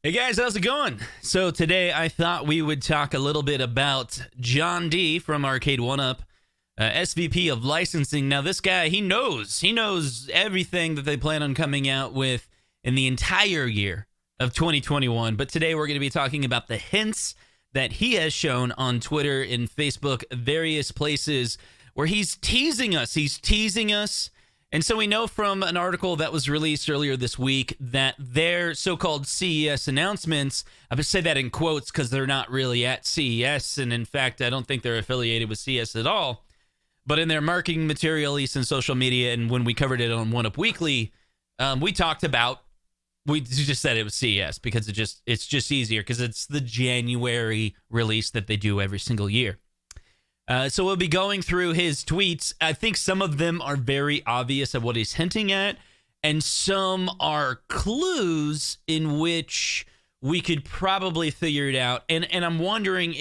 Hey guys, how's it going? So today I thought we would talk a little bit about John D from Arcade1Up, SVP of licensing. Now this guy, he knows everything that they plan on coming out with in the entire year of 2021. But today we're going to be talking about the hints that he has shown on Twitter and Facebook, various places where he's teasing us. He's teasing us. And so we know from an article that was released earlier this week that their so-called CES announcements, I would say that in quotes because they're not really at CES, and in fact, I don't think they're affiliated with CES at all. But in their marketing material, at least in social media, and when we covered it on 1UP Weekly, we talked about, we just said it was CES because it's just easier because it's the January release that they do every single year. So we'll be going through his tweets. I think some of them are very obvious at what he's hinting at, and some are clues in which we could probably figure it out. And I'm wondering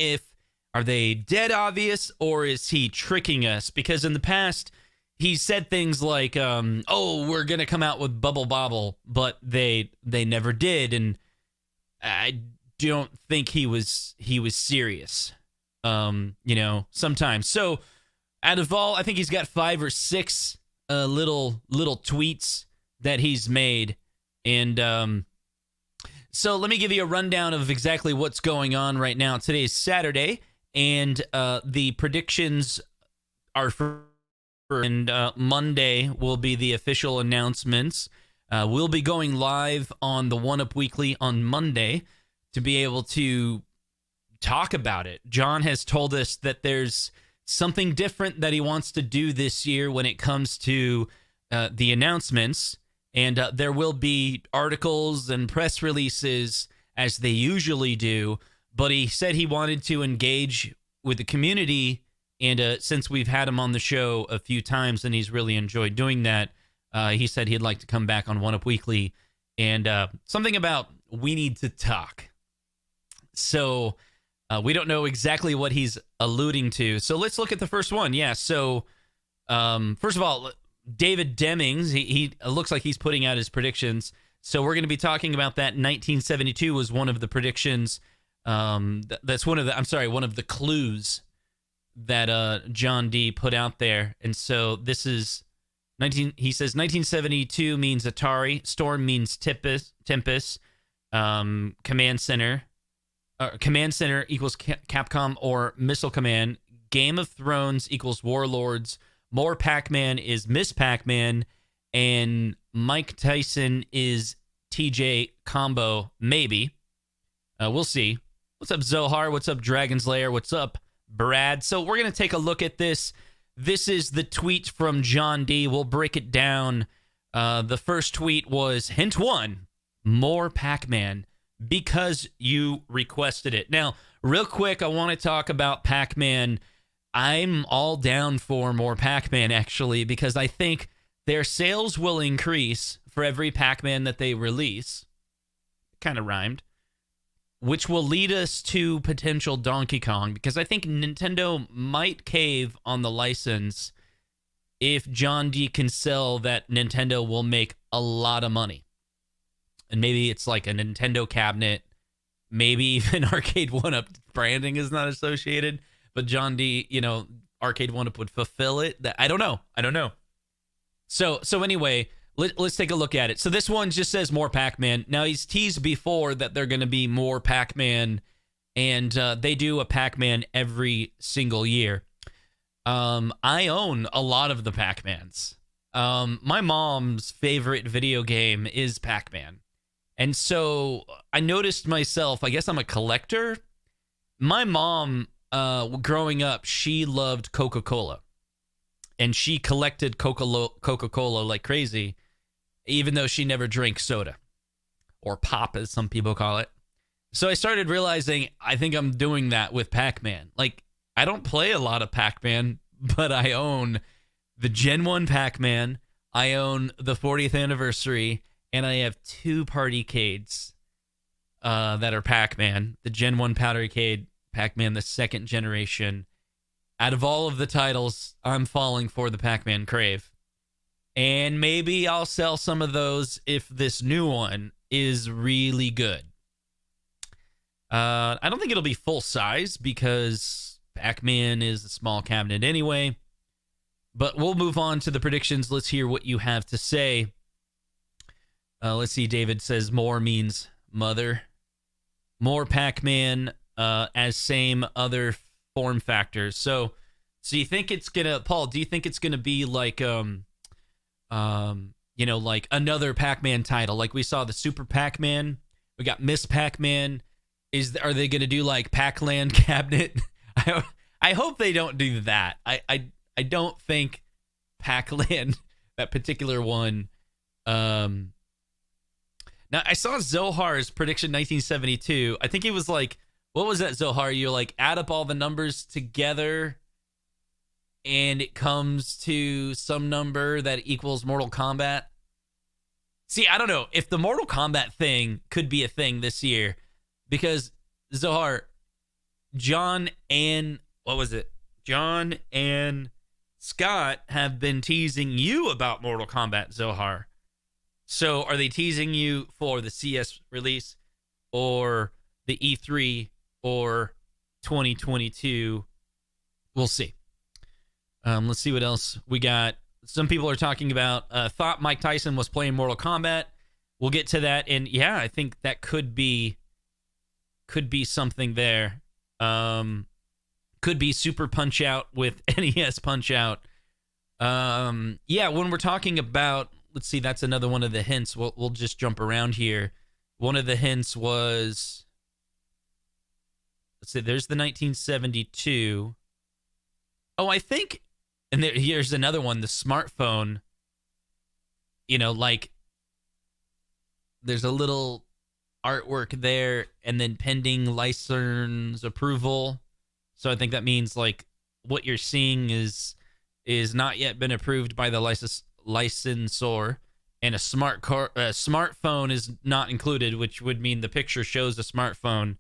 are they dead obvious or is he tricking us? Because in the past, he said things like, oh, we're going to come out with Bubble Bobble, but they never did. And I don't think he was serious. Sometimes. So out of all, I think he's got 5 or 6 little tweets that he's made. And so let me give you a rundown of exactly what's going on right now. Today's Saturday, and the predictions are and Monday will be the official announcements. We'll be going live on the 1UP Weekly on Monday to be able to talk about it. John has told us that there's something different that he wants to do this year when it comes to the announcements, and there will be articles and press releases as they usually do, but he said he wanted to engage with the community, and since we've had him on the show a few times and he's really enjoyed doing that, he said he'd like to come back on 1UP Weekly, and something about we need to talk. So we don't know exactly what he's alluding to. So let's look at the first one. Yeah, so first of all, David Demings, he looks like he's putting out his predictions. So we're going to be talking about that. 1972 was one of the predictions. That's one of the clues that John D put out there. And so this is he says 1972 means Atari, Storm means Tempest, Command Center. Command Center equals Capcom or Missile Command. Game of Thrones equals Warlords. More Pac-Man is Miss Pac-Man. And Mike Tyson is TJ Combo, maybe. We'll see. What's up, Zohar? What's up, Dragon's Lair? What's up, Brad? So we're going to take a look at this. This is the tweet from John D. We'll break it down. The first tweet was, hint 1, more Pac-Man, because you requested it. Now, real quick, I want to talk about Pac-Man. I'm all down for more Pac-Man, actually, because I think their sales will increase for every Pac-Man that they release. Kind of rhymed. Which will lead us to potential Donkey Kong, because I think Nintendo might cave on the license if John D can sell that Nintendo will make a lot of money. And maybe it's like a Nintendo cabinet. Maybe even Arcade1Up branding is not associated. But John D, Arcade1Up would fulfill it. I don't know. So anyway, let's take a look at it. So this one just says more Pac-Man. Now, he's teased before that they're going to be more Pac-Man. And they do a Pac-Man every single year. I own a lot of the Pac-Mans. My mom's favorite video game is Pac-Man. And so I noticed myself, I guess I'm a collector. My mom, growing up, she loved Coca-Cola. And she collected Coca-Cola like crazy, even though she never drank soda. Or pop, as some people call it. So I started realizing, I think I'm doing that with Pac-Man. Like, I don't play a lot of Pac-Man, but I own the Gen 1 Pac-Man. I own the 40th anniversary. And I have 2 Partycades that are Pac-Man. The Gen 1 Powdercade, Pac-Man, the second generation. Out of all of the titles, I'm falling for the Pac-Man crave. And maybe I'll sell some of those if this new one is really good. I don't think it'll be full size because Pac-Man is a small cabinet anyway. But we'll move on to the predictions. Let's hear what you have to say. Let's see. David says more means mother. More Pac-Man as same other form factors. So you think it's gonna, Paul? Do you think it's gonna be like like another Pac-Man title? Like we saw the Super Pac-Man. We got Miss Pac-Man. Are they gonna do like Pac-Land cabinet? I hope they don't do that. I don't think Pac-Land, that particular one. Now, I saw Zohar's prediction 1972. I think he was like, what was that, Zohar? You're like, add up all the numbers together, and it comes to some number that equals Mortal Kombat. See, I don't know if the Mortal Kombat thing could be a thing this year, because Zohar, John and Scott have been teasing you about Mortal Kombat, Zohar. So are they teasing you for the CS release or the E3 or 2022? We'll see. Let's see what else we got. Some people are talking about thought Mike Tyson was playing Mortal Kombat. We'll get to that. And yeah, I think that could be something there. Could be Super Punch Out with NES Punch Out. Yeah, when we're talking about, let's see, that's another one of the hints. We'll just jump around here. One of the hints was, let's see, there's the 1972. Oh, I think, and here's another one, the smartphone. Like there's a little artwork there, and then pending license approval. So I think that means like what you're seeing is not yet been approved by the licensor, and a smartphone is not included, which would mean the picture shows a smartphone.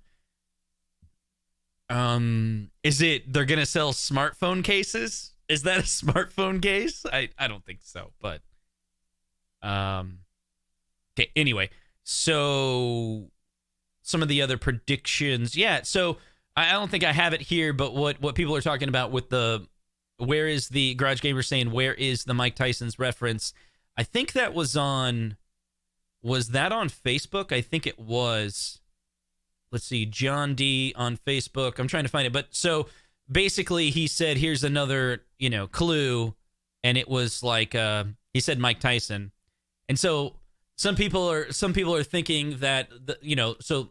Is it they're gonna sell smartphone cases? Is that a smartphone case? I don't think so, but okay, anyway, so some of the other predictions. Yeah, so I don't think I have it here, but what people are talking about with where is the Garage Gamer saying, where is the Mike Tyson's reference? I think that was that on Facebook? I think it was. Let's see, John D on Facebook. I'm trying to find it. But so basically he said, here's another, clue. And it was like, he said Mike Tyson. And so some people are thinking that, so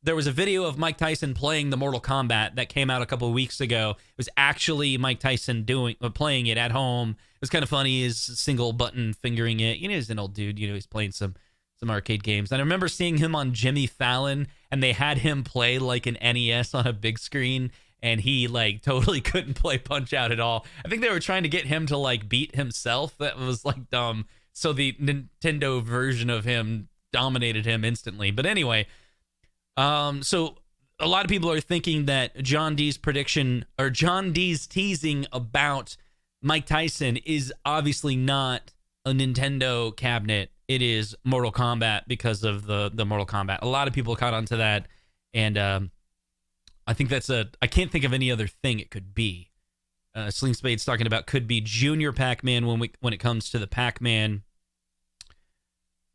there was a video of Mike Tyson playing the Mortal Kombat that came out a couple of weeks ago. It was actually Mike Tyson playing it at home. It was kind of funny. His single button fingering it. He's an old dude. He's playing some arcade games. And I remember seeing him on Jimmy Fallon, and they had him play like an NES on a big screen, and he like totally couldn't play Punch Out at all. I think they were trying to get him to like beat himself. That was like dumb. So the Nintendo version of him dominated him instantly. But anyway, so a lot of people are thinking that John D's prediction, or John D's teasing about Mike Tyson, is obviously not a Nintendo cabinet. It is Mortal Kombat because of the Mortal Kombat. A lot of people caught on to that, and I think I can't think of any other thing it could be. Sling Spade's talking about could be Junior Pac-Man when it comes to the Pac-Man.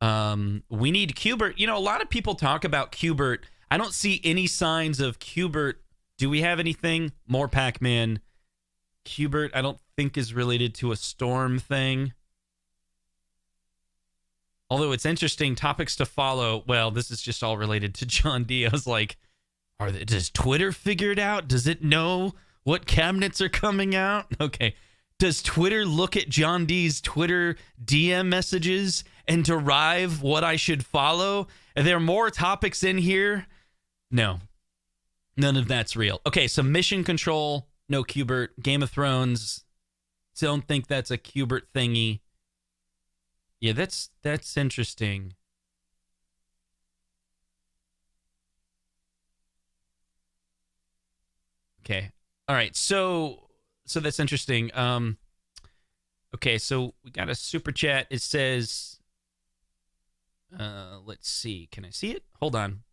We need Qbert. A lot of people talk about Qbert. I don't see any signs of Qbert. Do we have anything? More Pac-Man. Qbert, I don't think is related to a Storm thing. Although it's interesting, topics to follow. Well, this is just all related to John D. I was like, does Twitter figure it out? Does it know what cabinets are coming out? Okay. Does Twitter look at John D's Twitter DM messages and derive what I should follow? Are there more topics in here? No. None of that's real. Okay, so Mission Control, no Qbert. Game of Thrones, don't think that's a Qbert thingy. Yeah, that's interesting. Okay. All right. So that's interesting. Okay, so we got a super chat. It says let's see. Can I see it? Hold on.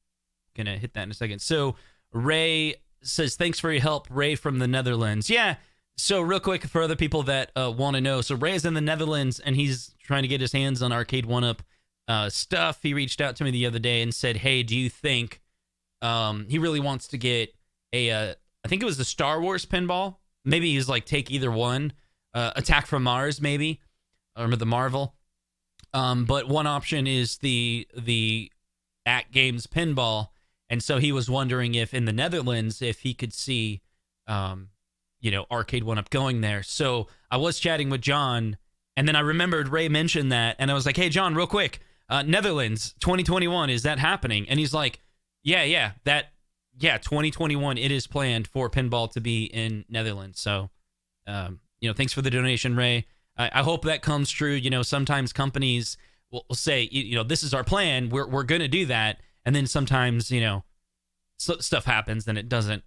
gonna hit that in a second. So Ray says, thanks for your help, Ray from the Netherlands. Yeah. So real quick for other people that want to know. So Ray is in the Netherlands, and he's trying to get his hands on Arcade1Up stuff. He reached out to me the other day and said, hey, do you think he really wants to get I think it was the Star Wars pinball. Maybe he's like, take either one. Attack from Mars, maybe. Or the Marvel. But one option is the AtGames pinball. And so he was wondering if in the Netherlands, if he could see, Arcade1Up going there. So I was chatting with John, and then I remembered Ray mentioned that, and I was like, hey, John, real quick, Netherlands 2021, is that happening? And he's like, yeah, 2021, it is planned for pinball to be in Netherlands. So, thanks for the donation, Ray. I hope that comes true. Sometimes companies will say, this is our plan. We're going to do that. And then sometimes, stuff happens and it doesn't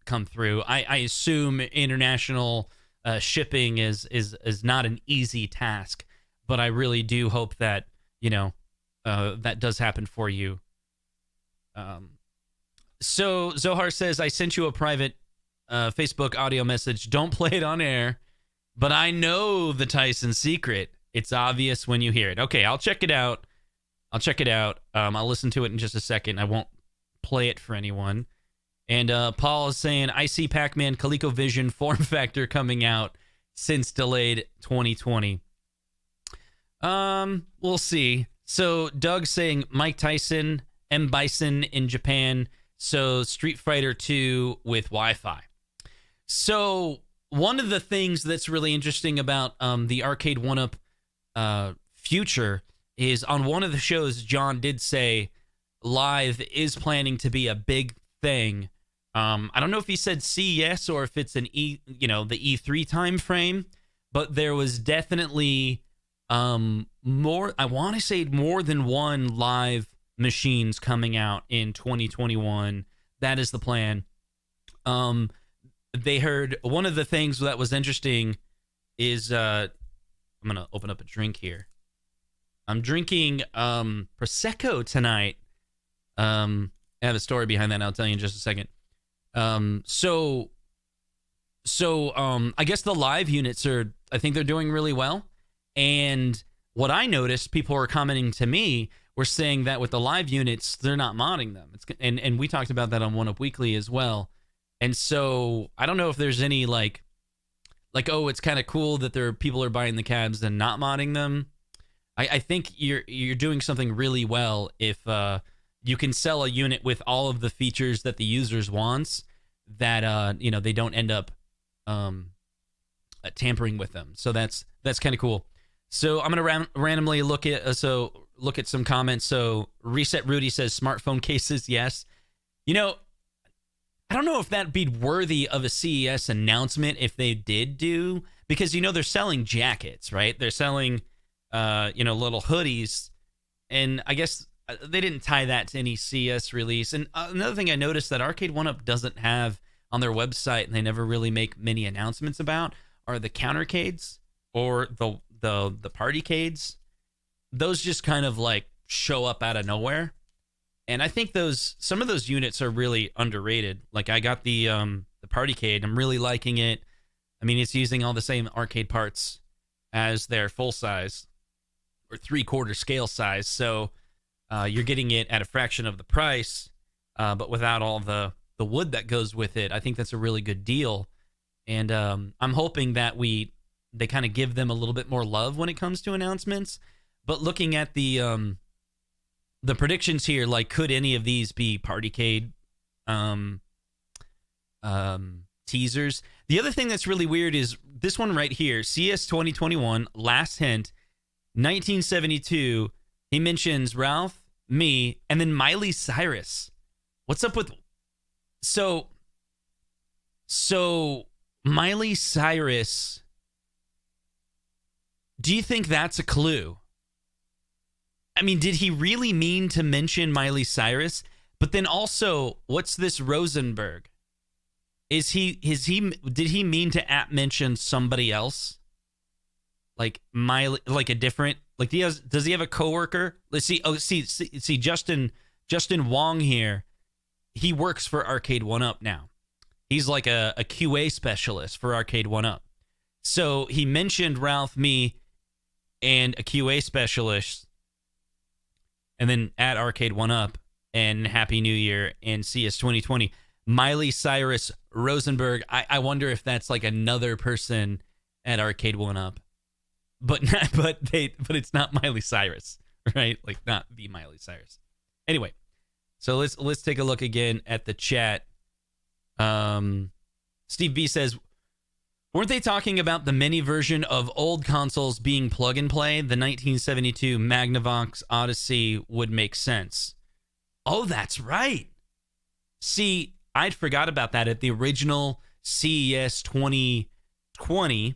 come through. I assume international shipping is not an easy task, but I really do hope that, that does happen for you. So Zohar says, I sent you a private Facebook audio message. Don't play it on air, but I know the Tyson secret. It's obvious when you hear it. Okay, I'll check it out. I'll listen to it in just a second. I won't play it for anyone. And Paul is saying, I see Pac-Man ColecoVision form factor coming out since delayed 2020. We'll see. So Doug's saying Mike Tyson, M. Bison in Japan. So Street Fighter 2 with Wi-Fi. So one of the things that's really interesting about the Arcade1Up future is on one of the shows, John did say live is planning to be a big thing. I don't know if he said CES or if it's the E3 time frame, but there was definitely more. I want to say more than one live machines coming out in 2021. That is the plan. They heard one of the things that was interesting is I'm gonna open up a drink here. I'm drinking Prosecco tonight. I have a story behind that, and I'll tell you in just a second. So I guess the live units I think they're doing really well. And what I noticed, people were commenting to me, were saying that with the live units, they're not modding them. And we talked about that on 1UP Weekly as well. And so I don't know if there's any like, oh, it's kind of cool that people are buying the cabs and not modding them. I think you're doing something really well if you can sell a unit with all of the features that the users wants, that they don't end up tampering with them. So that's kind of cool. So I'm gonna randomly look at some comments. So Reset Rudy says smartphone cases, yes. I don't know if that'd be worthy of a CES announcement if they did do, because they're selling jackets, right? They're selling little hoodies, and I guess they didn't tie that to any CES release. And another thing I noticed that Arcade1Up doesn't have on their website, and they never really make many announcements about, are the countercades or the partycades. Those just kind of like show up out of nowhere. And I think some of those units are really underrated. Like I got the partycade. I'm really liking it. I mean, it's using all the same arcade parts as their full size or 3/4 scale size. So you're getting it at a fraction of the price, but without all the wood that goes with it. I think that's a really good deal. And I'm hoping that they kind of give them a little bit more love when it comes to announcements. But looking at the predictions here, like, could any of these be Partycade teasers? The other thing that's really weird is this one right here, CES 2021, last hint, 1972. He mentions Ralph, me, and then Miley Cyrus. What's up with... So Miley Cyrus, do you think that's a clue? I mean, did he really mean to mention Miley Cyrus? But then also, what's this Rosenberg? Did he mean to mention somebody else? Like Miley, like a different, like does he have a coworker? Let's see. Oh, see Justin Wong here he works for Arcade1Up now. He's like a QA specialist for Arcade1Up. So he mentioned Ralph, me, and a QA specialist, and then at Arcade1Up, and Happy New Year, and CES 2020. Miley Cyrus Rosenberg. I wonder if that's like another person at Arcade1Up, but it's not Miley Cyrus, right? Like not the Miley Cyrus. Anyway, so let's take a look again at the chat. Steve B says, weren't they talking about the mini version of old consoles being plug and play? The 1972 Magnavox Odyssey would make sense. Oh, that's right. See, I'd forgot about that. At the original CES 2020,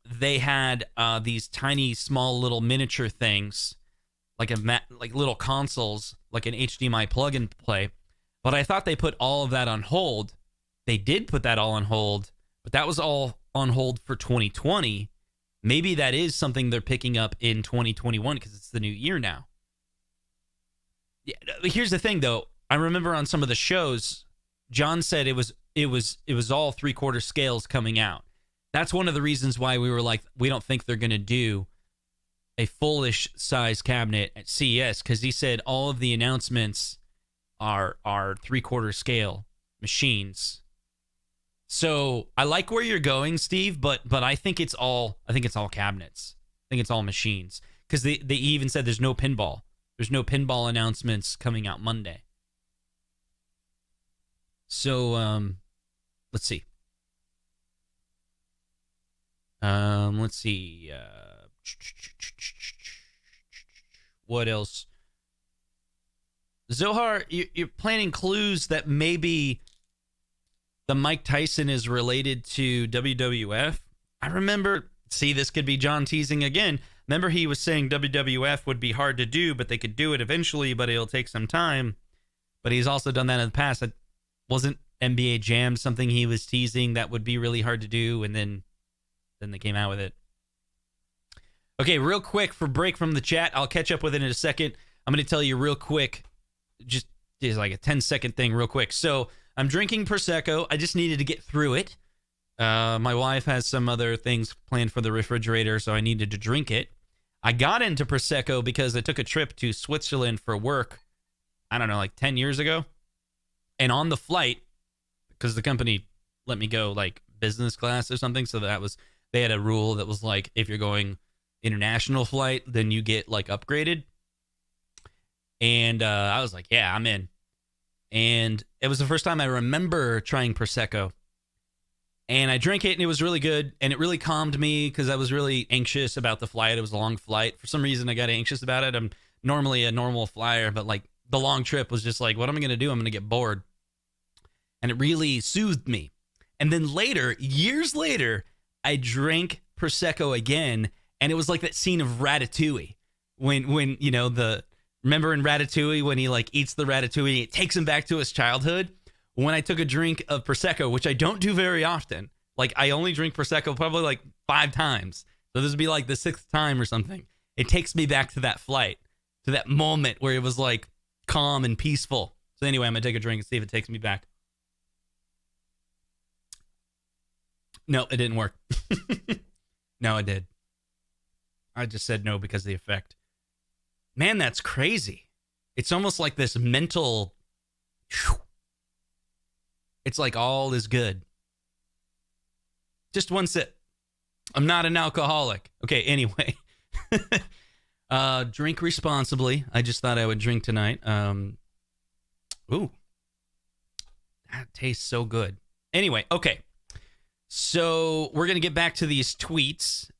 they had these tiny, small, little miniature things, like little consoles, like an HDMI plug and play. But I thought they put all of that on hold. They did put that all on hold, but that was all on hold for 2020. Maybe that is something they're picking up in 2021 because it's the new year now. Yeah, here's the thing, though. I remember on some of the shows, John said it was all 3/4 scales coming out. That's one of the reasons why we were like, we don't think they're going to do a fullish size cabinet at CES, because he said all of the announcements are 3/4 scale machines. So I like where you're going, Steve, but I think it's all cabinets. I think it's all machines, because they even said there's no pinball. There's no pinball announcements coming out Monday. So let's see. Let's see. What else? Zohar, you're planting clues that maybe the Mike Tyson is related to WWF. I remember, see, this could be John teasing again. Remember, he was saying WWF would be hard to do, but they could do it eventually, but it'll take some time. But he's also done that in the past. It wasn't NBA Jam something he was teasing that would be really hard to do, and then they came out with it. Okay, real quick for break from the chat. I'll catch up with it in a second. I'm going to tell you real quick, just like a 10-second thing real quick. So I'm drinking Prosecco. I just needed to get through it. My wife has some other things planned for the refrigerator, so I needed to drink it. I got into Prosecco because I took a trip to Switzerland for work, I don't know, like 10 years ago. And on the flight, because the company let me go like business class or something, so they had a rule that was like, if you're going international flight, then you get like upgraded. And I was like, yeah, I'm in. And it was the first time I remember trying Prosecco. And I drank it, and it was really good. And it really calmed me because I was really anxious about the flight. It was a long flight. For some reason, I got anxious about it. I'm normally a normal flyer, but like the long trip was just like, what am I going to do? I'm going to get bored. And it really soothed me. And then later, years later, I drank Prosecco again. And it was like that scene of Ratatouille when you know, remember in Ratatouille when he like eats the ratatouille, it takes him back to his childhood. When I took a drink of Prosecco, which I don't do very often, like I only drink Prosecco probably like 5 times. So this would be like the 6th time or something. It takes me back to that flight, to that moment where it was like calm and peaceful. So anyway, I'm going to take a drink and see if it takes me back. No, it didn't work. No, it did. I just said no because of the effect. Man, that's crazy. It's almost like this mental... It's like all is good. Just one sip. I'm not an alcoholic. Okay, anyway. Drink responsibly. I just thought I would drink tonight. Ooh. That tastes so good. Anyway, okay. So we're going to get back to these tweets.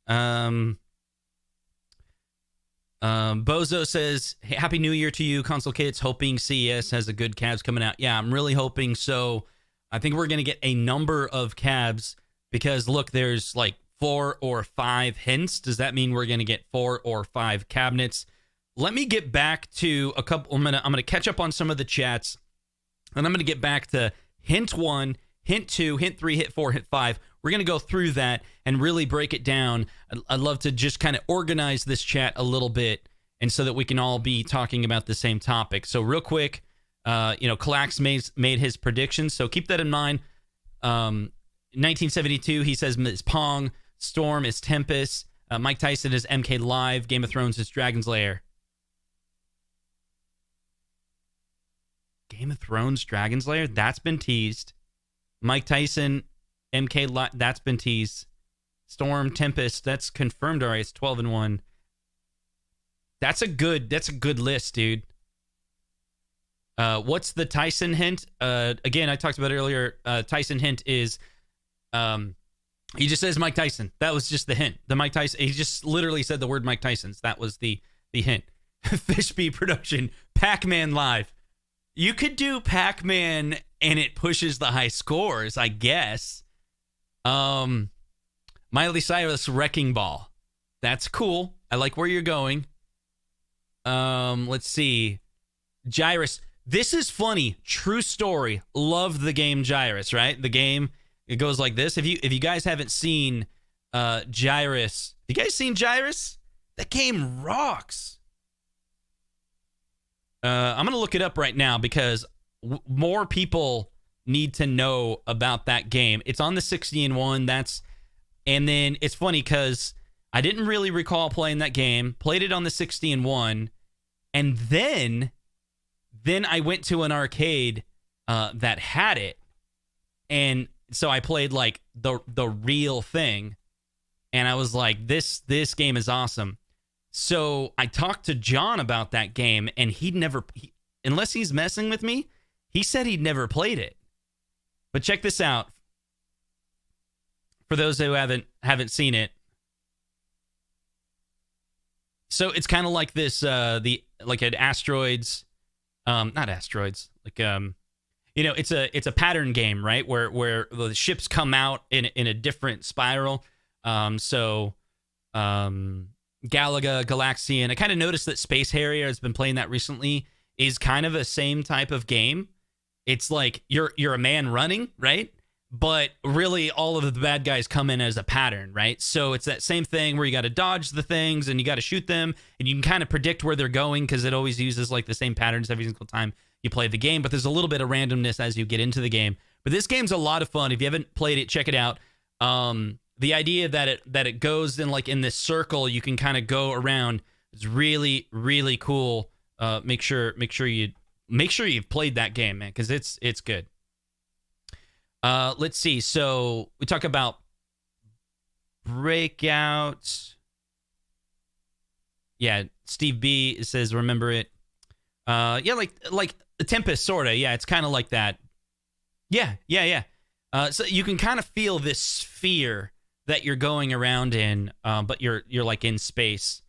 Bozo says, hey, Happy New Year to you, console kids. Hoping CES has a good cabs coming out. Yeah, I'm really hoping so. I think we're going to get a number of cabs because, look, there's like 4 or 5 hints. Does that mean we're going to get 4 or 5 cabinets? Let me get back to a couple. I'm gonna catch up on some of the chats, and I'm going to get back to hint 1, hint 2, hint 3, hint 4, hint 5. We're going to go through that and really break it down. I'd love to just kind of organize this chat a little bit, and so that we can all be talking about the same topic. So real quick, Kallax made his predictions, so keep that in mind. 1972, he says is Pong, Storm is Tempest, Mike Tyson is MK Live, Game of Thrones is Dragon's Lair. Game of Thrones, Dragon's Lair, that's been teased. Mike Tyson, MK Live, that's been teased. Storm, Tempest, that's confirmed already. It's 12-1. That's a good list, dude. What's the Tyson hint? Again, I talked about it earlier. Tyson hint is he just says Mike Tyson. That was just the hint. The Mike Tyson, he just literally said the word Mike Tyson's. That was the hint. Fishbee production, Pac-Man Live. You could do Pac-Man and it pushes the high scores, I guess. Miley Cyrus Wrecking Ball. That's cool. I like where you're going. Let's see. Gyrus. This is funny. True story. Love the game Gyrus, right? The game, it goes like this. If you guys haven't seen Gyrus, you guys seen Gyrus? That game rocks. I'm gonna look it up right now because more people need to know about that game. It's on the 60-1. And then it's funny because I didn't really recall playing that game. Played it on the 60-1, and then I went to an arcade that had it, and so I played like the real thing, and I was like, this game is awesome. So I talked to John about that game, and unless he's messing with me, he said he'd never played it. But check this out. For those who haven't seen it. So it's kind of like this, like an asteroids, not asteroids, like it's a pattern game, right? Where the ships come out in a different spiral. Galaga, Galaxian. I kind of noticed that Space Harrier has been playing that recently. Is kind of the same type of game. It's like you're a man running, right? But really, all of the bad guys come in as a pattern, right? So it's that same thing where you got to dodge the things and you got to shoot them, and you can kind of predict where they're going because it always uses like the same patterns every single time you play the game. But there's a little bit of randomness as you get into the game. But this game's a lot of fun. If you haven't played it, check it out. The idea that it goes in like in this circle, you can kind of go around. It's really, really cool. Make sure you've played that game, man, because it's good. Let's see. So we talk about Breakout. Yeah, Steve B says remember it. Yeah, like the Tempest, sorta. Yeah, it's kind of like that. Yeah. So you can kind of feel this sphere that you're going around in, but you're like in space.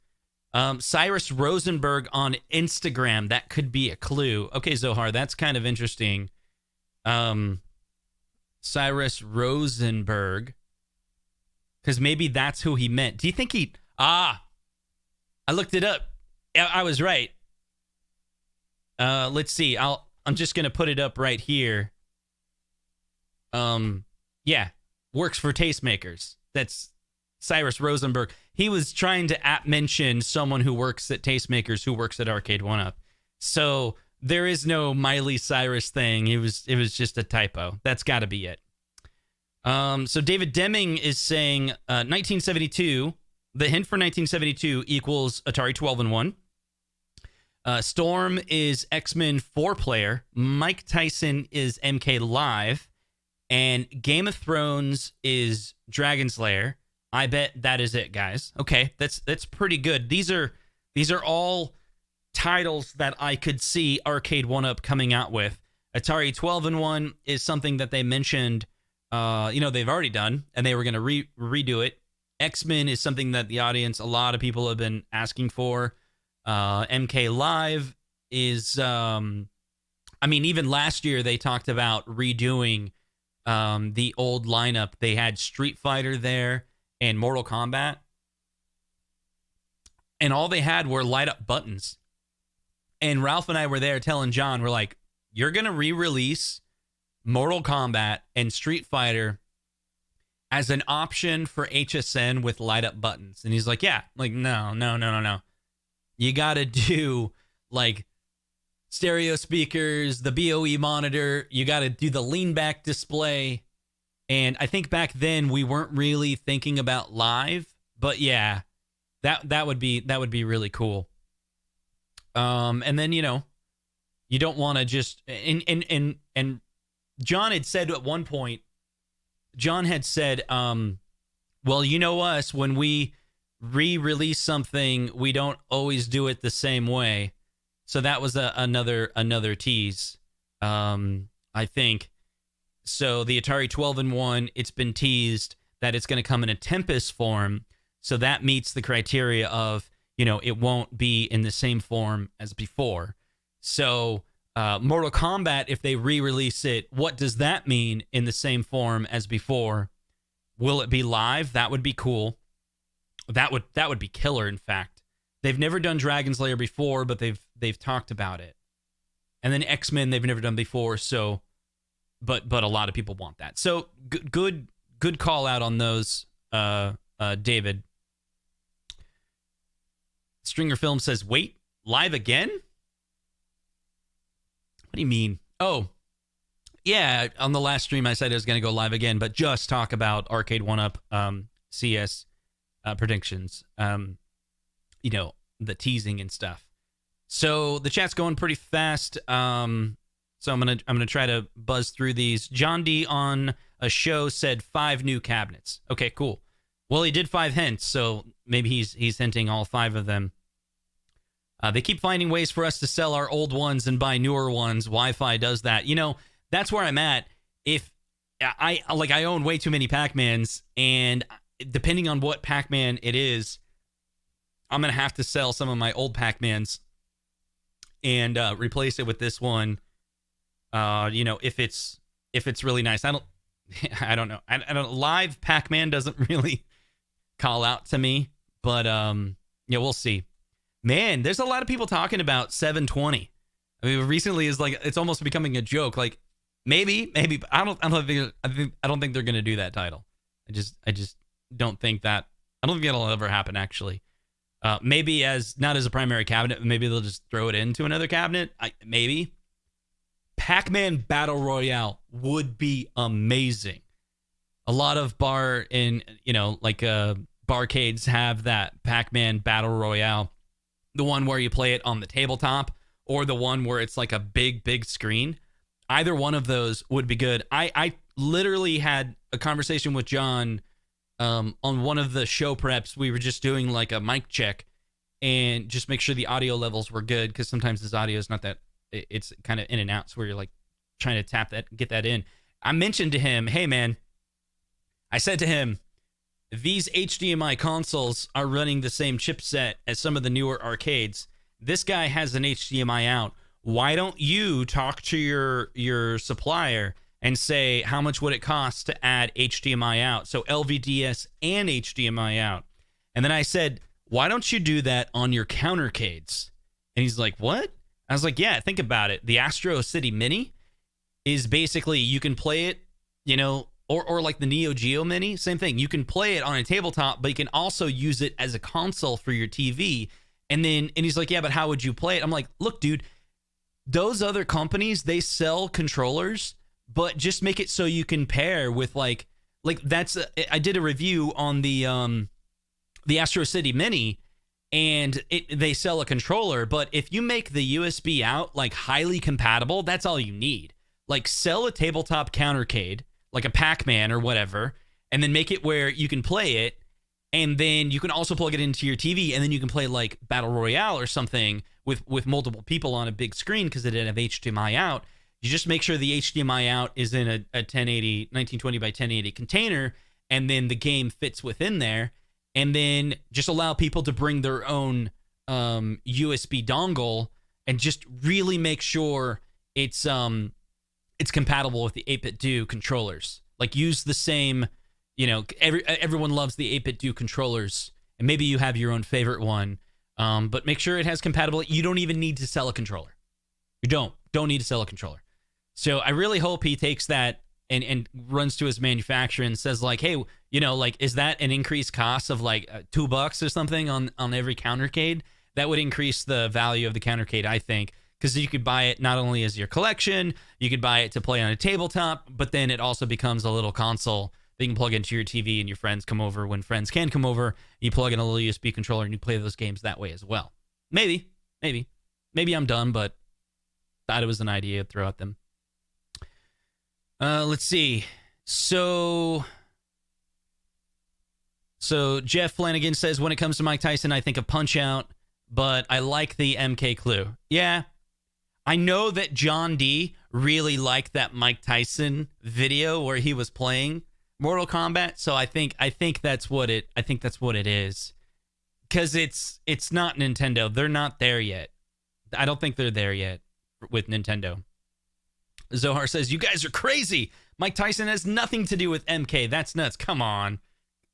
Cyrus Rosenberg on Instagram. That could be a clue. Okay, Zohar, that's kind of interesting. Cyrus Rosenberg, because maybe that's who he meant. Do you think I looked it up. I was right. Let's see. I'm just gonna put it up right here. Yeah, works for Tastemakers. That's Cyrus Rosenberg. He was trying to mention someone who works at Tastemakers who works at Arcade1Up. So there is no Miley Cyrus thing. It was just a typo. That's got to be it. So David Deming is saying 1972. The hint for 1972 equals Atari 12-1. Storm is X-Men 4-player. Mike Tyson is MK Live. And Game of Thrones is Dragon's Lair. I bet that is it, guys. Okay, that's pretty good. These are all titles that I could see Arcade1Up coming out with. Atari 12-1 is something that they mentioned, they've already done, and they were going to redo it. X-Men is something that the audience, a lot of people have been asking for. MK Live is, even last year they talked about redoing the old lineup. They had Street Fighter there and Mortal Kombat, and all they had were light up buttons. And Ralph and I were there telling John, we're like, you're gonna re-release Mortal Kombat and Street Fighter as an option for HSN with light up buttons? And he's like, yeah. I'm like, no. You gotta do like stereo speakers, the BOE monitor. You got to do the lean back display. And I think back then we weren't really thinking about live, but yeah, that would be really cool. And then, you know, you don't want to just and John had said at one point, well, you know us, when we re-release something, we don't always do it the same way. So that was another tease, I think. So the Atari 12-in-1, it's been teased that it's going to come in a Tempest form. So that meets the criteria of, you know, it won't be in the same form as before. So Mortal Kombat, if they re-release it, what does that mean in the same form as before? Will it be live? That would be cool. That would be killer, in fact. They've never done Dragon's Lair before, but they've talked about it. And then X-Men they've never done before, so but a lot of people want that. So good call out on those, David. Stringer Film says, wait, live again? What do you mean? Oh, yeah, on the last stream I said I was going to go live again, but just talk about Arcade1Up CES predictions. You know, the teasing and stuff. So the chat's going pretty fast. So I'm gonna try to buzz through these. John D on a show said 5 new cabinets. Okay, cool. Well, he did 5 hints, so maybe he's hinting all 5 of them. They keep finding ways for us to sell our old ones and buy newer ones. Wi-Fi does that. You know, that's where I'm at. If I own way too many Pac-Mans, and depending on what Pac-Man it is, I'm gonna have to sell some of my old Pac-Mans and replace it with this one. You know, if it's really nice. I don't know. I don't live Pac-Man doesn't really call out to me, but yeah, we'll see. Man, there's a lot of people talking about 720. I mean, recently is like it's almost becoming a joke. Like maybe, but I don't think they're gonna do that title. I just don't think that. I don't think that'll ever happen. Actually, maybe not as a primary cabinet. Maybe they'll just throw it into another cabinet. Maybe. Pac-Man Battle Royale would be amazing. A lot of barcades have that Pac-Man Battle Royale. The one where you play it on the tabletop or the one where it's like a big screen. Either one of those would be good. I literally had a conversation with John on one of the show preps. We were just doing like a mic check and just make sure the audio levels were good, because sometimes this audio is not that, it's kind of in and out, so where you're like trying to tap that, get that in. I mentioned to him, hey man, I said to him, these HDMI consoles are running the same chipset as some of the newer arcades. This guy has an HDMI out. Why don't you talk to your supplier and say, how much would it cost to add HDMI out? So LVDS and HDMI out. And then I said, why don't you do that on your countercades? And he's like, what? I was like, yeah, think about it. The Astro City Mini is basically, you can play it, you know, or like the Neo Geo Mini, same thing. You can play it on a tabletop, but you can also use it as a console for your TV. And he's like, yeah, but how would you play it? I'm like, look, dude, those other companies, they sell controllers, but just make it so you can pair with like that's, I did a review on the Astro City Mini, and they sell a controller, but if you make the USB out like highly compatible, that's all you need. Like sell a tabletop countercade, like a Pac-Man or whatever, and then make it where you can play it, and then you can also plug it into your TV, and then you can play like Battle Royale or something with multiple people on a big screen, because it didn't have HDMI out. You just make sure the HDMI out is in a 1080, 1920 by 1080 container, and then the game fits within there, and then just allow people to bring their own USB dongle, and just really make sure it's compatible with the 8-bit do controllers. Like use the same, you know, everyone loves the 8-bit do controllers, and maybe you have your own favorite one, but make sure it has compatibility. You don't even need to sell a controller. You don't need to sell a controller. So I really hope he takes that and runs to his manufacturer and says like, hey, you know, like, is that an increased cost of like $2 or something on every countercade? That would increase the value of the countercade, I think. because you could buy it not only as your collection, you could buy it to play on a tabletop, but then it also becomes a little console that you can plug into your TV and your friends come over when friends can come over. You plug in a little USB controller and you play those games that way as well. Maybe I'm done, but thought it was an idea to throw at them. Let's see. So Jeff Flanagan says, when it comes to Mike Tyson, I think of Punch-Out, but I like the MK clue. Yeah, I know that John D really liked that Mike Tyson video where he was playing Mortal Kombat, so I think that's what it is. Because it's not Nintendo. They're not there yet. I don't think they're there yet with Nintendo. Zohar says, you guys are crazy. Mike Tyson has nothing to do with MK. That's nuts. Come on.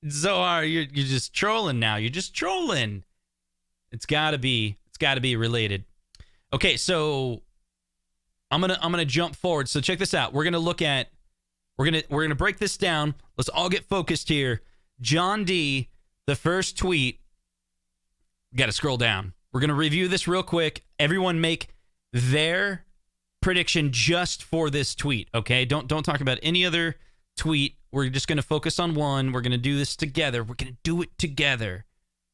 Zohar, you're just trolling now. You're just trolling. It's gotta be related. Okay, so I'm gonna jump forward. So check this out. We're gonna break this down. Let's all get focused here. John D, the first tweet. Gotta scroll down. We're gonna review this real quick. Everyone make their prediction just for this tweet, okay? Don't talk about any other tweet. We're just going to focus on one. We're going to do this together. We're going to do it together.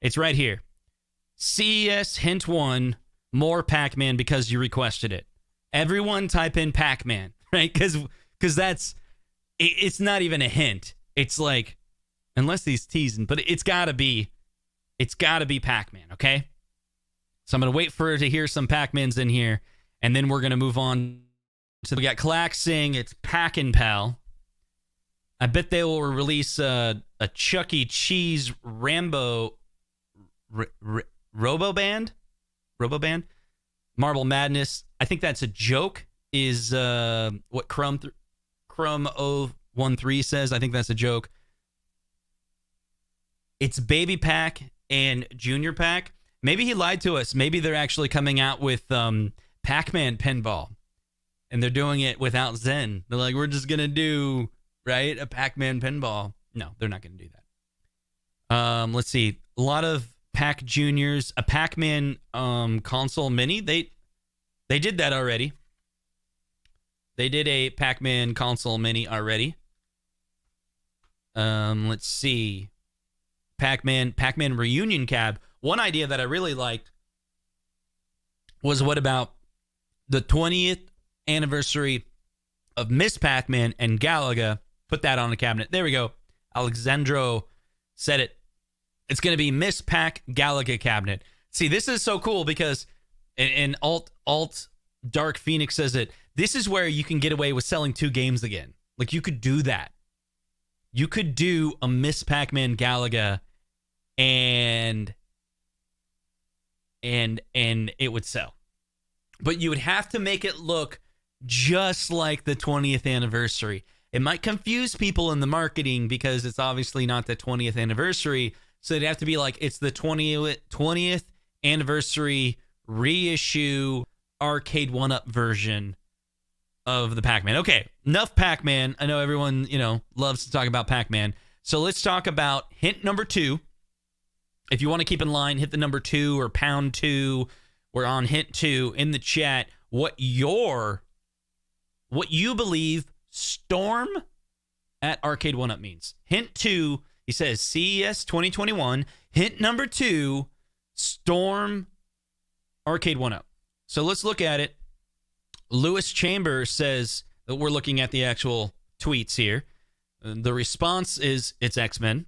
It's right here. CES hint 1, more Pac-Man because you requested it. Everyone type in Pac-Man, right? Because it's not even a hint. It's like, unless he's teasing, but it's got to be Pac-Man, okay? So I'm going to wait for her to hear some Pac-Mans in here. And then we're going to move on. So we got Clack saying it's Packin' Pal. I bet they will release a Chuck E. Cheese Rambo Robo-Band? Marble Madness. I think that's a joke, is what Crumb 013 says. I think that's a joke. It's Baby Pack and Junior Pack. Maybe he lied to us. Maybe they're actually coming out with Pac-Man pinball, and they're doing it without Zen. They're like, we're just gonna do a Pac-Man pinball. No, they're not gonna do that. Let's see, a lot of Pac Juniors, a Pac-Man console mini. They did that already. They did a Pac-Man console mini already. Let's see, Pac-Man reunion cab. One idea that I really liked was, what about the 20th anniversary of Miss Pac-Man and Galaga? Put that on the cabinet. There we go. Alexandro said it. It's going to be Miss Pac Galaga cabinet. See, this is so cool because, and Alt Dark Phoenix says it, this is where you can get away with selling 2 games again. Like, you could do that. You could do a Miss Pac-Man Galaga and it would sell. But you would have to make it look just like the 20th anniversary. It might confuse people in the marketing because it's obviously not the 20th anniversary. So it'd have to be like, it's the 20th anniversary reissue Arcade1Up version of the Pac-Man. Okay, enough Pac-Man. I know everyone, loves to talk about Pac-Man. So let's talk about hint number 2. If you want to keep in line, hit the number 2 or pound 2. We're on hint 2 in the chat. What you believe Storm at Arcade1Up means. Hint 2, he says CES 2021. Hint number 2, Storm Arcade1Up. So let's look at it. Lewis Chambers says that we're looking at the actual tweets here. The response is it's X-Men.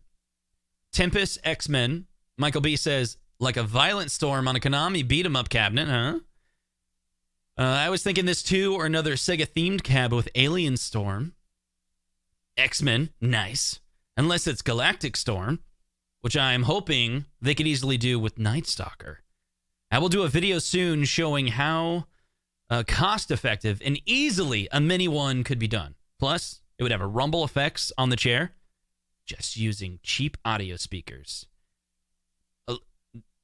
Tempest X-Men. Michael B says, like a violent storm on a Konami beat-em-up cabinet, huh? I was thinking this too, or another Sega-themed cab with Alien Storm. X-Men, nice. Unless it's Galactic Storm, which I'm hoping they could easily do with Night Stalker. I will do a video soon showing how cost-effective and easily a mini one could be done. Plus, it would have a rumble effects on the chair, just using cheap audio speakers.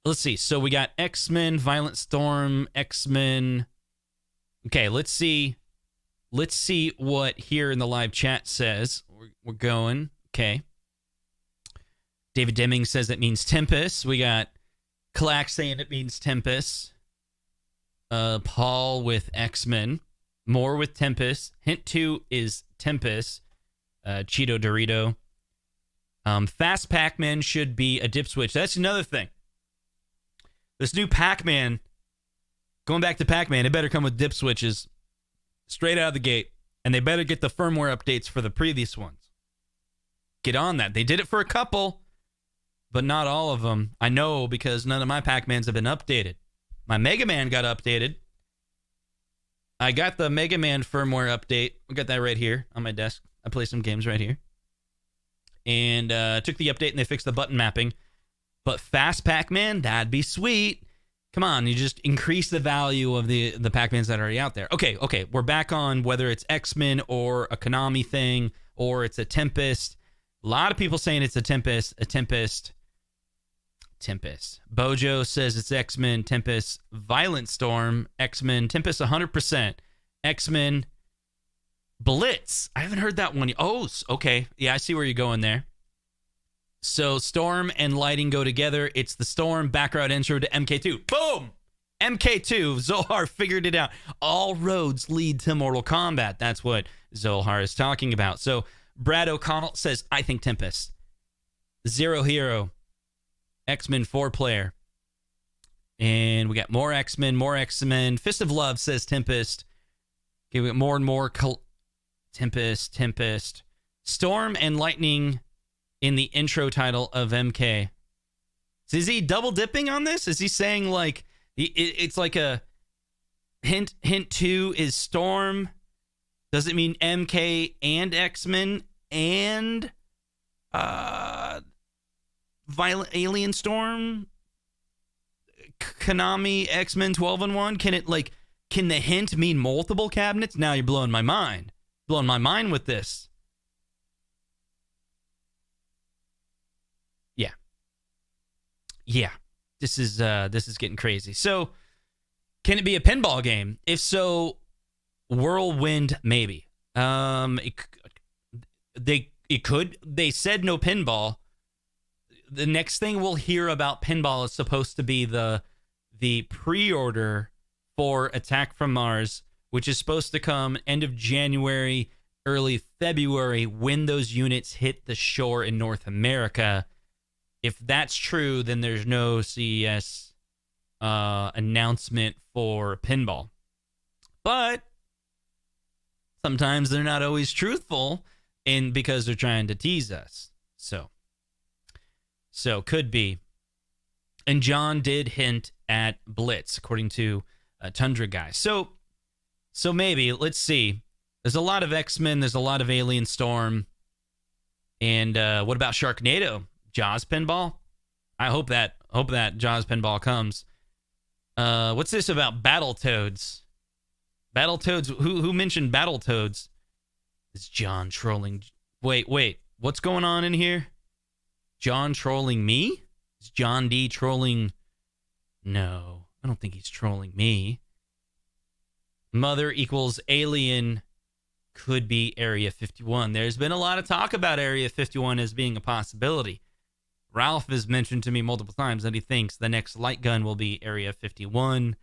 Let's see. So we got X-Men, Violent Storm, X-Men. Okay, let's see. Let's see what here in the live chat says. We're going. Okay. David Deming says it means Tempest. We got Clack saying it means Tempest. Paul with X-Men. More with Tempest. Hint 2 is Tempest. Cheeto Dorito. Fast Pac-Man should be a dip switch. That's another thing. This new Pac-Man, going back to Pac-Man, it better come with dip switches straight out of the gate. And they better get the firmware updates for the previous ones. Get on that. They did it for a couple, but not all of them. I know because none of my Pac-Mans have been updated. My Mega Man got updated. I got the Mega Man firmware update. I got that right here on my desk. I play some games right here. And took the update and they fixed the button mapping. But Fast Pac-Man, that'd be sweet. Come on, you just increase the value of the Pac-Mans that are already out there. Okay, we're back on whether it's X-Men or a Konami thing or it's a Tempest. A lot of people saying it's a Tempest. Bojo says it's X-Men, Tempest, Violent Storm, X-Men, Tempest 100%, X-Men, Blitz. I haven't heard that one. Oh, okay. Yeah, I see where you're going there. So Storm and Lighting go together. It's the Storm background intro to MK2. Boom! MK2. Zohar figured it out. All roads lead to Mortal Kombat. That's what Zohar is talking about. So Brad O'Connell says, I think Tempest. Zero Hero. X-Men 4-player. And we got more X-Men. Fist of Love says Tempest. Okay, we got more and more Tempest. Storm and Lightning in the intro title of MK. So is he double dipping on this? Is he saying like it's like a hint 2 is Storm? Does it mean MK and X-Men and Violent Alien Storm? Konami X-Men 12-in-1? Can the hint mean multiple cabinets? Now you're blowing my mind. Blowing my mind with this. Yeah. This is getting crazy. So, can it be a pinball game? If so, Whirlwind maybe. It could. They said no pinball. The next thing we'll hear about pinball is supposed to be the pre-order for Attack from Mars, which is supposed to come end of January, early February, when those units hit the shore in North America. If that's true, then there's no CES announcement for pinball. But sometimes they're not always truthful, and because they're trying to tease us. So could be. And John did hint at Blitz, according to Tundra Guy. So maybe, let's see. There's a lot of X-Men. There's a lot of Alien Storm. And what about Sharknado? Jaws pinball? I hope that Jaws pinball comes. What's this about Battletoads? Battletoads? Who mentioned Battletoads? Is John trolling? Wait. What's going on in here? John trolling me? Is John D trolling? No, I don't think he's trolling me. Mother equals alien could be Area 51. There's been a lot of talk about Area 51 as being a possibility. Ralph has mentioned to me multiple times that he thinks the next light gun will be Area 51.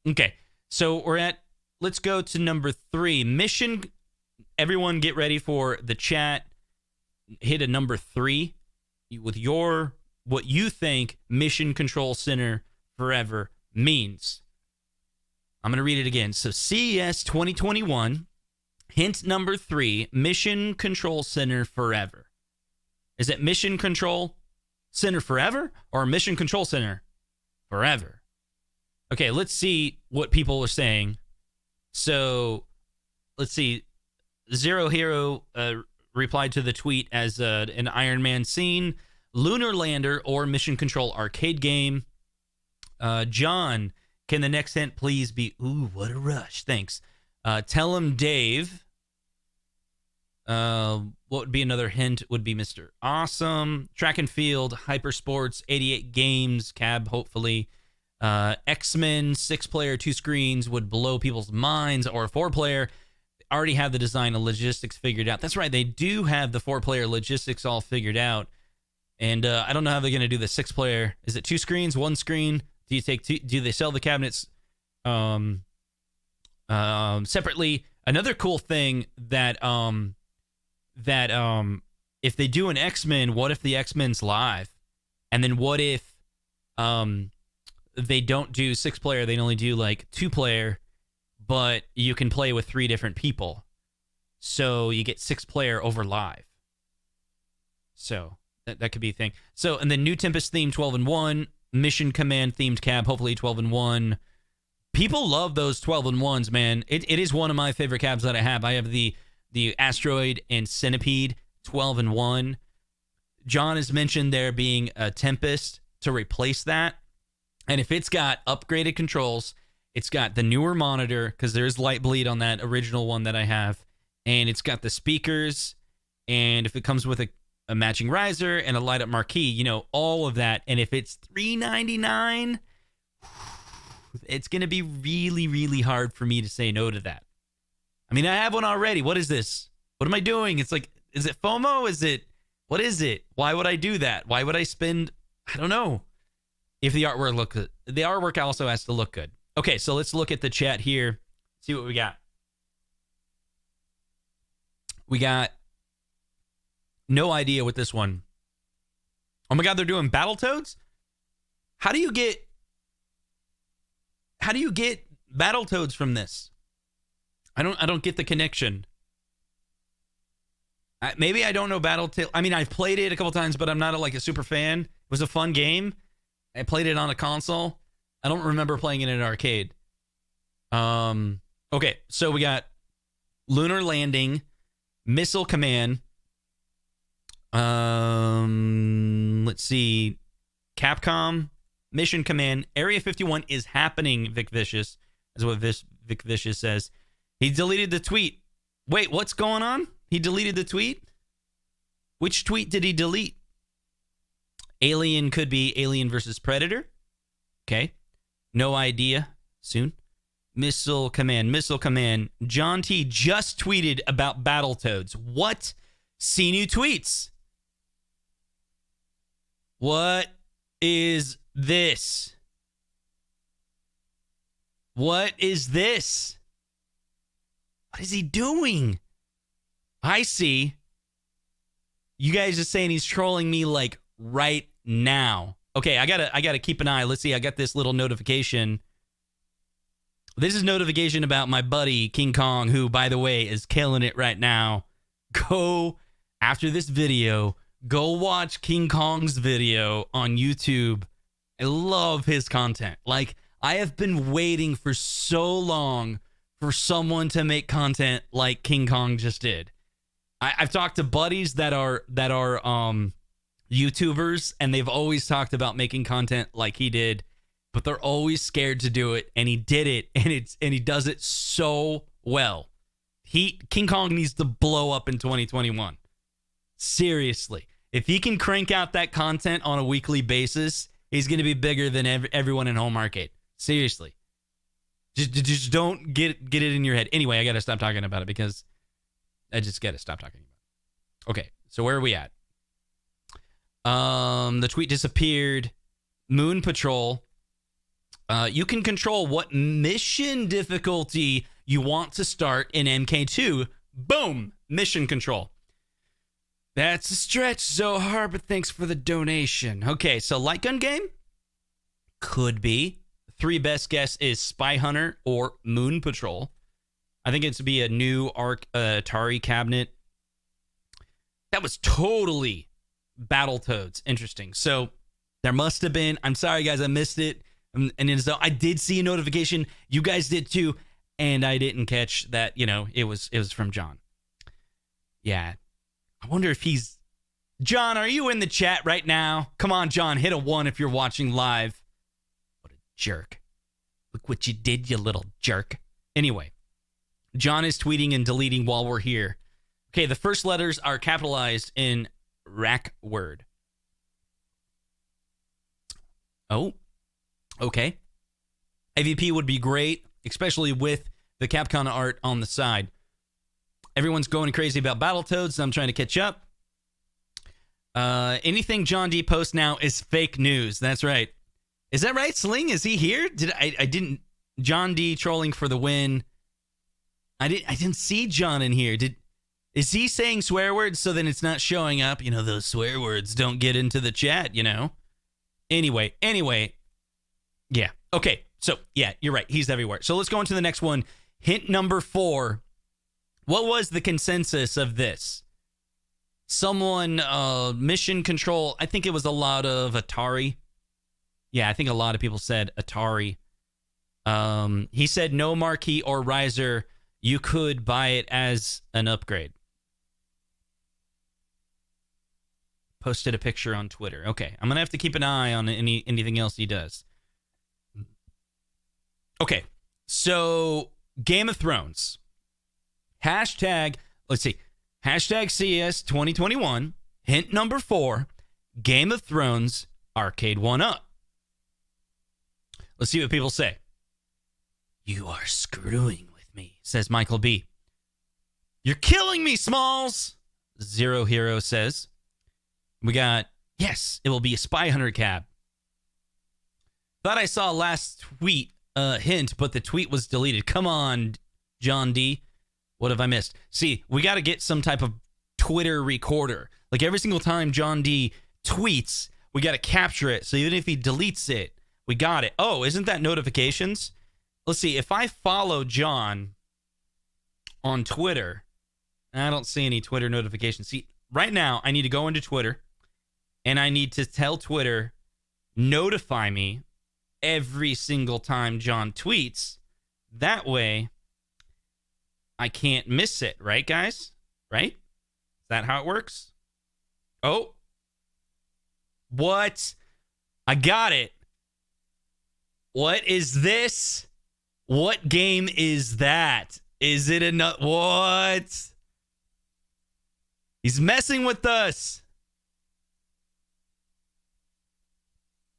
Okay. So let's go to number 3. Mission. Everyone get ready for the chat. Hit a number 3 with what you think Mission Control Center Forever means. I'm going to read it again. So CES 2021. Hint number 3, Mission Control Center Forever. Is it Mission Control Center Forever or Mission Control Center Forever? Okay, let's see what people are saying. So, let's see. Zero Hero replied to the tweet as an Iron Man scene, Lunar Lander, or Mission Control arcade game. John, can the next hint please be, ooh, what a rush. Thanks. Tell him Dave. What would be another hint? Would be Mr. Awesome. Track and Field, Hypersports, 88 Games, Cab, hopefully. X-Men, 6-player, 2 screens would blow people's minds, or a 4-player. They already have the design and logistics figured out. That's right, they do have the 4-player logistics all figured out. And I don't know how they're going to do the 6-player. Is it 2 screens, 1 screen? Do you take 2? Do they sell the cabinets separately? Another cool thing that if they do an X-Men, what if the X-Men's live? And then what if they don't do 6-player, they only do like 2-player, but you can play with 3 different people. So you get 6-player over live. So that could be a thing. So, and then new Tempest theme 12-in-1, Mission Command themed cab, hopefully 12-in-1. People love those 12-in-1s, man. It is one of my favorite cabs that I have. I have the Asteroid and Centipede 12-in-1. John has mentioned there being a Tempest to replace that. And if it's got upgraded controls, it's got the newer monitor, because there's light bleed on that original one that I have, and it's got the speakers, and if it comes with a matching riser and a light-up marquee, you know, all of that, and if it's $399, it's going to be really, really hard for me to say no to that. I mean, I have one already. What is this? What am I doing? It's like, is it FOMO? What is it? Why would I do that? Why would I spend, I don't know, if the artwork look good. The artwork also has to look good. Okay, so let's look at the chat here, see what we got. We got no idea with this one. Oh my God, they're doing Battletoads? How do you get Battletoads from this? I don't get the connection. Maybe I don't know Battletoads. I mean, I've played it a couple times, but I'm not a super fan. It was a fun game. I played it on a console. I don't remember playing it in an arcade. Okay, so we got Lunar Landing, Missile Command. Let's see. Capcom, Mission Command, Area 51 is happening, Vic Vicious. Is what Vic Vicious says. He deleted the tweet. Wait, what's going on? He deleted the tweet? Which tweet did he delete? Alien could be Alien versus Predator. Okay. No idea. Soon. Missile Command. John T. just tweeted about Battletoads. What? See new tweets. What is this? What is this? What is he doing? I see. You guys are saying he's trolling me right now. Okay, I gotta keep an eye. Let's see. I got this little notification. This is notification about my buddy King Kong, who, by the way, is killing it right now. Go after this video. Go watch King Kong's video on YouTube. I love his content. I have been waiting for so long for someone to make content like King Kong just did. I've talked to buddies that are YouTubers, and they've always talked about making content like he did, but they're always scared to do it, and he did it, and he does it so well. King Kong needs to blow up in 2021. Seriously. If he can crank out that content on a weekly basis, he's going to be bigger than everyone in home arcade. Seriously. Just don't get it in your head. Anyway, I got to stop talking about it because I just got to stop talking about it. Okay, so where are we at? The tweet disappeared. Moon Patrol. You can control what mission difficulty you want to start in MK2. Boom! Mission control. That's a stretch, Zohar, but thanks for the donation. Okay, so light gun game? Could be. 3 best guess is Spy Hunter or Moon Patrol. I think it's to be a new Atari cabinet. That was totally Battletoads. Interesting. So there must have been. I'm sorry, guys, I missed it. And so I did see a notification. You guys did too, and I didn't catch that. It was from John. Yeah, I wonder if he's John. Are you in the chat right now? Come on, John, hit a 1 if you're watching live. What a jerk! Look what you did, you little jerk. Anyway, John is tweeting and deleting while we're here. Okay, the first letters are capitalized in rack word. Oh, okay. AVP would be great, especially with the Capcom art on the side. Everyone's going crazy about Battletoads, so I'm trying to catch up. Anything John D posts now is fake news. That's right. Is that right, Sling? Is he here? I didn't. John D trolling for the win. I didn't see John in here. Is he saying swear words so then it's not showing up? You know, those swear words don't get into the chat, you know? Anyway. Yeah. Okay. So, yeah, you're right. He's everywhere. So let's go on to the next one. Hint number 4. What was the consensus of this? Someone, Mission Control. I think it was a lot of Atari. Yeah, I think a lot of people said Atari. He said no marquee or riser. You could buy it as an upgrade. Posted a picture on Twitter. Okay, I'm going to have to keep an eye on anything else he does. Okay, so Game of Thrones. Hashtag, let's see. Hashtag CES 2021. Hint number 4. Game of Thrones Arcade1Up. Let's see what people say. You are screwing with me, says Michael B. You're killing me, Smalls, Zero Hero says. We got, yes, it will be a Spy Hunter cab. Thought I saw last tweet hint, but the tweet was deleted. Come on, John D. What have I missed? See, we got to get some type of Twitter recorder. Like every single time John D tweets, we got to capture it. So even if he deletes it, we got it. Oh, isn't that notifications? Let's see. If I follow John on Twitter, I don't see any Twitter notifications. See, right now, I need to go into Twitter, and I need to tell Twitter, notify me every single time John tweets. That way, I can't miss it. Right, guys? Right? Is that how it works? Oh. What? I got it. What is this? What game is that? Is it another? What? He's messing with us.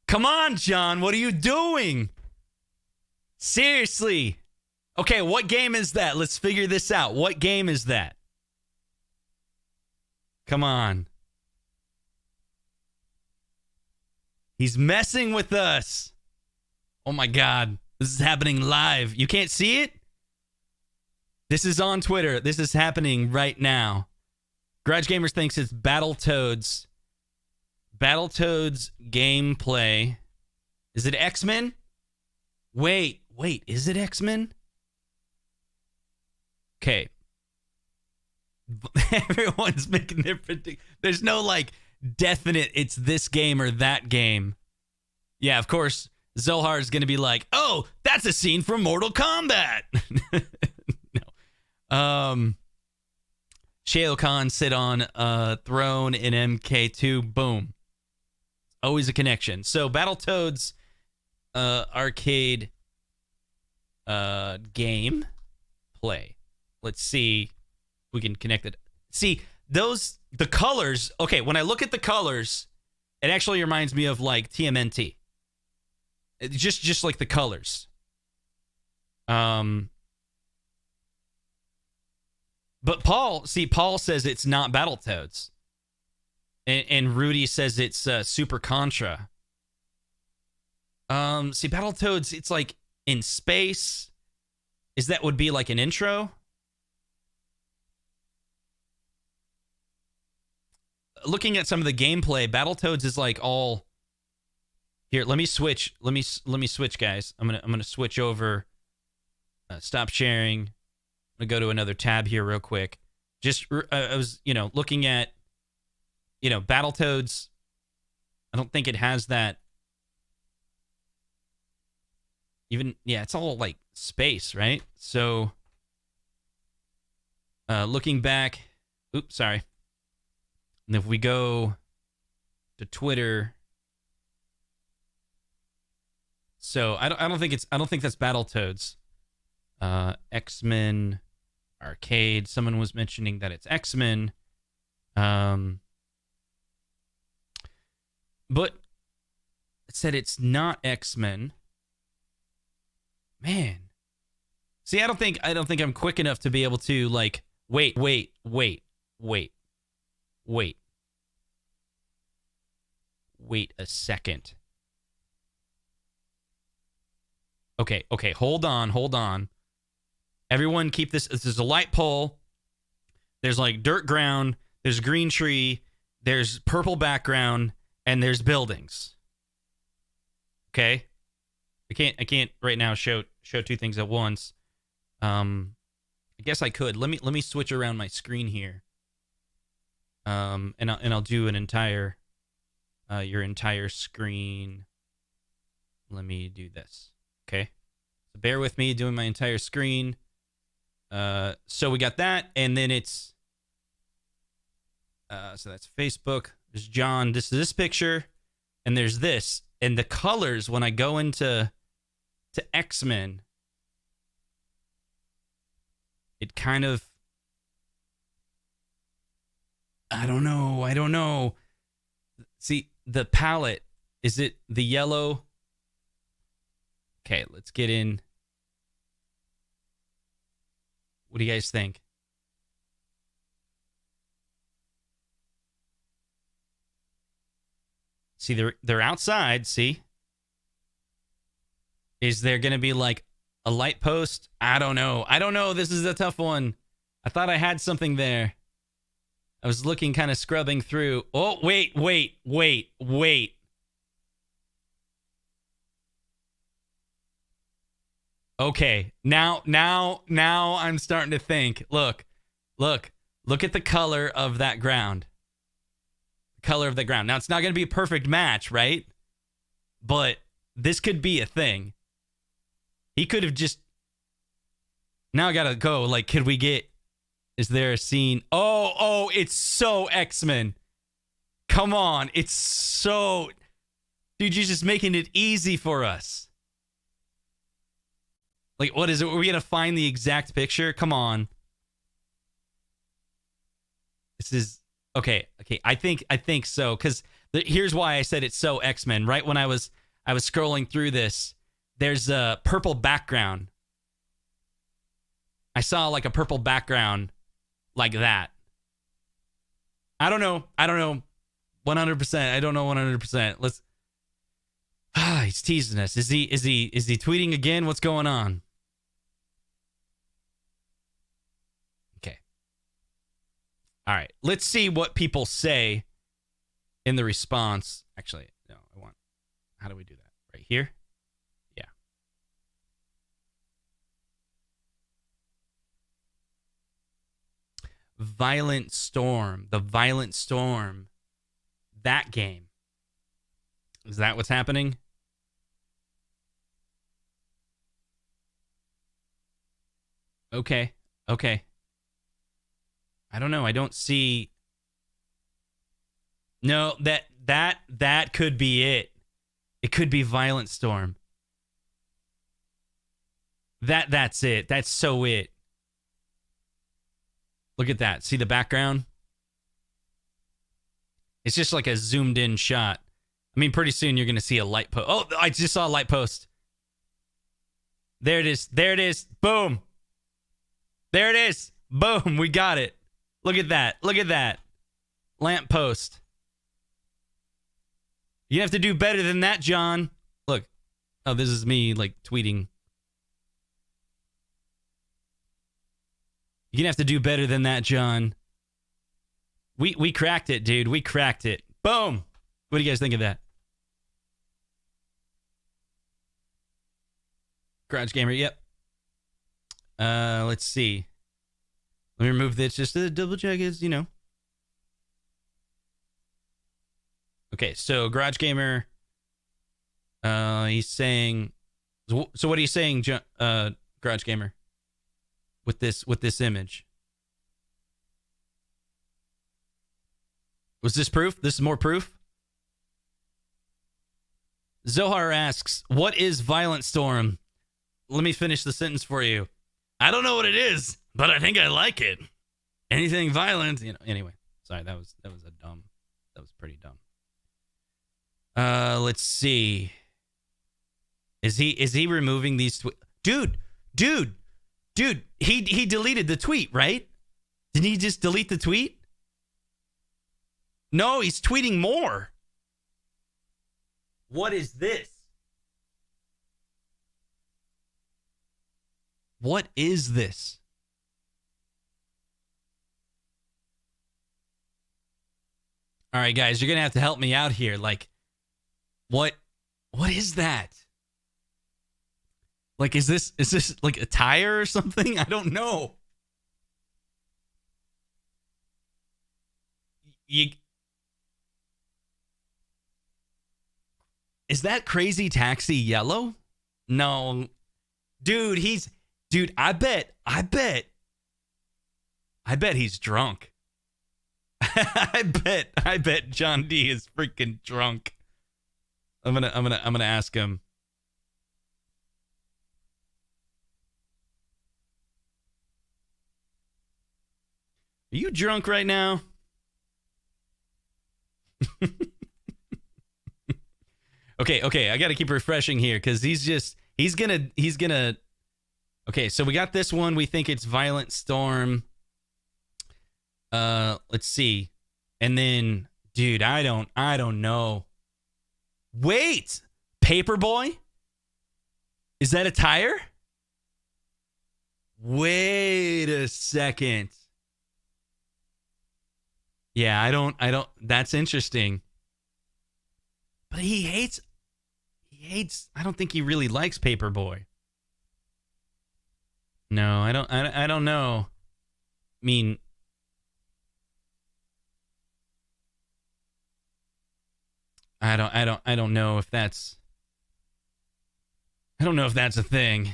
Come on, John. What are you doing? Seriously. Okay, what game is that? Let's figure this out. What game is that? Come on. He's messing with us. Oh my God. This is happening live. You can't see it? This is on Twitter. This is happening right now. Garage Gamers thinks it's Battletoads. Battletoads gameplay. Is it X-Men? Wait, is it X-Men? Okay. Everyone's making their prediction. There's no like definite it's this game or that game. Yeah, of course, Zohar is going to be like, oh, that's a scene from Mortal Kombat. No. Shao Kahn sit on a throne in MK2. Boom. Always a connection. So Battletoads arcade game play. Let's see if we can connect it. See, the colors. Okay, when I look at the colors, it actually reminds me of like TMNT. Just like the colors. But Paul says it's not Battletoads. And Rudy says it's Super Contra. Battletoads, it's like in space. Would be like an intro? Looking at some of the gameplay, Battletoads is like all. Here, let me switch. Let me switch, guys. I'm gonna switch over. Stop sharing. I'm gonna go to another tab here real quick. I was looking at Battletoads. I don't think it has that. It's all like space, right? So looking back, oops, sorry. And if we go to Twitter, so I don't think that's Battletoads. X-Men Arcade. Someone was mentioning that it's X-Men. But it said it's not X-Men. Man. See, I don't think I'm quick enough to be able to like wait. wait a second. Okay, hold on. Everyone keep this. This is a light pole. There's like dirt ground. There's green tree. There's purple background. And there's buildings. Okay? I can't right now show two things at once. I guess I could. Let me switch around my screen here. And I'll do an entire your entire screen. Let me do this. Okay? So bear with me doing my entire screen. So we got that, and then it's so that's Facebook. There's John. This picture, and there's this, and the colors when I go into X-Men, it kind of I don't know. See the palette. Is it the yellow? Okay, let's get in. What do you guys think? See, they're outside, see? Is there going to be like a light post? I don't know. This is a tough one. I thought I had something there. I was looking, kind of scrubbing through. Oh, wait. Okay, now I'm starting to think. Look at the color of that ground. The color of the ground. Now, it's not going to be a perfect match, right? But this could be a thing. He could have just... Now I got to go. Like, could we get... Is there a scene? Oh, it's so X-Men. Come on, it's so... Dude, you're just making it easy for us. Like, what is it? Are we going to find the exact picture? Come on. This is... Okay. I think so. Because here's why I said it's so X-Men. Right when I was scrolling through this, there's a purple background. I saw like a purple background like that. I don't know. 100%. I don't know 100%. Let's... he's teasing us. Is he tweeting again? What's going on? All right, let's see what people say in the response. Actually, no, how do we do that? Right here? Yeah. Violent Storm. The Violent Storm. That game. Is that what's happening? Okay. I don't know. I don't see. No, that could be it. It could be Violent Storm. That's it. That's so it. Look at that. See the background? It's just like a zoomed in shot. I mean, pretty soon you're going to see a light post. Oh, I just saw a light post. There it is. Boom. There it is. Boom. We got it. Look at that. Lamp post. You have to do better than that, John. Look. Oh, this is me, like, tweeting. You're gonna have to do better than that, John. We cracked it, dude. We cracked it. Boom. What do you guys think of that? Garage Gamer, yep. Let's see. Let me remove this just to double check it's, Okay, so Garage Gamer, he's saying... So what are you saying, Garage Gamer? With this image? Was this proof? This is more proof? Zohar asks, what is Violent Storm? Let me finish the sentence for you. I don't know what it is, but I think I like it. Anything violent, anyway. Sorry, that was pretty dumb. Let's see. Is he removing these Dude, he deleted the tweet, right? Didn't he just delete the tweet? No, he's tweeting more. What is this? What is this? All right, guys, you're going to have to help me out here. Like, what is that? Like, is this like a tire or something? I don't know. Is that Crazy Taxi yellow? No. Dude, I bet he's drunk. I bet John D is freaking drunk. I'm gonna ask him. Are you drunk right now? Okay, I gotta keep refreshing here because he's gonna. Okay, so we got this one. We think it's Violent Storm. Let's see. And then, dude, I don't know. Wait! Paperboy? Is that a tire? Wait a second. Yeah, I don't that's interesting. But he hates I don't think he really likes Paperboy. No, I don't know. I mean, I don't know if that's a thing.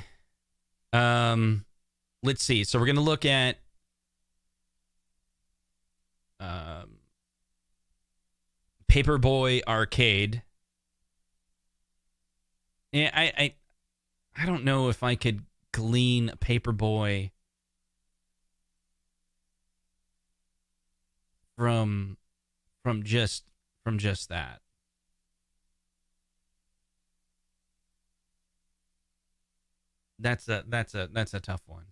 Let's see. So we're going to look at Paperboy Arcade. Yeah, I don't know if I could glean Paperboy from just that. That's a tough one.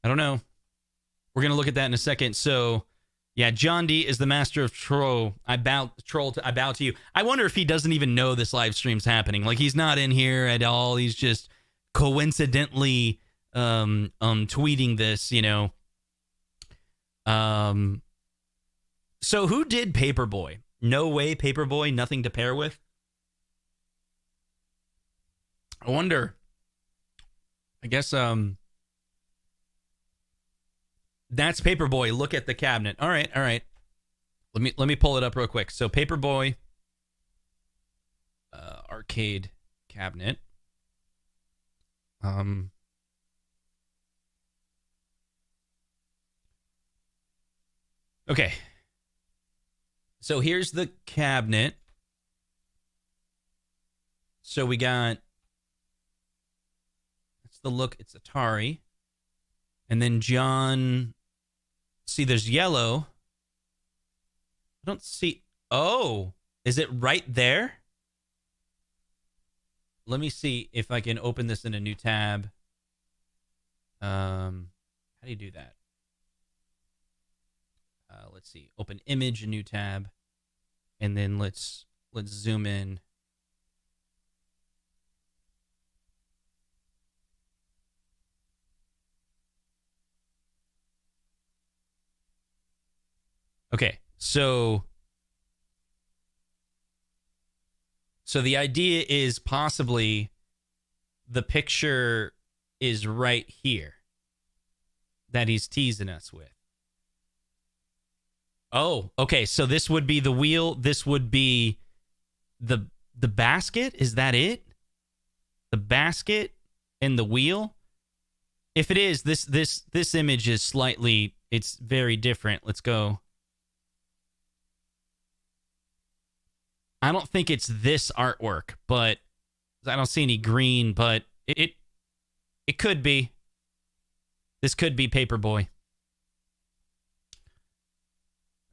I don't know. We're gonna look at that in a second. So, yeah, John D is the master of troll. I bow to you. I wonder if he doesn't even know this live stream's happening. Like, he's not in here at all. He's just coincidentally tweeting this, you know. So who did Paperboy? No way, Paperboy, nothing to pair with. I wonder. I guess that's Paperboy. Look at the cabinet. All right. Let me pull it up real quick. So Paperboy arcade cabinet. Okay. So here's the cabinet. So we got, that's the look, it's Atari. And then John, see, there's yellow. I don't see, oh, is it right there? Let me see if I can open this in a new tab. How do you do that? Let's see, open image, a new tab. And then let's zoom in. Okay, so the idea is possibly the picture is right here that he's teasing us with. Oh, okay, so this would be the wheel, this would be the basket, is that it? The basket and the wheel? If it is, this image is slightly, it's very different. Let's go. I don't think it's this artwork, but I don't see any green, but it could be. This could be Paperboy.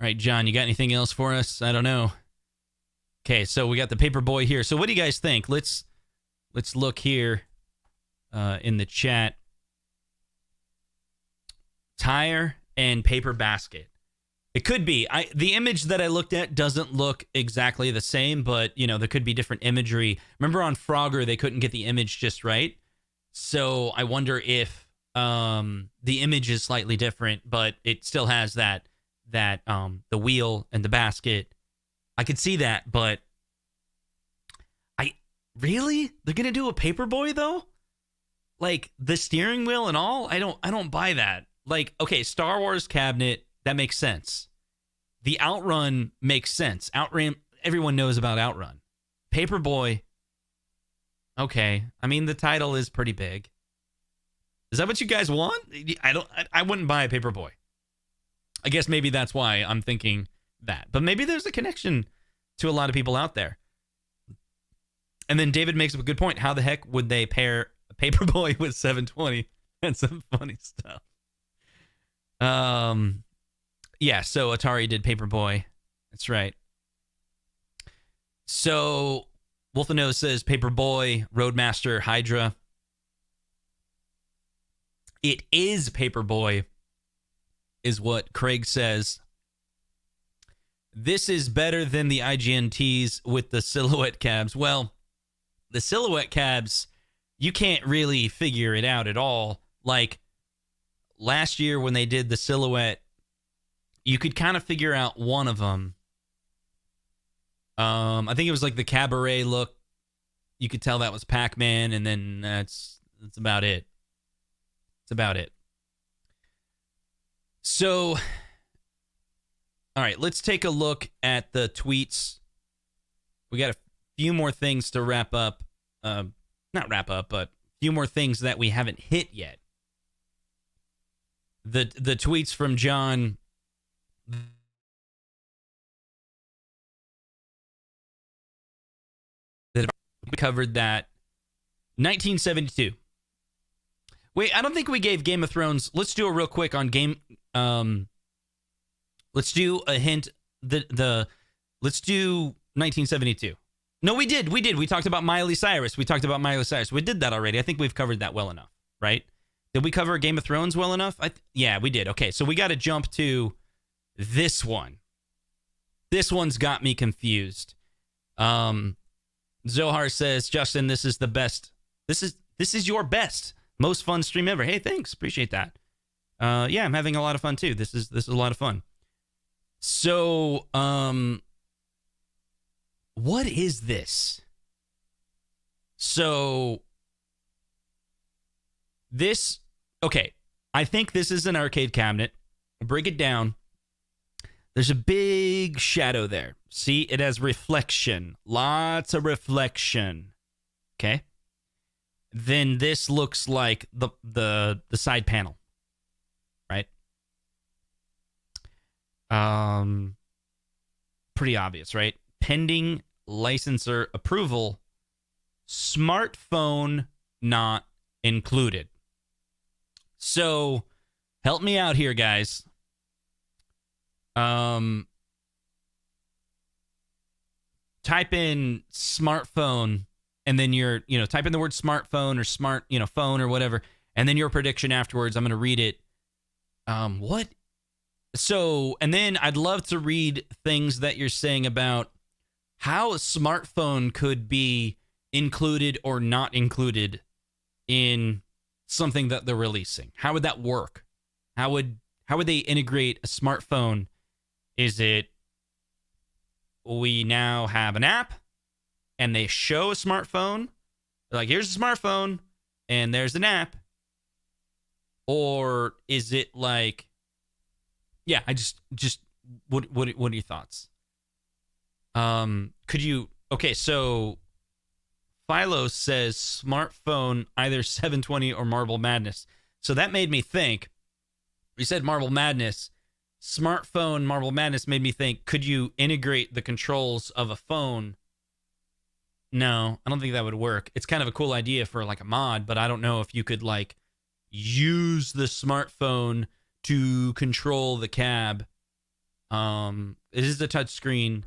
All right, John, you got anything else for us? I don't know. Okay, so we got the Paperboy here. So what do you guys think? Let's look here in the chat. Tire and paper basket. It could be. The image that I looked at doesn't look exactly the same, but you know, there could be different imagery. Remember on Frogger, they couldn't get the image just right. So I wonder if the image is slightly different, but it still has that the wheel and the basket. I could see that, but really? They're gonna do a Paperboy though? Like the steering wheel and all? I don't buy that. Like, okay, Star Wars cabinet, that makes sense. The Outrun makes sense. Outrun, everyone knows about Outrun. Paperboy, okay. I mean, the title is pretty big. Is that what you guys want? I wouldn't buy a Paperboy. I guess maybe that's why I'm thinking that. But maybe there's a connection to a lot of people out there. And then David makes up a good point. How the heck would they pair a Paperboy with 720? That's some funny stuff. Yeah, so Atari did Paperboy. That's right. So Wolfano says Paperboy, Roadmaster, Hydra. It is Paperboy, is what Craig says. This is better than the IGN tease with the silhouette cabs. Well, the silhouette cabs, you can't really figure it out at all. Like last year when they did the silhouette, you could kind of figure out one of them. I think it was like the cabaret look. You could tell that was Pac-Man, and then that's about it. That's about it. So, all right, let's take a look at the tweets. We got a few more things to wrap up. Not wrap up, but a few more things that we haven't hit yet. The tweets from John. That we covered that 1972. Wait, I don't think we gave Game of Thrones. Let's do a real quick on game. Let's do a hint. Let's do 1972. No, we did. We talked about Miley Cyrus. We did that already. I think we've covered that well enough, right? Did we cover Game of Thrones well enough? Yeah, we did. Okay, so we got to jump to this one. This one's got me confused. Zohar says, Justin, this is the best. This is your best, most fun stream ever. Hey, thanks. Appreciate that. Yeah, I'm having a lot of fun too. This is a lot of fun. So, what is this? So, okay, I think this is an arcade cabinet. Break it down. There's a big shadow there. See, it has reflection. Lots of reflection. Okay? Then this looks like the side panel. Right? Pretty obvious, right? Pending licensor approval. Smartphone not included. So, help me out here, guys. Type in smartphone, and then type in the word smartphone or smart, phone or whatever, and then your prediction afterwards. I'm going to read it. What? So, and then I'd love to read things that you're saying about how a smartphone could be included or not included in something that they're releasing. How would that work? How would they integrate a smartphone? Is it we now have an app and they show a smartphone? They're like, here's a smartphone and there's an app. Or is it like, yeah, I just what are your thoughts? Okay, so Philo says smartphone, either 720 or Marble Madness. So that made me think, you said Marble Madness. Smartphone Marble Madness made me think, could you integrate the controls of a phone? No, I don't think that would work. It's kind of a cool idea for like a mod, but I don't know if you could like use the smartphone to control the cab. It is the touch screen.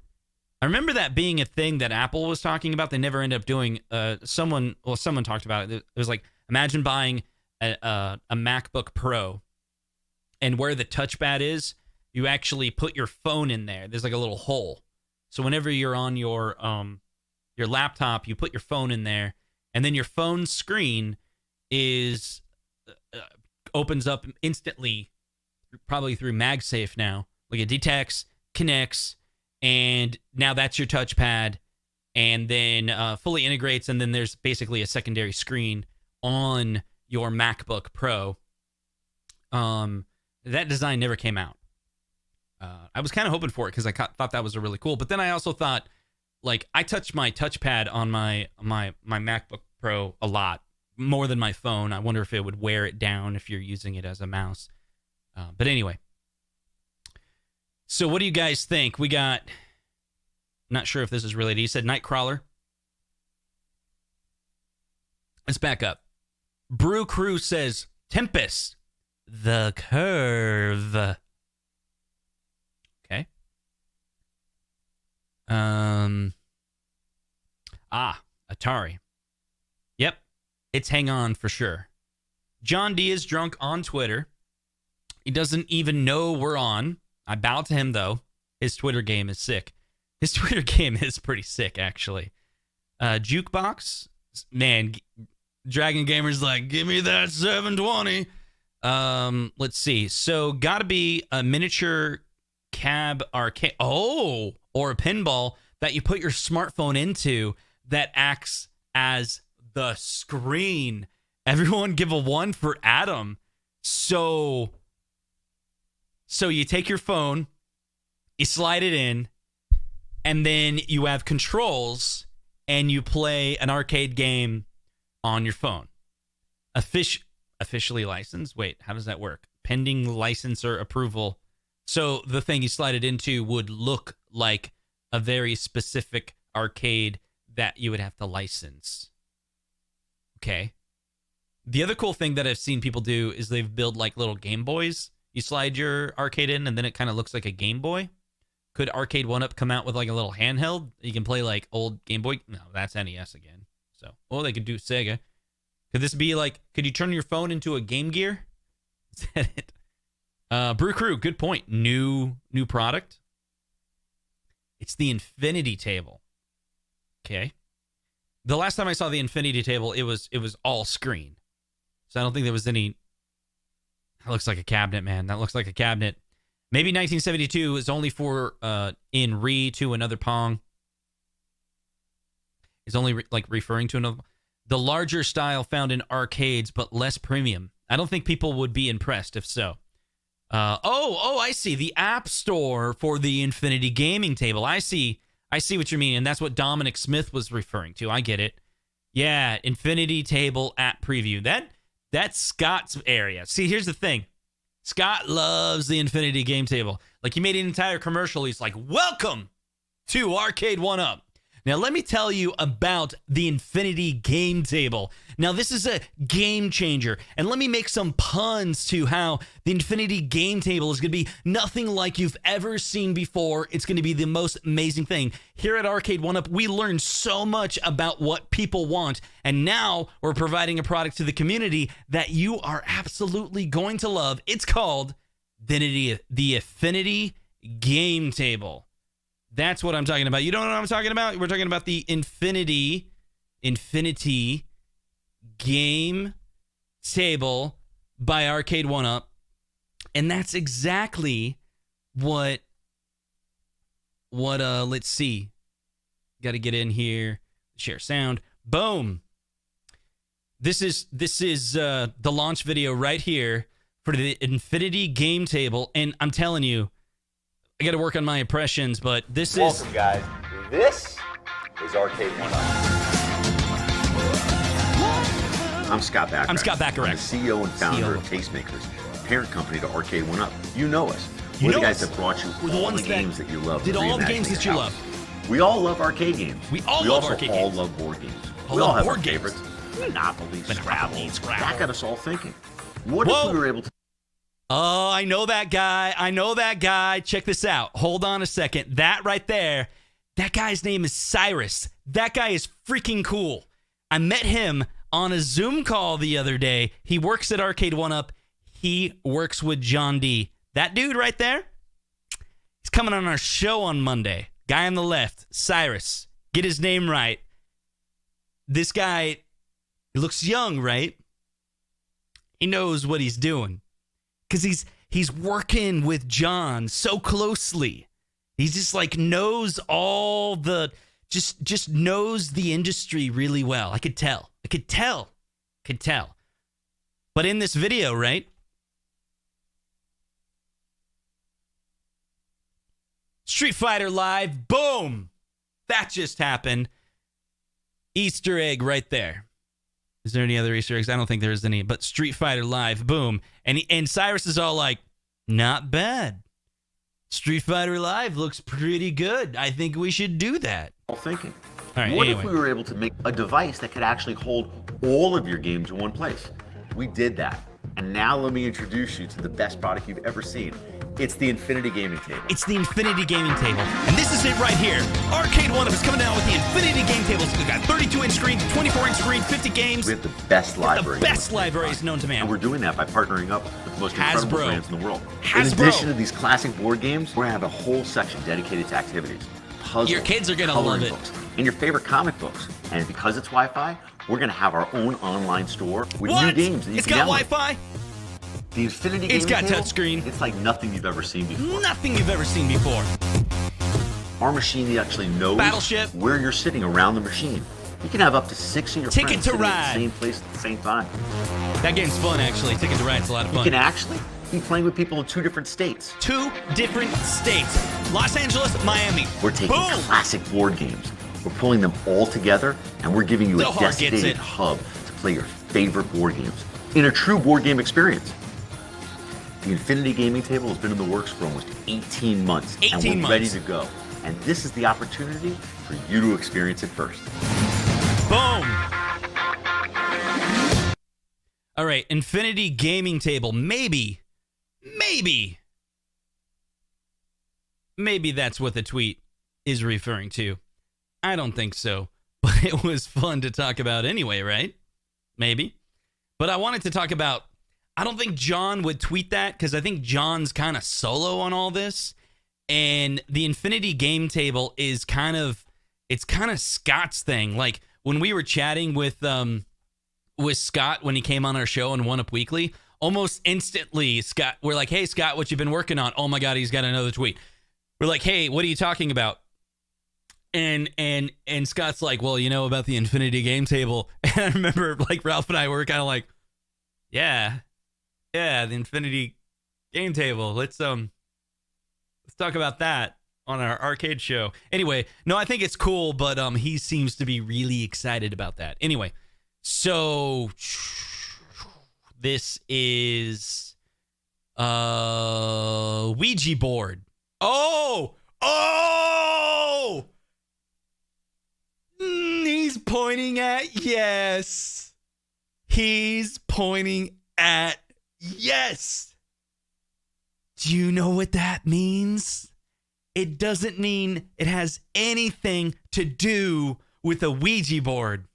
I remember that being a thing that Apple was talking about. They never ended up doing. Someone talked about it. It was like, imagine buying a MacBook Pro, and where the touchpad is, you actually put your phone in there. There's like a little hole. So whenever you're on your laptop, you put your phone in there, and then your phone screen is opens up instantly, probably through MagSafe now. Like it detects, connects, and now that's your touchpad, and then fully integrates, and then there's basically a secondary screen on your MacBook Pro. That design never came out. I was kind of hoping for it because I thought that was really cool, but then I also thought, like, I touch my touchpad on my MacBook Pro a lot, more than my phone. I wonder if it would wear it down if you're using it as a mouse. But anyway. So what do you guys think? We got, not sure if this is related. He said Nightcrawler. Let's back up. Brew Crew says Tempest, the Curve. Okay. Atari. Yep. It's Hang On for sure. John D is drunk on Twitter. He doesn't even know we're on. I bow to him, though. His Twitter game is sick. His Twitter game is pretty sick, actually. Jukebox. Man, Dragon Gamer's like, give me that 720. Let's see. So, gotta be a miniature cab arcade. Oh, or a pinball that you put your smartphone into that acts as the screen. Everyone give a 1 for Adam. So you take your phone, you slide it in, and then you have controls, and you play an arcade game on your phone. Officially licensed? Wait, how does that work? Pending licensor approval. So the thing you slide it into would look like a very specific arcade that you would have to license. Okay. The other cool thing that I've seen people do is they've built like little Game Boys. You slide your arcade in, and then it kind of looks like a Game Boy. Could Arcade1Up come out with like a little handheld? You can play like old Game Boy. No, that's NES again. So, they could do Sega. Could this be like, could you turn your phone into a Game Gear? Is that it? Brew Crew, good point. New product. It's the Infinity Table. Okay. The last time I saw the Infinity Table, it was all screen. So I don't think there was any. That looks like a cabinet, man. That looks like a cabinet. Maybe 1972 is only for in to another Pong. Is only referring to another. The larger style found in arcades, but less premium. I don't think people would be impressed if so. I see. The App Store for the Infinity Gaming Table. I see what you mean, and that's what Dominic Smith was referring to. I get it. Yeah, Infinity Table app preview. That's Scott's area. See, here's the thing. Scott loves the Infinity Game Table. Like, he made an entire commercial. He's like, welcome to Arcade1Up. Now, let me tell you about the Infinity Game Table. Now, this is a game changer. And let me make some puns to how the Infinity Game Table is going to be nothing like you've ever seen before. It's going to be the most amazing thing. Here at Arcade1Up, we learn so much about what people want. And now we're providing a product to the community that you are absolutely going to love. It's called the Infinity Game Table. That's what I'm talking about. You don't know what I'm talking about? We're talking about the Infinity Game Table by Arcade1Up. And that's exactly what let's see. Got to get in here, share sound. Boom. This is the launch video right here for the Infinity Game Table, and I'm telling you, I got to work on my impressions, but this Welcome, guys. This is Arcade1Up. I'm Scott Bacharach. I'm the CEO and founder of Tastemakers, parent company to Arcade1Up. You know us. We're the guys that brought you all the games that you love. Did all the games that you love. We all love arcade games. We also all love board games. We all have our favorites. Monopoly, Scrabble. That got us all thinking. What if we were able to... Oh, I know that guy. Check this out. Hold on a second. That right there, that guy's name is Cyrus. That guy is freaking cool. I met him on a Zoom call the other day. He works at Arcade1Up. He works with John D. That dude right there, He's coming on our show on Monday. Guy on the left, Cyrus. Get his name right. This guy, he looks young, right? He knows what he's doing. Because he's working with John so closely. He's just like knows all the, just knows the industry really well. I could tell. But in this video, right? Street Fighter Live, boom! That just happened. Easter egg right there. Is there any other Easter eggs? I don't think there's any, but Street Fighter Live, boom. And Cyrus is all like, not bad. Street Fighter Live looks pretty good. I think we should do that. Thinking. All right, what anyway. if we were able to make a device that could actually hold all of your games in one place? We did that. And now let me introduce you to the best product you've ever seen. It's the Infinity Gaming Table. It's the Infinity Gaming Table. And this is it right here. Arcade1Up is coming down with the Infinity Game Tables. We've got 32-inch screen, 24-inch screen, 50 games. We have the best library. The best libraries known to man. And we're doing that by partnering up with the most incredible brands in the world. Hasbro. In addition to these classic board games, we're going to have a whole section dedicated to activities. Puzzles, your kids are going to love it. Books, and your favorite comic books. And because it's Wi-Fi, we're going to have our own online store with new games. It's got Wi-Fi? The Infinity Gaming It's got Table, touchscreen. It's like nothing you've ever seen before. Nothing you've ever seen before. Our machine actually knows Battleship. where you're sitting around the machine. You can have up to 6 of your Ticket friends to sitting Ride. at the same place at the same time. That game's fun, actually. Ticket to Ride's a lot of You fun. can actually be playing with people in 2 different states. 2 different states. Los Angeles, Miami. We're taking Boom. classic board games. We're pulling them all together, and we're giving you a Zohar gets designated it. hub to play your favorite board games in a true board game experience. The Infinity Gaming Table has been in the works for almost 18 months, and we're ready to go. And this is the opportunity for you to experience it first. Boom. All right, Infinity Gaming Table. Maybe that's what the tweet is referring to. I don't think so, but it was fun to talk about anyway, right? Maybe. But I wanted to talk about, I don't think John would tweet that because I think John's kind of solo on all this. And the Infinity Game Table is it's kind of Scott's thing. Like when we were chatting with Scott when he came on our show on 1UP Weekly, almost instantly, Scott, we're like, hey, Scott, what you been working on? Oh my God, he's got another tweet. We're like, hey, what are you talking about? And Scott's like, well, you know about the Infinity Game Table. And I remember like Ralph and I were kind of like, yeah, the Infinity Game Table. Let's talk about that on our arcade show. Anyway, no, I think it's cool, but he seems to be really excited about that. Anyway, so this is Ouija board. Oh! He's pointing at yes. He's pointing at yes. Do you know what that means? It doesn't mean it has anything to do with a Ouija board.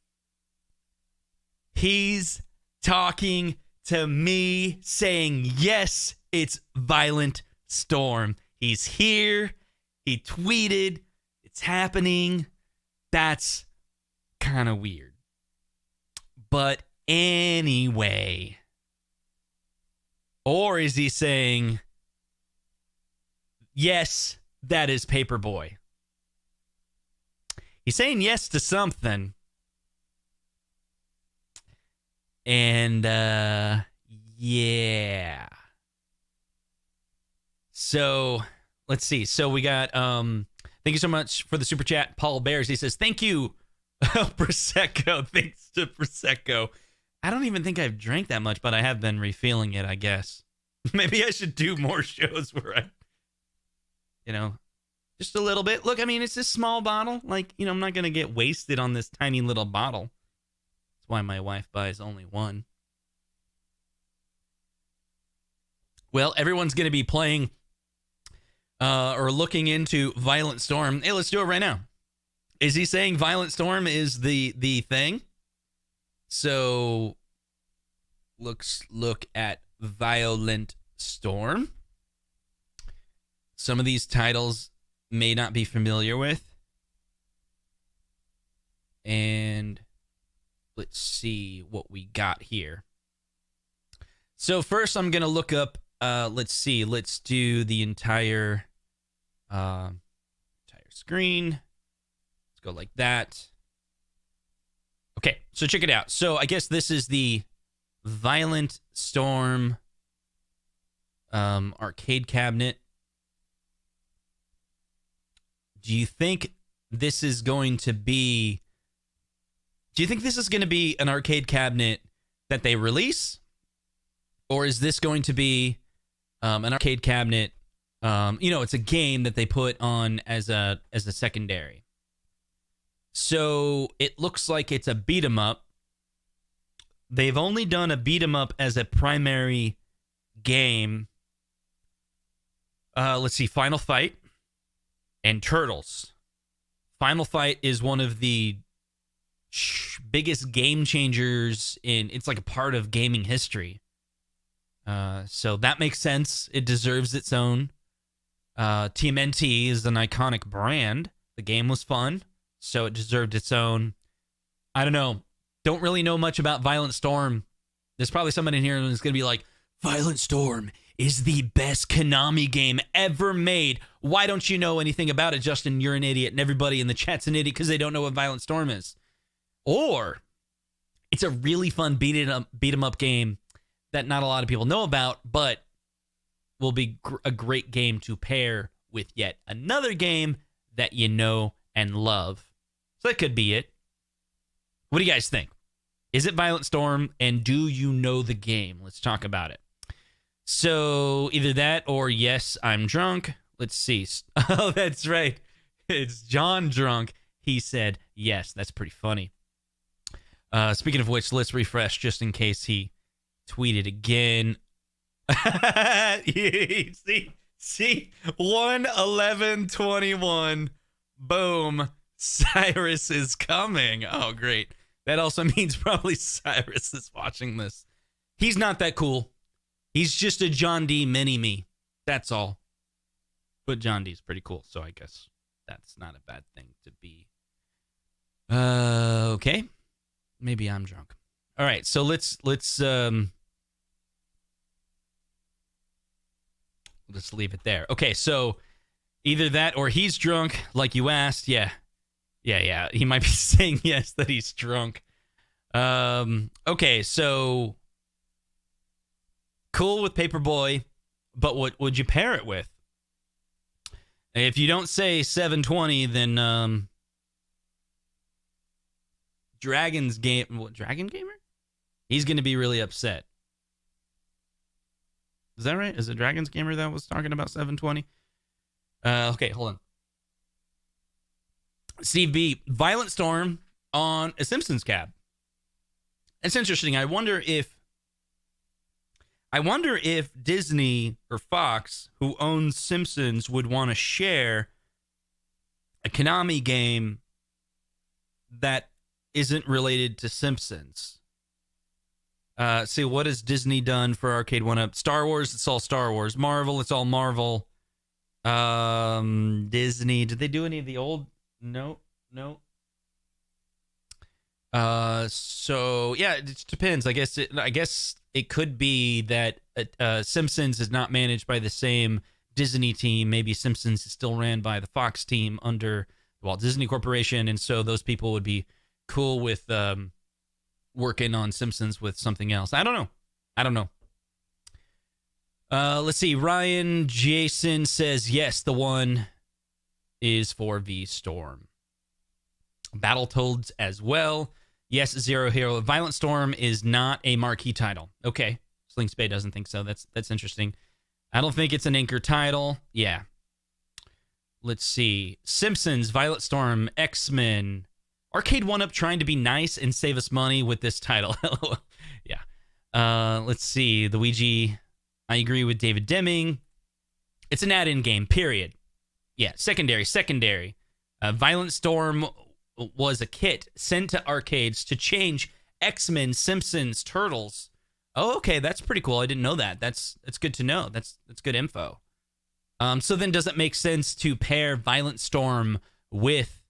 He's talking to me saying, yes, it's Violent Storm. He's here. He tweeted. It's happening. That's kind of weird. But anyway. Or is he saying, yes, that is Paperboy? He's saying yes to something. And, yeah. So, let's see. So, we got, thank you so much for the super chat. Paul Bears, he says, thank you, Prosecco. Thanks to Prosecco. I don't even think I've drank that much, but I have been refilling it, I guess. Maybe I should do more shows where I, just a little bit. Look, I mean, it's this small bottle. Like, I'm not going to get wasted on this tiny little bottle. That's why my wife buys only one. Well, everyone's going to be playing or looking into Violent Storm. Hey, let's do it right now. Is he saying Violent Storm is the thing? So, look at Violent Storm. some of these titles may not be familiar with. And let's see what we got here. So first I'm going to look up, let's do the entire screen. Let's go like that. Okay, so check it out. So I guess this is the Violent Storm arcade cabinet. Do you think this is going to be an arcade cabinet that they release? Or is this going to be an arcade cabinet? It's a game that they put on as a secondary. So it looks like it's a beat 'em up. They've only done a beat 'em up as a primary game. Let's see, Final Fight and Turtles. Final Fight is one of the biggest game changers it's like a part of gaming history. So that makes sense. It deserves its own. TMNT is an iconic brand. The game was fun, so it deserved its own. I don't know. Don't really know much about Violent Storm. There's probably someone in here who's going to be like, Violent Storm is the best Konami game ever made. Why don't you know anything about it, Justin? You're an idiot, and everybody in the chat's an idiot because they don't know what Violent Storm is. Or it's a really fun beat 'em up game that not a lot of people know about, but will be a great game to pair with yet another game that you know and love. So that could be it. What do you guys think? Is it Violent Storm, and do you know the game? Let's talk about it. So either that or yes, I'm drunk. Let's see. Oh, that's right. It's John Drunk. He said yes. That's pretty funny. Speaking of which, let's refresh just in case he tweeted again. see 1/11/21. Boom. Cyrus is coming. Oh, great. That also means probably Cyrus is watching this. He's not that cool. He's just a John D mini-me. That's all. But John D's pretty cool, so I guess that's not a bad thing to be. Okay. Maybe I'm drunk. All right, so let's leave it there. Okay, so either that or he's drunk, like you asked. Yeah. He might be saying yes that he's drunk. Okay, so cool with Paperboy, but what would you pair it with? If you don't say 720, then Dragon Gamer? He's going to be really upset. Is that right? Is it Dragon's Gamer that was talking about 720? Okay, hold on. Steve B, Violent Storm on a Simpsons cab. It's interesting. I wonder if Disney or Fox, who owns Simpsons, would want to share a Konami game that isn't related to Simpsons. See, what has Disney done for Arcade1Up? Star Wars, it's all Star Wars. Marvel, it's all Marvel. Disney, did they do any of the old? No. So yeah, it depends. I guess it could be that Simpsons is not managed by the same Disney team. Maybe Simpsons is still ran by the Fox team under the Walt Disney Corporation, and so those people would be cool with working on Simpsons with something else. I don't know. Let's see. Ryan Jason says yes. The one is for V Storm. Battletoads as well. Yes, Zero Hero. Violent Storm is not a marquee title. Okay. Sling Spade doesn't think so. That's interesting. I don't think it's an anchor title. Yeah. Let's see. Simpsons, Violent Storm, X-Men. Arcade1Up trying to be nice and save us money with this title. Yeah. Let's see. The Ouija. I agree with David Deming. It's an add-in game, period. Yeah, secondary. Violent Storm was a kit sent to arcades to change X-Men, Simpsons, Turtles. Oh, okay, that's pretty cool. I didn't know that. That's good to know. That's good info. So then does it make sense to pair Violent Storm with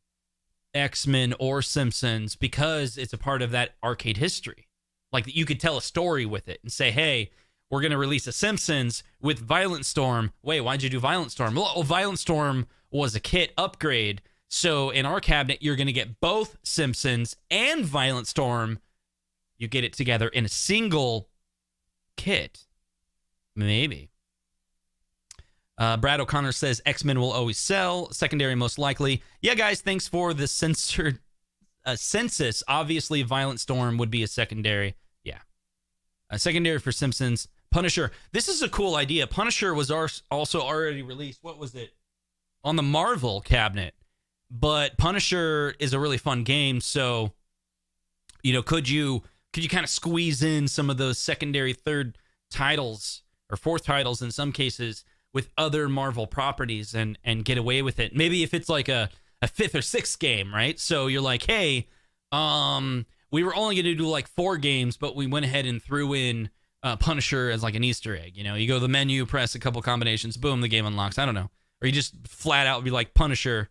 X-Men or Simpsons because it's a part of that arcade history? Like, you could tell a story with it and say, hey, we're going to release a Simpsons with Violent Storm. Wait, why'd you do Violent Storm? Well, Violent Storm was a kit upgrade. So in our cabinet, you're going to get both Simpsons and Violent Storm. You get it together in a single kit. Maybe. Brad O'Connor says X-Men will always sell. Secondary most likely. Yeah, guys, thanks for the censored census. Obviously, Violent Storm would be a secondary. Yeah. A secondary for Simpsons. Punisher. This is a cool idea. Punisher was also already released. What was it? On the Marvel cabinet. But Punisher is a really fun game. So, could you kind of squeeze in some of those secondary third titles or fourth titles in some cases with other Marvel properties and get away with it? Maybe if it's like a fifth or sixth game, right? So you're like, hey, we were only going to do like 4 games, but we went ahead and threw in Punisher as like an Easter egg. You go to the menu, press a couple combinations, boom, the game unlocks. I don't know. Or you just flat out be like, Punisher,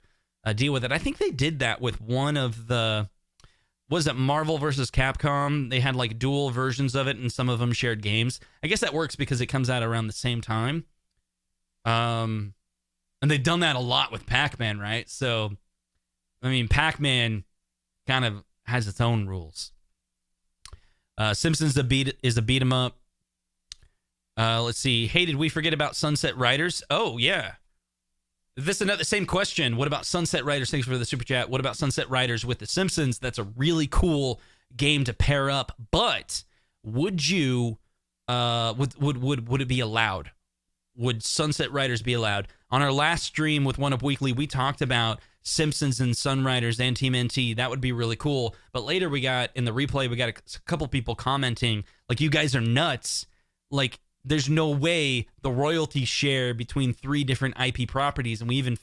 deal with it. I think they did that with one of the, was it Marvel versus Capcom? They had like dual versions of it and some of them shared games. I guess that works because it comes out around the same time. And they've done that a lot with Pac-Man, right? So, I mean, Pac-Man kind of has its own rules. Simpsons is a beat 'em up. Let's see. Hey, did we forget about Sunset Riders? Oh, yeah. This is another same question. What about Sunset Riders? Thanks for the super chat. What about Sunset Riders with The Simpsons? That's a really cool game to pair up. But would you would it be allowed? Would Sunset Riders be allowed? On our last stream with One Up Weekly, we talked about Simpsons and Sunriders and Team NT. That would be really cool. But later we got, in the replay, we got a couple people commenting, like, you guys are nuts. Like, there's no way the royalty share between 3 different IP properties. And we even,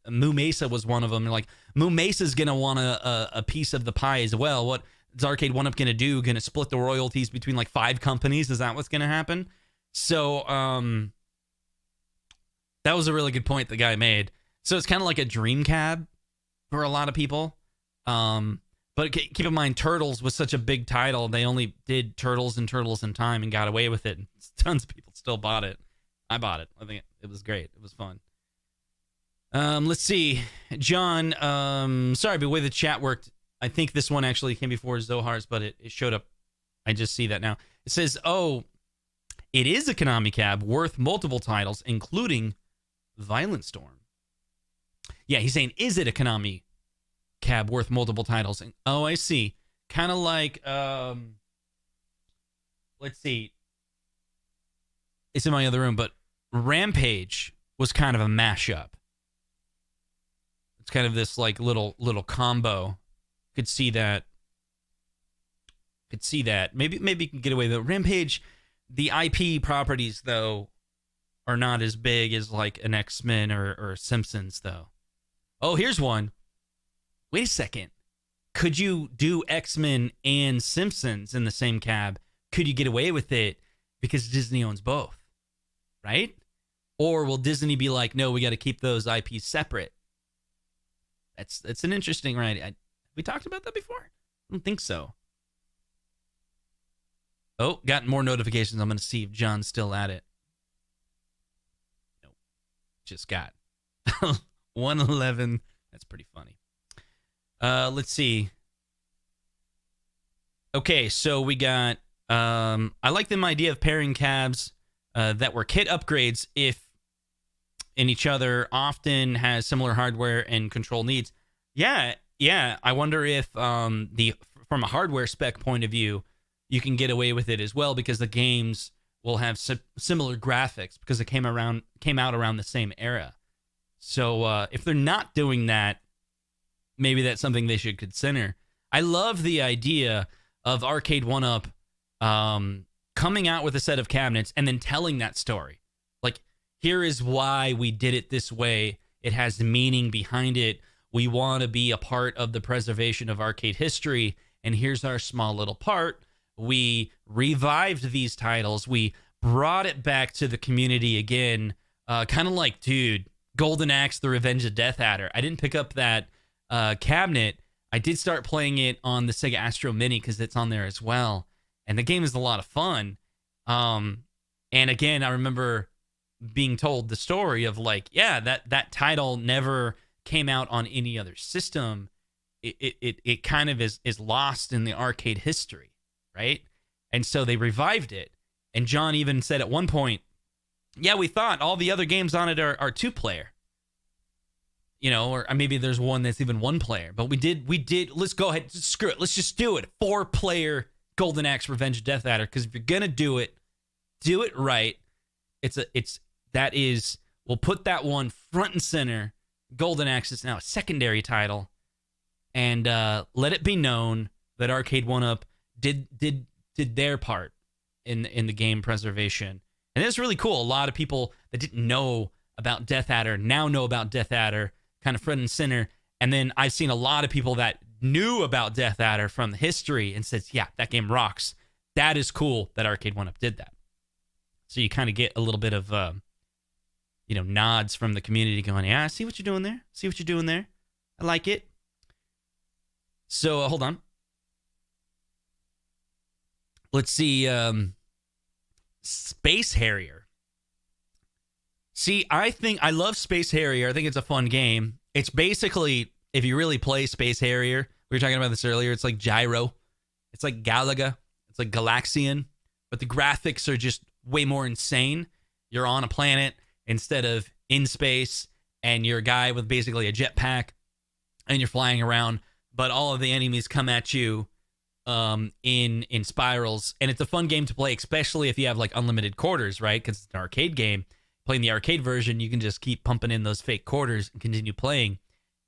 Moo Mesa was one of them. And like, Moo Mesa's going to want a piece of the pie as well. What is Arcade1Up going to do? Going to split the royalties between like 5 companies? Is that what's going to happen? So, that was a really good point the guy made. So it's kind of like a dream cab for a lot of people. But keep in mind, Turtles was such a big title. They only did Turtles and Turtles in Time and got away with it. And tons of people still bought it. I bought it. I think it was great. It was fun. Let's see. John, sorry, but the way the chat worked, I think this one actually came before Zohar's, but it showed up. I just see that now. It says, oh, it is a Konami cab worth multiple titles, including Violent Storm. Yeah, he's saying, is it a Konami cab worth multiple titles? And, oh, I see. Kind of like, let's see. It's in my other room, but Rampage was kind of a mashup. It's kind of this like little combo. Could see that. Maybe you can get away with it. Rampage, the IP properties though are not as big as like an X-Men or Simpsons though. Oh, here's one. Wait a second. Could you do X-Men and Simpsons in the same cab? Could you get away with it because Disney owns both? Right? Or will Disney be like, no, we got to keep those IPs separate? That's an interesting, right? We talked about that before? I don't think so. Oh, got more notifications. I'm going to see if John's still at it. Nope. Just got 111. That's pretty funny. Let's see. Okay, so we got... I like the idea of pairing cabs that were kit upgrades if in each other often has similar hardware and control needs. Yeah. I wonder if from a hardware spec point of view, you can get away with it as well because the games will have similar graphics because it came out around the same era. So if they're not doing that, maybe that's something they should consider. I love the idea of Arcade1Up coming out with a set of cabinets and then telling that story. Like, here is why we did it this way. It has meaning behind it. We want to be a part of the preservation of arcade history, and here's our small little part. We revived these titles. We brought it back to the community again Kind of like, dude, Golden Axe: The Revenge of Death Adder. I didn't pick up that cabinet. I did start playing it on the Sega Astro Mini because it's on there as well, and the game is a lot of fun. And again, I remember being told the story of like, yeah, that title never came out on any other system. It kind of is lost in the arcade history, right? And so they revived it. And John even said at one point, yeah, we thought all the other games on it are 2-player. You know, or maybe there's one that's even 1-player. But we did, let's go ahead, screw it. Let's just do it. 4-player Golden Axe Revenge of Death Adder. Because if you're going to do it right. We'll put that one front and center. Golden Axe is now a secondary title. And let it be known that Arcade1Up did their part in the game preservation. And it's really cool. A lot of people that didn't know about Death Adder now know about Death Adder, kind of front and center. And then I've seen a lot of people that knew about Death Adder from the history and says, yeah, that game rocks. That is cool that Arcade1Up did that. So you kind of get a little bit of, nods from the community going, yeah, I see what you're doing there. See what you're doing there. I like it. So hold on. Let's see. Space Harrier. See, I love Space Harrier. I think it's a fun game. It's basically, if you really play Space Harrier, we were talking about this earlier, it's like Gyro. It's like Galaga. It's like Galaxian. But the graphics are just way more insane. You're on a planet instead of in space, and you're a guy with basically a jetpack, and you're flying around, but all of the enemies come at you in spirals, and it's a fun game to play, especially if you have like unlimited quarters, right? Because it's an arcade game. Playing the arcade version, you can just keep pumping in those fake quarters and continue playing,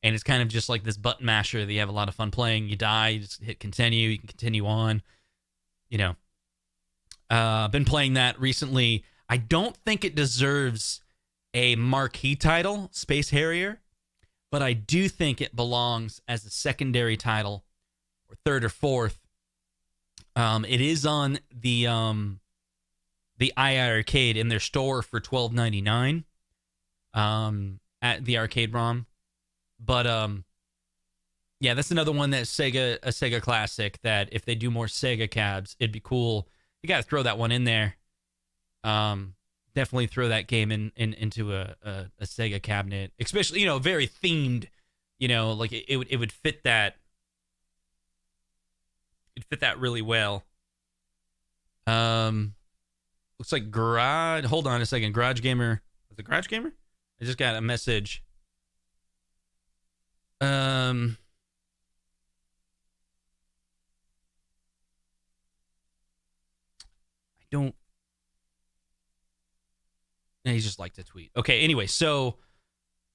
and it's kind of just like this button masher that you have a lot of fun playing. You die, you just hit continue, you can continue on. Been playing that recently. I don't think it deserves a marquee title, Space Harrier, but I do think it belongs as a secondary title, or third or fourth. It is on the iArcade in their store for $12.99 at the arcade ROM. But yeah, that's another one that's a Sega classic that if they do more Sega cabs, it'd be cool. You got to throw that one in there. Definitely throw that game into a Sega cabinet, especially, very themed, like it would fit that. It'd fit that really well. Looks like Garage. Hold on a second. Garage Gamer. Was it Garage Gamer? I just got a message. I don't. He just liked to tweet. Okay, anyway, so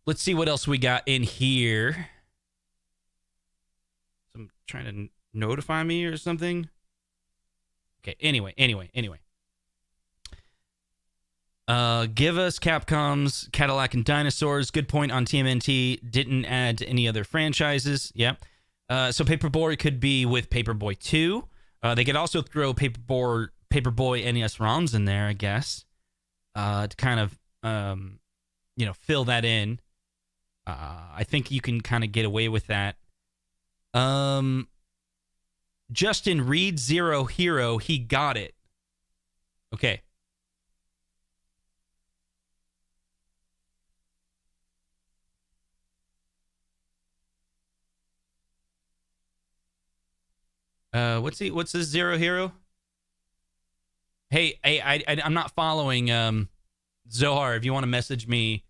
let's see what else we got in here. Some trying to notify me or something. Okay, anyway. Give us Capcom's Cadillac and Dinosaurs. Good point on TMNT. Didn't add to any other franchises. Yeah. So Paperboy could be with Paperboy 2. They could also throw Paperboy NES ROMs in there, I guess, to kind of, fill that in. I think you can kind of get away with that. Justin Reed Zero Hero, he got it. Okay. What's this Zero Hero? Hey, I'm not following Zohar. If you want to message me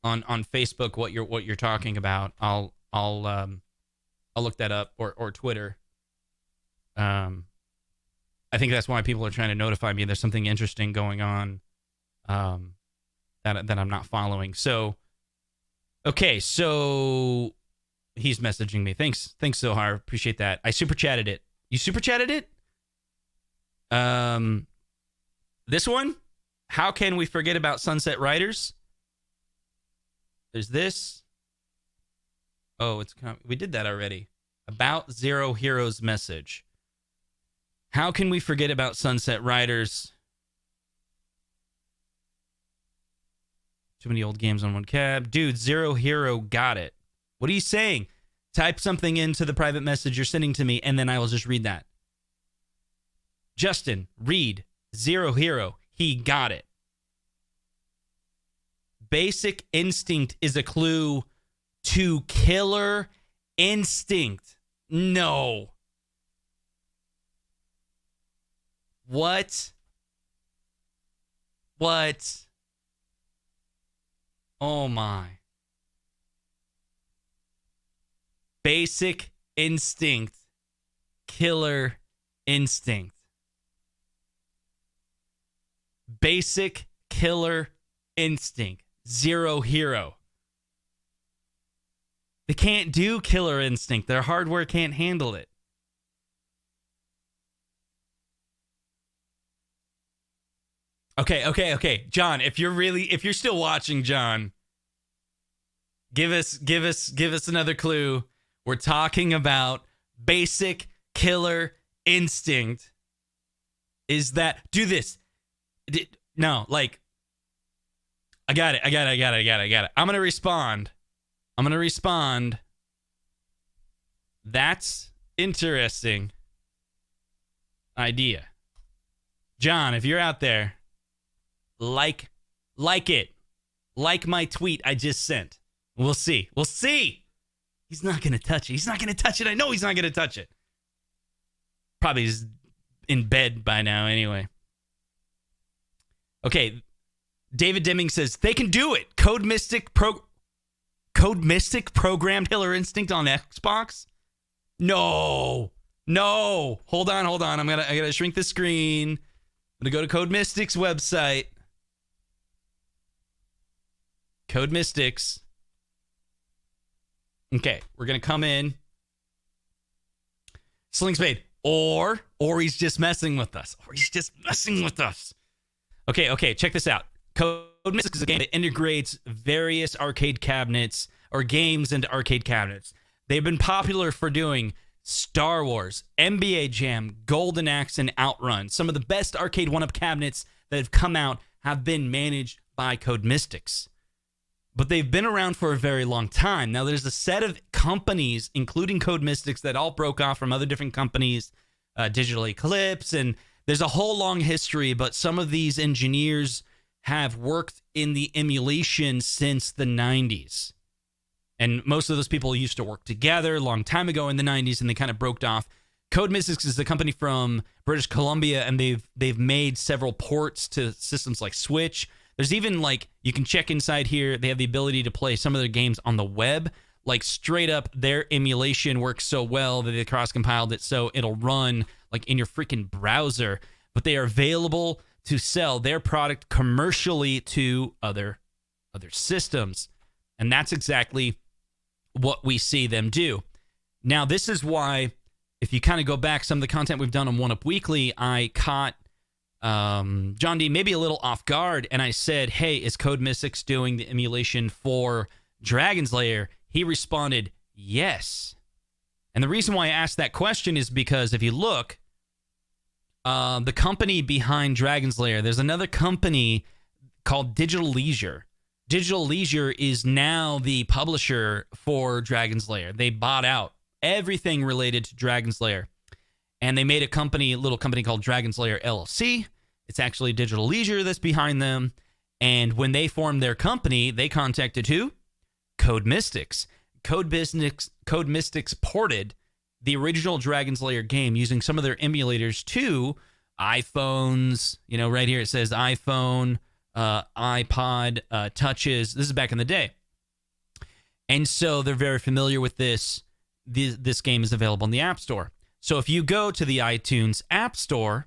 on Facebook what you're talking about, I'll look that up, or Twitter. I think that's why people are trying to notify me there's something interesting going on that I'm not following. So okay, so he's messaging me. Thanks Zohar. Appreciate that. I super chatted it. You super chatted it? This one? How can we forget about Sunset Riders? There's this. Oh, we did that already. About Zero Heroes message. How can we forget about Sunset Riders? Too many old games on one cab. Dude, Zero Hero got it. What are you saying? Type something into the private message you're sending to me, and then I will just read that. Justin, read Zero Hero. He got it. Basic Instinct is a clue to Killer Instinct. No. What? Oh my. Basic Instinct. Killer Instinct. Basic Killer Instinct. Zero Hero. They can't do Killer Instinct. Their hardware can't handle it. Okay. John, if you're still watching, John, give us another clue. We're talking about Basic Killer Instinct. Is that, do this. No, like, I got it. I'm going to respond. That's interesting idea. John, if you're out there, like it. Like my tweet I just sent. We'll see. He's not going to touch it. I know he's not going to touch it. Probably is in bed by now anyway. Okay. David Deming says they can do it. Code Mystic programmed Killer Instinct on Xbox? No. Hold on. I gotta shrink the screen. I'm gonna go to Code Mystic's website. Code Mystics. Okay, we're gonna come in. Sling Spade. Or he's just messing with us. Okay, check this out. Code Mystics is a game that integrates various arcade cabinets or games into arcade cabinets. They've been popular for doing Star Wars, NBA Jam, Golden Axe, and Outrun. Some of the best Arcade1Up cabinets that have come out have been managed by Code Mystics. But they've been around for a very long time. Now, there's a set of companies, including Code Mystics, that all broke off from other different companies, Digital Eclipse, and there's a whole long history, but some of these engineers have worked in the emulation since the 90s. And most of those people used to work together a long time ago in the 90s, and they kind of broke off. Code Mystics is a company from British Columbia, and they've made several ports to systems like Switch. There's even, like, you can check inside here, they have the ability to play some of their games on the web. Like, straight up, their emulation works so well that they cross-compiled it so it'll run, like, in your freaking browser. But they are available to sell their product commercially to other systems. And that's exactly what we see them do. Now, this is why, if you kind of go back some of the content we've done on 1UP Weekly, I caught John D maybe a little off guard, and I said, hey, is Code Mystics doing the emulation for Dragon's Lair? He responded, yes. And the reason why I asked that question is because if you look, the company behind Dragon's Lair, there's another company called Digital Leisure. Digital Leisure is now the publisher for Dragon's Lair. They bought out everything related to Dragon's Lair. And they made a little company called Dragon's Lair LLC. It's actually Digital Leisure that's behind them. And when they formed their company, they contacted who? Code Mystics. Code Mystics ported the original Dragon's Lair game using some of their emulators to iPhones. You know, right here it says iPhone, iPod, touches. This is back in the day. And so they're very familiar with this. This game is available in the App Store. So if you go to the iTunes App Store,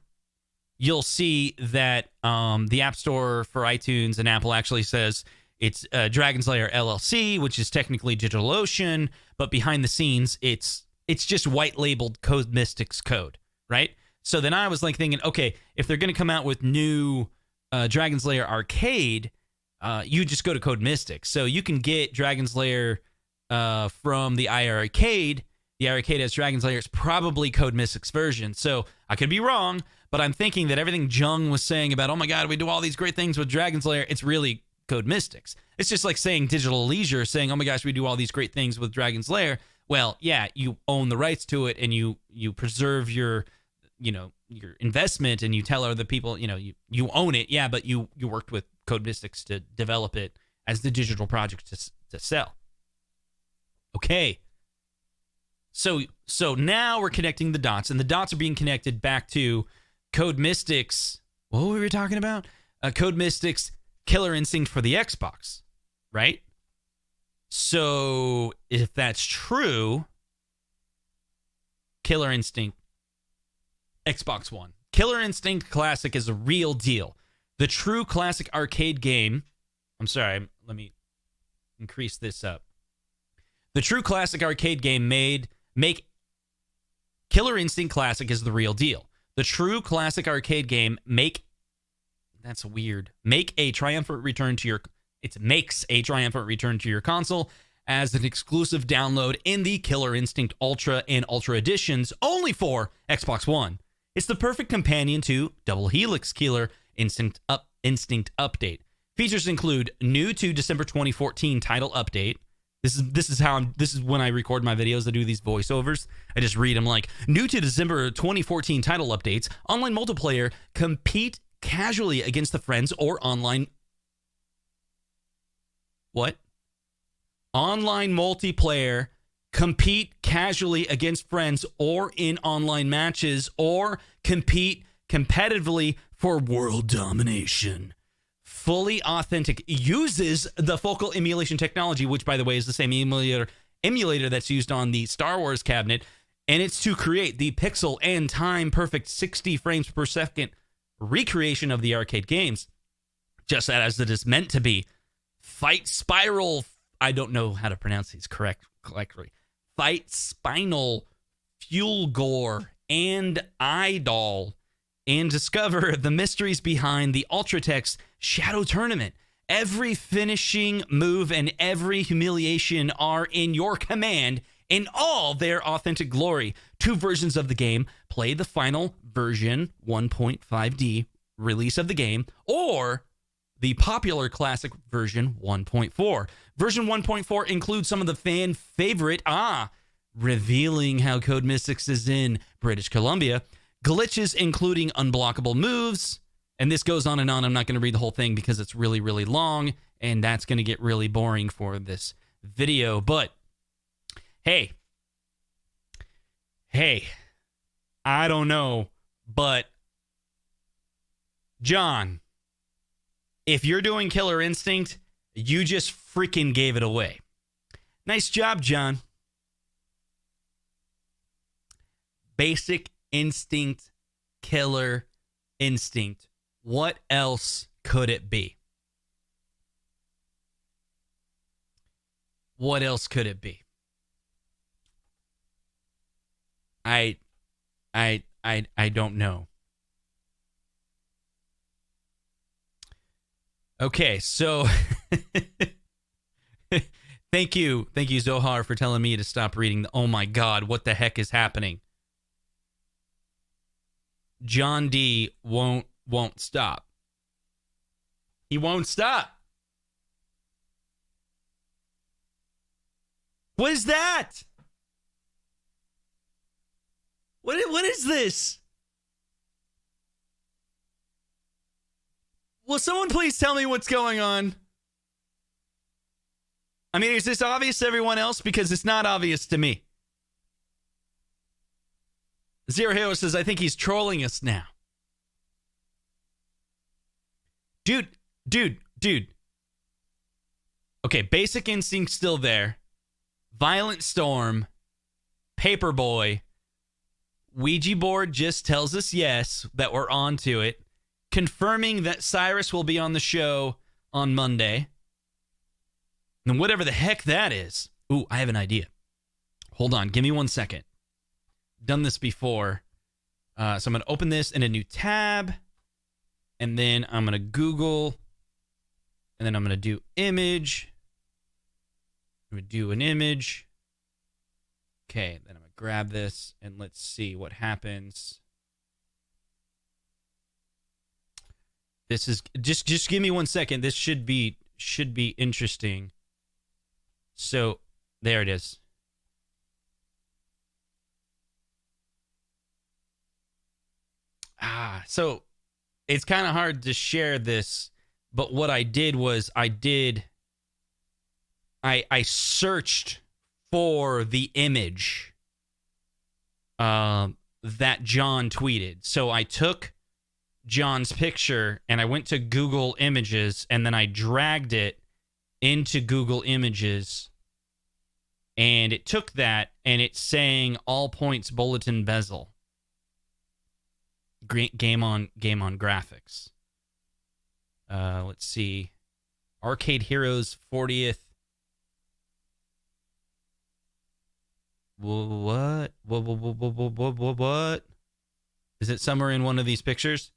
you'll see that the App Store for iTunes and Apple actually says it's Dragon's Lair LLC, which is technically DigitalOcean, but behind the scenes, it's just white-labeled Code Mystics code, right? So then I was like thinking, okay, if they're going to come out with new Dragon's Lair Arcade, you just go to Code Mystics. So you can get Dragon's Lair from the iArcade. The arcade has Dragon's Lair. It's probably Code Mystics version. So I could be wrong, but I'm thinking that everything Jung was saying about, oh my God, we do all these great things with Dragon's Lair, it's really Code Mystics. It's just like saying Digital Leisure, saying, oh my gosh, we do all these great things with Dragon's Lair. Well, yeah, you own the rights to it, and you preserve your investment, and you tell other people, you own it, yeah, but you worked with Code Mystics to develop it as the digital project to sell. Okay. So now we're connecting the dots, and the dots are being connected back to Code Mystics. What were we talking about? Code Mystics Killer Instinct for the Xbox, right? So if that's true, Killer Instinct Xbox One. Killer Instinct Classic is a real deal. The true classic arcade game. I'm sorry, let me increase this up. The true classic arcade game make Killer Instinct Classic is the real deal. The true classic arcade game that's weird. Makes a triumphant return to your console as an exclusive download in the Killer Instinct Ultra and Ultra Editions only for Xbox One. It's the perfect companion to Double Helix Killer Instinct Update. Features include new to December 2014 title update. This is when I record my videos. I do these voiceovers. I just read them like, new to December 2014 title updates, online multiplayer, compete casually against the friends or online. What? Online multiplayer, compete casually against friends or in online matches, or compete competitively for world domination. Fully authentic, uses the focal emulation technology, which, by the way, is the same emulator that's used on the Star Wars cabinet, and it's to create the pixel and time perfect 60 frames per second recreation of the arcade games, just as it is meant to be. Fight Spiral, I don't know how to pronounce these correctly. Fight Spinal, Fuel Gore, and Idol, and discover the mysteries behind the Ultratech's Shadow Tournament. Every finishing move and every humiliation are in your command in all their authentic glory. 2 versions of the game. Play the final version 1.5D release of the game, or the popular classic version 1.4. Version 1.4 includes some of the fan favorite, revealing how Code Mystics is in British Columbia, glitches including unblockable moves, and this goes on and on. I'm not going to read the whole thing because it's really, really long, and that's going to get really boring for this video. But hey, I don't know, but John, if you're doing Killer Instinct, you just freaking gave it away. Nice job, John. Basic Instinct, Killer Instinct. What else could it be? What else could it be? I don't know. Okay, so thank you, Zohar, for telling me to stop reading. Oh my God, what the heck is happening? John D won't stop. He won't stop. What is that? What is this? Will someone please tell me what's going on? I mean, is this obvious to everyone else? Because it's not obvious to me. Zero Hero says, I think he's trolling us now. Dude. Okay, Basic Instinct still there. Violent Storm. Paperboy. Ouija board just tells us yes, that we're on to it. Confirming that Cyrus will be on the show on Monday. And whatever the heck that is. Ooh, I have an idea. Hold on, give me 1 second. Done this before. So I'm going to open this in a new tab. And then I'm going to Google. And then I'm going to do image. I'm going to do an image. Okay, then I'm going to grab this. And let's see what happens. This is just give me 1 second. This should be should be interesting. So there it is. So it's kind of hard to share this, but what I did was I searched for the image that John tweeted. So I took John's picture and I went to Google Images and then I dragged it into Google Images, and it took that and it's saying all points bulletin bezel. Game on graphics. Let's see. Arcade Heroes 40th. What? What? Is it somewhere in one of these pictures?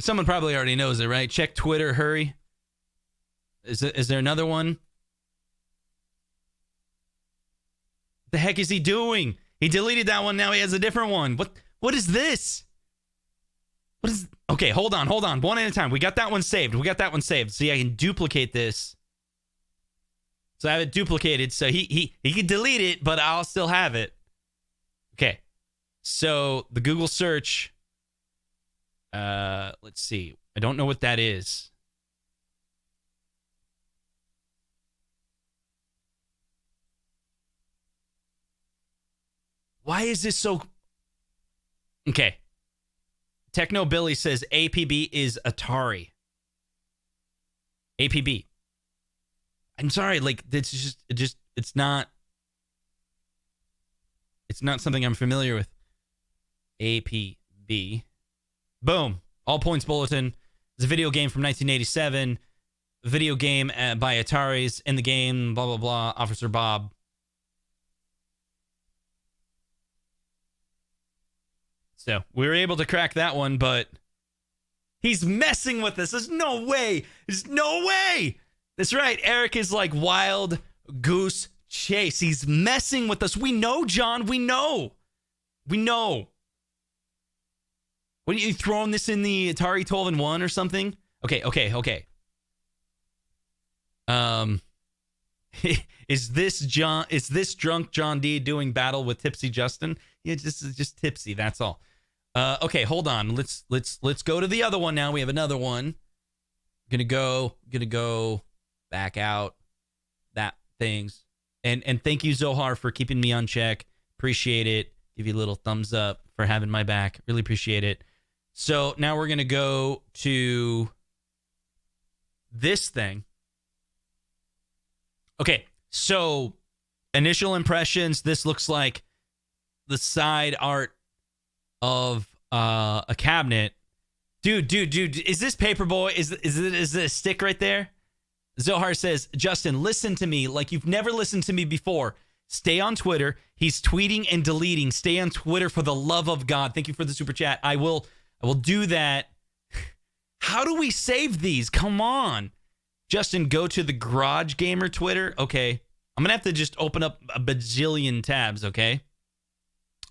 Someone probably already knows it, right? Check Twitter, hurry. Is there another one? What the heck is he doing? He deleted that one. Now he has a different one. What is this? What is... Okay, hold on. One at a time. We got that one saved. See, I can duplicate this. So I have it duplicated. So he can delete it, but I'll still have it. Okay. So the Google search. Let's see. I don't know what that is. Why is this so... Okay. Techno Billy says APB is Atari. APB. I'm sorry, like, it's not something I'm familiar with. APB. Boom. All Points Bulletin. It's a video game from 1987. Video game by Atari's. In the game, blah, blah, blah. Officer Bob. So we were able to crack that one, but he's messing with us. There's no way. That's right. Eric is like wild goose chase. He's messing with us. We know, John. We know. What are you throwing this in the Atari 12-in-1 or something? Okay. Is this drunk John D doing battle with Tipsy Justin? Yeah, just tipsy. That's all. Okay, hold on. Let's go to the other one now. We have another one. Gonna go back out that things. And thank you, Zohar, for keeping me on check. Appreciate it. Give you a little thumbs up for having my back. Really appreciate it. So now we're gonna go to this thing. Okay, so initial impressions. This looks like the side art of a cabinet. Dude, is this Paperboy? Is it a stick right there? Zohar says, Justin, listen to me like you've never listened to me before. Stay on Twitter. He's tweeting and deleting. Stay on Twitter for the love of God. Thank you for the super chat. I will do that. How do we save these? Come on. Justin, go to the Garage Gamer Twitter. Okay. I'm going to have to just open up a bajillion tabs, okay?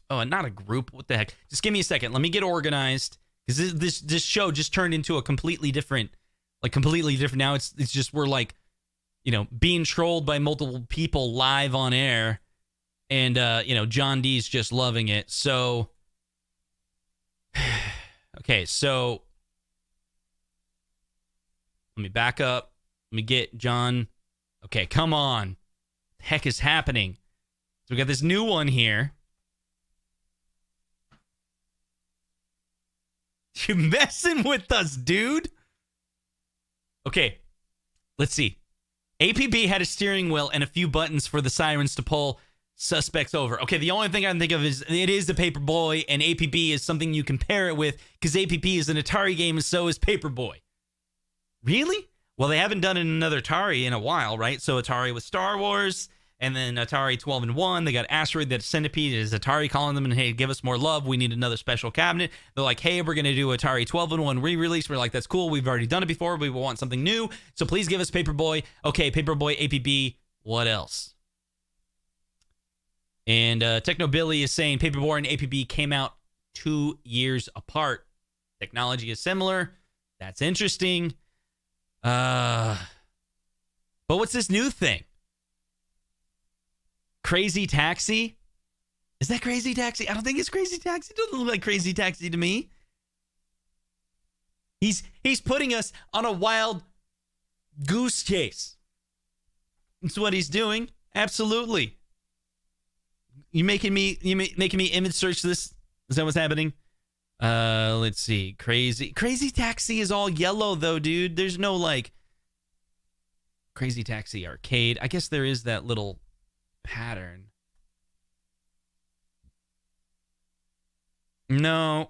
Oh, and not a group. What the heck? Just give me a second. Let me get organized. Because this show just turned into a completely different. Now it's just we're like, being trolled by multiple people live on air. And, John D's just loving it. So, okay, so let me back up. Let me get John. Okay, come on. What the heck is happening? So we got this new one here. You messing with us, dude? Okay, let's see. APB had a steering wheel and a few buttons for the sirens to pull suspects over. Okay, the only thing I can think of is it is the Paperboy, and APB is something you can pair it with because APB is an Atari game and so is Paperboy. Really? Well, they haven't done another Atari in a while, right? So Atari with Star Wars, and then Atari 12-in-1. They got Asteroid, that Centipede. Is Atari calling them and, hey, give us more love. We need another special cabinet. They're like, hey, we're going to do Atari 12-in-1 re-release. We're like, that's cool. We've already done it before. We want something new. So please give us Paperboy. Okay, Paperboy, APB. What else? And Techno Billy is saying Paperboy and APB came out 2 years apart. Technology is similar. That's interesting. But what's this new thing? Crazy Taxi? Is that Crazy Taxi? I don't think it's Crazy Taxi. It doesn't look like Crazy Taxi to me. He's putting us on a wild goose chase. That's what he's doing. Absolutely. You making me image search this? Is that what's happening? Let's see. Crazy Taxi is all yellow though, dude. There's no like Crazy Taxi arcade. I guess there is that little pattern. No,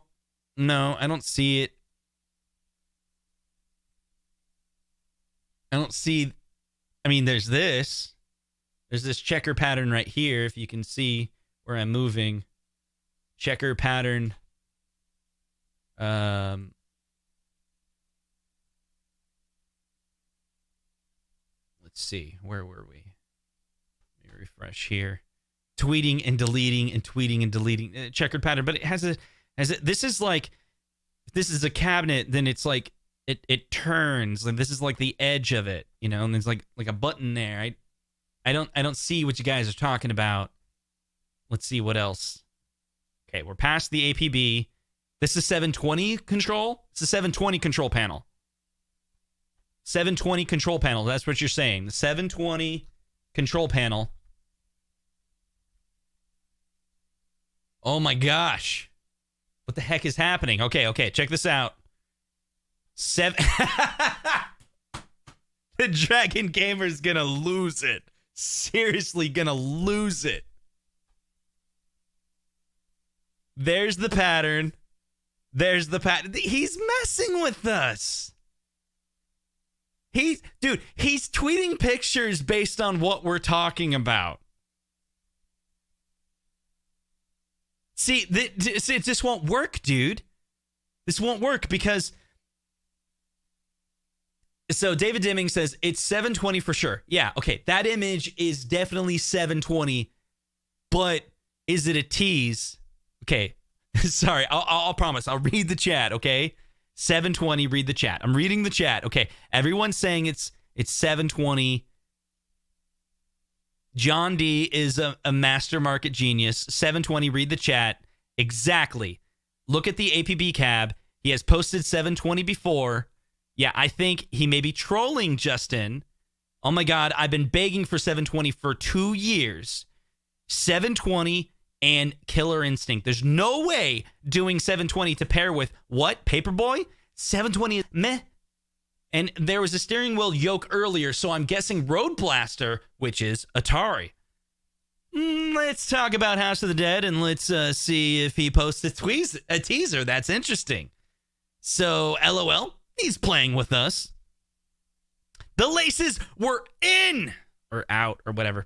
I don't see it. I don't see. I mean, there's this checker pattern right here. If you can see where I'm moving, checker pattern. Let's see. Where were we? Let me refresh here. Tweeting and deleting. Checkered pattern, but it has a. This is like, if this is a cabinet, then it's like it turns, and this is like the edge of it, you know, and there's like a button there. I don't see what you guys are talking about. Let's see what else. Okay, we're past the APB. This is 720 control. It's a 720 control panel. 720 control panel. That's what you're saying. The 720 control panel. Oh my gosh. What the heck is happening? Okay, check this out. The Dragon Gamer's gonna lose it. Seriously gonna lose it. There's the pattern. He's messing with us. He's tweeting pictures based on what we're talking about. See, this won't work, dude. This won't work because... So David Dimming says, it's 720 for sure. Yeah, okay. That image is definitely 720. But is it a tease? Okay. Sorry, I'll promise. I'll read the chat, okay? 720, read the chat. I'm reading the chat. Okay. Everyone's saying it's 720. John D is a master market genius. 720, read the chat. Exactly. Look at the APB cab. He has posted 720 before. Yeah, I think he may be trolling Justin. Oh my God, I've been begging for 720 for 2 years. 720 and Killer Instinct. There's no way doing 720 to pair with what? Paperboy? 720 is meh. And there was a steering wheel yoke earlier, so I'm guessing Road Blaster, which is Atari. Let's talk about House of the Dead, and let's see if he posts a teaser. That's interesting. So, LOL, he's playing with us. The laces were in! Or out, or whatever.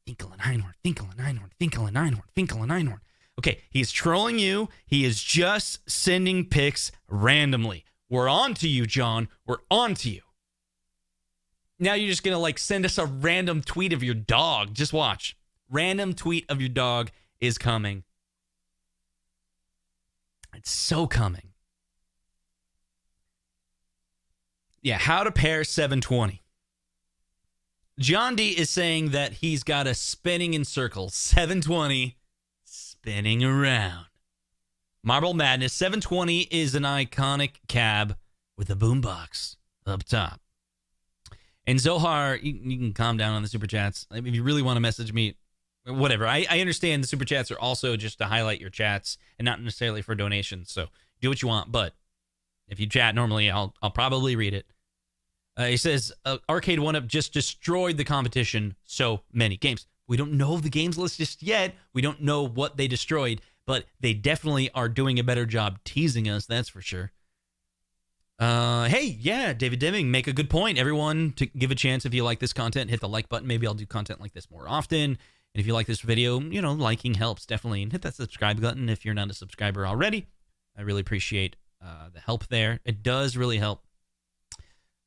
Finkel and Einhorn, Finkel and Einhorn, Finkel and Einhorn, Finkel and Einhorn. Okay, he's trolling you. He is just sending pics randomly. We're on to you, John. We're on to you. Now you're just going to send us a random tweet of your dog. Just watch. Random tweet of your dog is coming. It's so coming. Yeah, how to pair 720. John D is saying that he's got a spinning in circles. 720 spinning around. Marble Madness, 720 is an iconic cab with a boombox up top. And Zohar, you can calm down on the super chats. If you really want to message me, whatever. I understand the super chats are also just to highlight your chats and not necessarily for donations. So do what you want. But if you chat normally, I'll probably read it. He says, Arcade1Up just destroyed the competition. So many games. We don't know the games list just yet. We don't know what they destroyed. But they definitely are doing a better job teasing us, that's for sure. Hey, yeah, David Deming, make a good point. Everyone, to give a chance if you like this content, hit the like button. Maybe I'll do content like this more often. And if you like this video, liking helps, definitely. And hit that subscribe button if you're not a subscriber already. I really appreciate the help there. It does really help.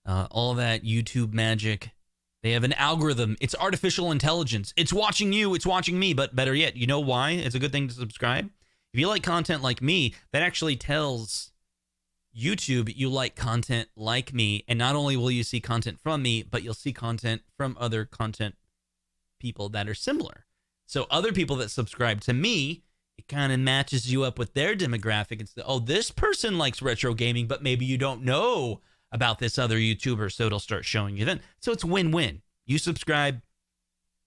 All that YouTube magic. They have an algorithm. It's artificial intelligence. It's watching you. It's watching me. But better yet, you know why it's a good thing to subscribe? If you like content like me, that actually tells YouTube, you like content like me, and not only will you see content from me, but you'll see content from other content people that are similar. So other people that subscribe to me, it kind of matches you up with their demographic. It's this person likes retro gaming, but maybe you don't know about this other YouTuber, so it'll start showing you then. So it's win-win. You subscribe,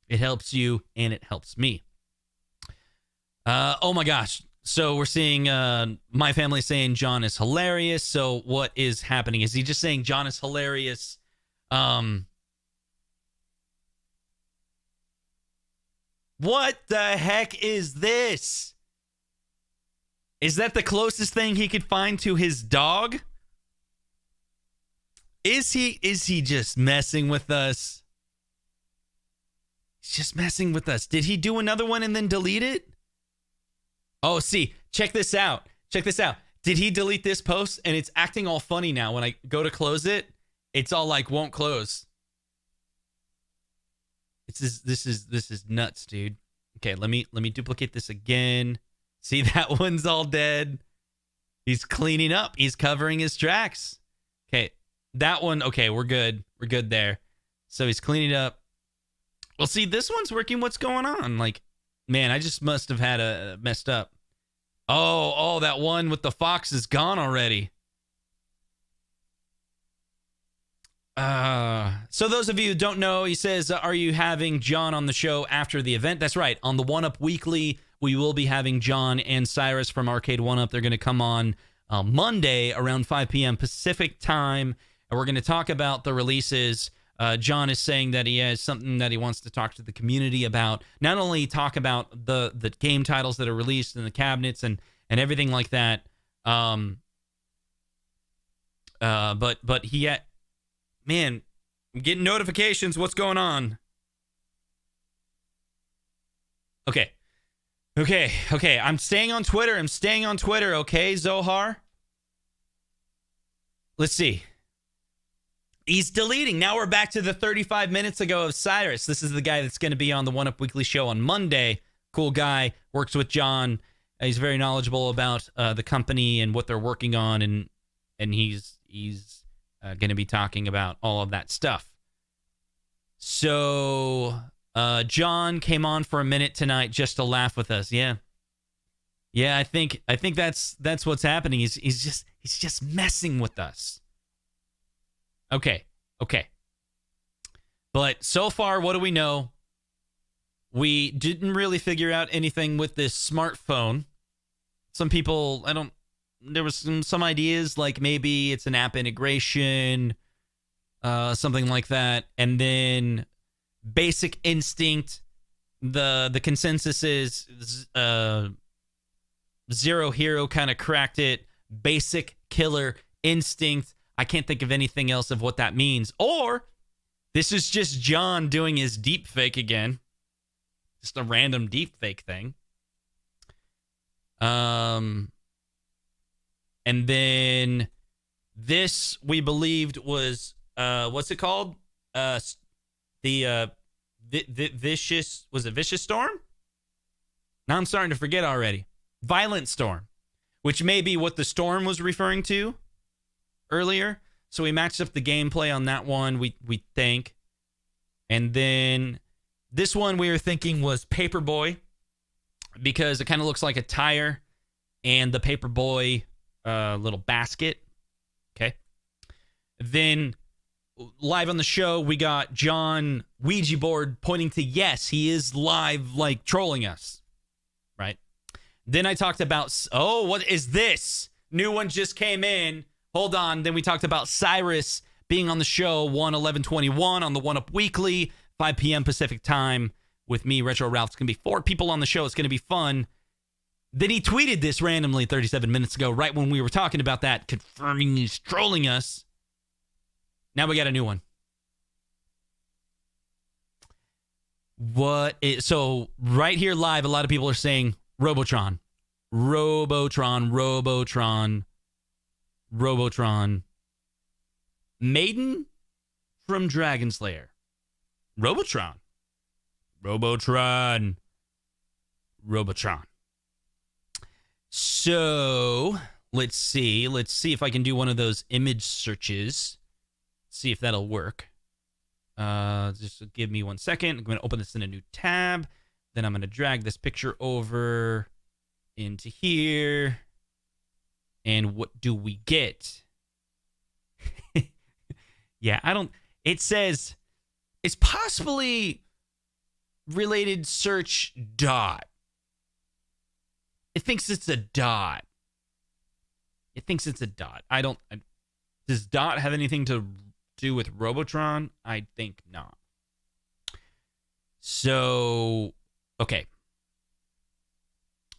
it helps you, and it helps me. Oh my gosh. So we're seeing my family saying John is hilarious. So what is happening? Is he just saying John is hilarious? What the heck is this? Is that the closest thing he could find to his dog? Is he just messing with us? He's just messing with us. Did he do another one and then delete it? Oh, see, check this out. Check this out. Did he delete this post? And it's acting all funny now. When I go to close it, it's all like won't close. This is nuts, dude. Okay, let me duplicate this again. See, that one's all dead. He's cleaning up. He's covering his tracks. Okay, that one. Okay, we're good. We're good there. So he's cleaning up. Well, see, this one's working. What's going on? Like, man, I just must have had a messed up. Oh, that one with the fox is gone already. So those of you who don't know, he says, are you having John on the show after the event? That's right. On the 1UP Weekly, we will be having John and Cyrus from Arcade1Up. They're going to come on Monday around 5 p.m. Pacific time, and we're going to talk about the releases. John is saying that he has something that he wants to talk to the community about. Not only talk about the game titles that are released in the cabinets and everything like that, but he had... Man, I'm getting notifications. What's going on? Okay. I'm staying on Twitter. Okay, Zohar? Let's see. He's deleting. Now we're back to the 35 minutes ago of Cyrus. This is the guy that's going to be on the 1UP Weekly show on Monday. Cool guy. Works with John. He's very knowledgeable about the company and what they're working on, and he's going to be talking about all of that stuff. So John came on for a minute tonight just to laugh with us. Yeah, I think that's what's happening. He's just messing with us. Okay. But so far, what do we know? We didn't really figure out anything with this smartphone. Some people, there was some ideas, like maybe it's an app integration, something like that. And then Basic Instinct, the consensus is Zero Hero kind of cracked it. Basic Killer Instinct. I can't think of anything else of what that means. Or this is just John doing his deep fake again. Just a random deep fake thing. And then this, we believed, was, what's it called? Vicious, was it Vicious Storm? Now I'm starting to forget already. Violent Storm, which may be what the storm was referring to earlier. So we matched up the gameplay on that one, we think. And then this one we were thinking was Paperboy, because it kind of looks like a tire and the Paperboy little basket. Okay. Then live on the show, we got John Ouija board pointing to yes, he is live, like trolling us. Right. Then I talked about, what is this? New one just came in. Hold on. Then we talked about Cyrus being on the show 1/11/21 on the 1UP Weekly, 5 p.m. Pacific time with me, Retro Ralph. It's going to be 4 people on the show. It's going to be fun. Then he tweeted this randomly 37 minutes ago, right when we were talking about that, confirming he's trolling us. Now we got a new one. So right here live, a lot of people are saying Robotron. Maiden from Dragon Slayer. Robotron. So let's see if I can do one of those image searches. See if that'll work. Just give me 1 second. I'm going to open this in a new tab. Then I'm going to drag this picture over into here. And what do we get? Yeah, it says it's possibly related search dot. It thinks it's a dot. Does dot have anything to do with Robotron? I think not. So, okay.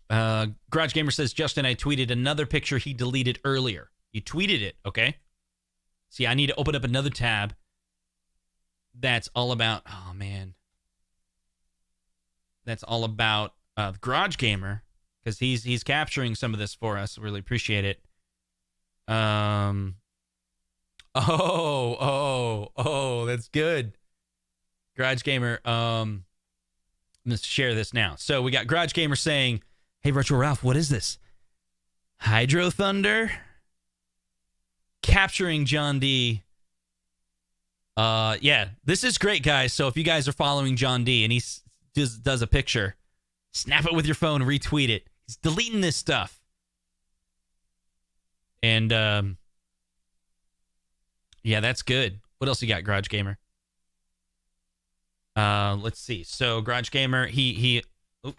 Garage Gamer says, Justin, I tweeted another picture he deleted earlier. You tweeted it, okay? See, I need to open up another tab that's all about, oh man. That's all about Garage Gamer, because he's capturing some of this for us. Really appreciate it. Oh, that's good. Garage Gamer, let's share this now. So we got Garage Gamer saying, hey, Retro Ralph, what is this? Hydro Thunder? Capturing John D. Yeah, this is great, guys. So if you guys are following John D and he does a picture, snap it with your phone, retweet it. He's deleting this stuff. And, yeah, that's good. What else you got, Garage Gamer? Let's see. So Garage Gamer,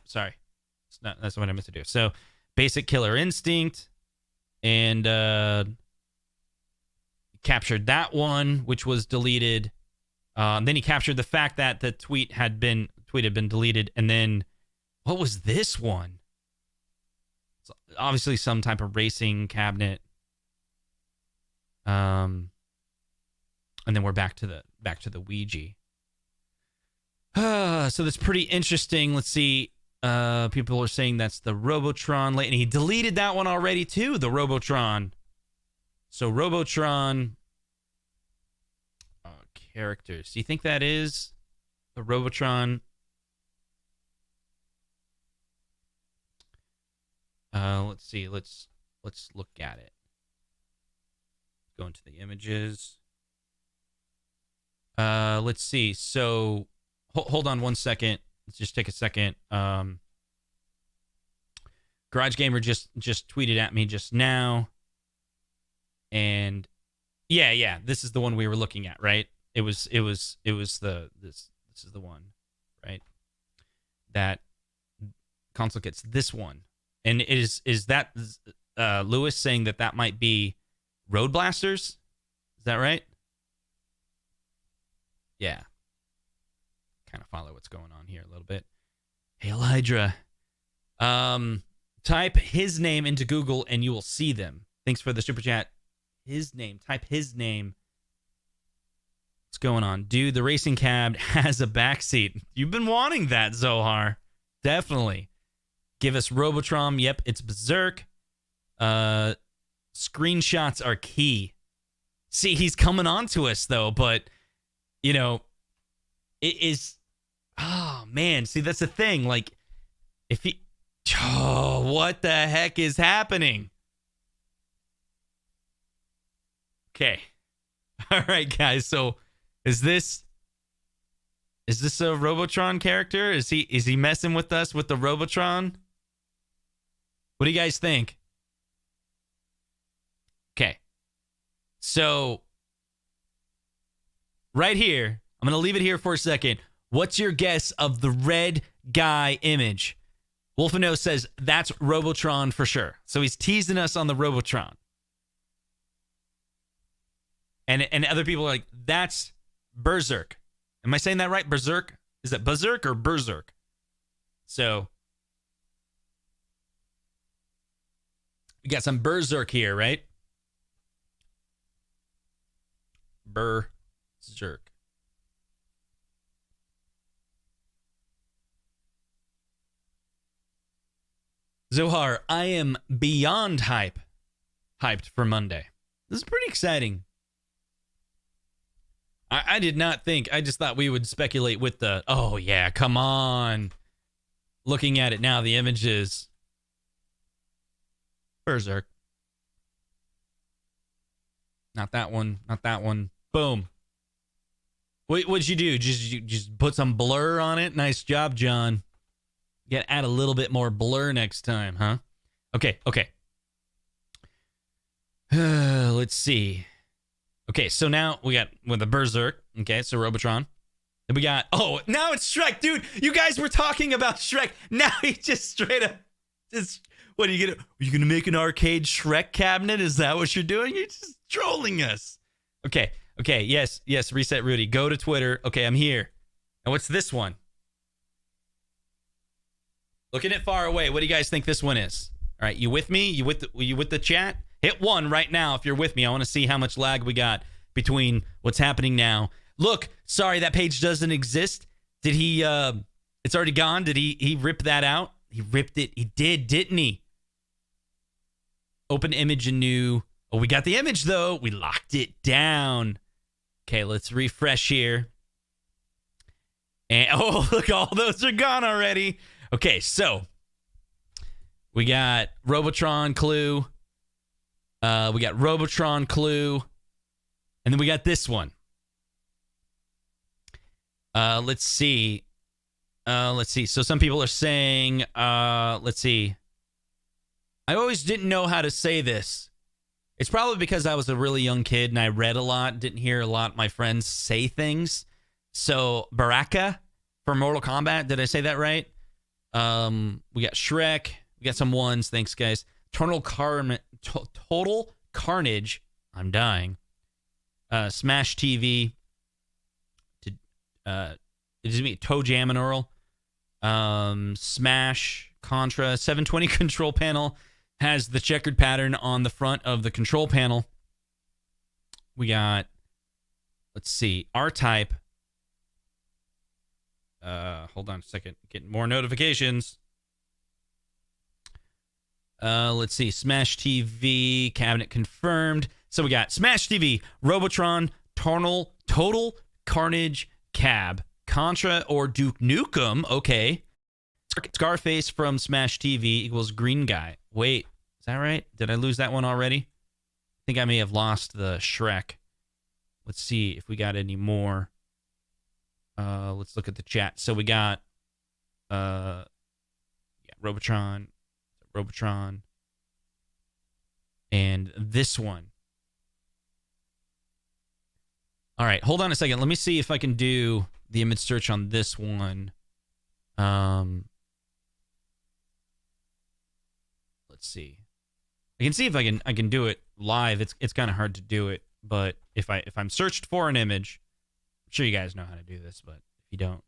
sorry. That's what I meant to do. So Basic Killer Instinct, and captured that one, which was deleted. Then he captured the fact that the tweet had been deleted. And then what was this one? It's obviously some type of racing cabinet. And then we're back to the Ouija. So that's pretty interesting. Let's see. People are saying that's the Robotron. And he deleted that one already too, the Robotron. So Robotron characters. Do you think that is the Robotron? Let's see. Let's look at it. Go into the images. Let's see. So hold on 1 second. Let's just take a second. Garage Gamer just tweeted at me just now. And yeah, this is the one we were looking at, right? It was this is the one, right? That console gets this one. And is that Lewis saying that might be Road Blasters? Is that right? Yeah. Kind of follow what's going on here a little bit. Hail Hydra. Type his name into Google and you will see them. Thanks for the super chat. His name. Type his name. What's going on? Dude, the racing cab has a backseat. You've been wanting that, Zohar. Definitely. Give us Robotron. Yep, it's Berserk. Screenshots are key. See, he's coming on to us, though, but, it is... Oh, man. See, that's the thing. Like, if he... Oh, what the heck is happening? Okay. All right, guys. So, is this a Robotron character? Is he messing with us with the Robotron? What do you guys think? Okay. So, right here, I'm going to leave it here for a second. What's your guess of the red guy image? Wolfino says that's Robotron for sure. So he's teasing us on the Robotron. And other people are like, that's Berserk. Am I saying that right? Berserk? Is it Berserk or Berserk? So we got some Berserk here, right? Berserk. Zohar, I am beyond hyped for Monday. This is pretty exciting. I did not think, I just thought we would speculate with the, oh yeah, come on. Looking at it now, the images. Berserk. Not that one. Not that one. Boom. What'd you do? Just put some blur on it? Nice job, John. You gotta add a little bit more blur next time, huh? Okay. Let's see. Okay, so now we got with the Berserk. Okay, so Robotron. Then we got, now it's Shrek. Dude, you guys were talking about Shrek. Now he just straight up, what are you gonna make an arcade Shrek cabinet? Is that what you're doing? You're just trolling us. Okay, yes, Reset Rudy. Go to Twitter. Okay, I'm here. And what's this one? Looking at far away. What do you guys think this one is? All right, you with me? You with the chat? Hit 1 right now if you're with me. I want to see how much lag we got between what's happening now. Look, sorry, that page doesn't exist. Did he, it's already gone. Did he rip that out? He ripped it. He did, didn't he? Open image anew. Oh, we got the image, though. We locked it down. Okay, let's refresh here. And, look, all those are gone already. Okay, so we got Robotron Clue. We got Robotron Clue. And then we got this one. Let's see. So some people are saying, let's see. I always didn't know how to say this. It's probably because I was a really young kid and I read a lot, didn't hear a lot of my friends say things. So, Baraka for Mortal Kombat. Did I say that right? We got Shrek. We got some ones. Thanks, guys. Total Carnage. I'm dying. Smash TV. Excuse me, Toe Jam and Earl. Smash Contra 720 control panel has the checkered pattern on the front of the control panel. We got, let's see, R-Type. Hold on a second, getting more notifications. Let's see, Smash TV cabinet confirmed. So we got Smash TV, Robotron, Total Carnage Cab, Contra or Duke Nukem. Okay. Scarface from Smash TV equals Green Guy. Wait, is that right? Did I lose that one already? I think I may have lost the Shrek. Let's see if we got any more. Let's look at the chat. So we got Robotron, and this one. All right, hold on a second. Let me see if I can do the image search on this one. Let's see. I can see if I can do it live. It's kind of hard to do it, but if I'm searched for an image, I'm sure you guys know how to do this, but if you don't,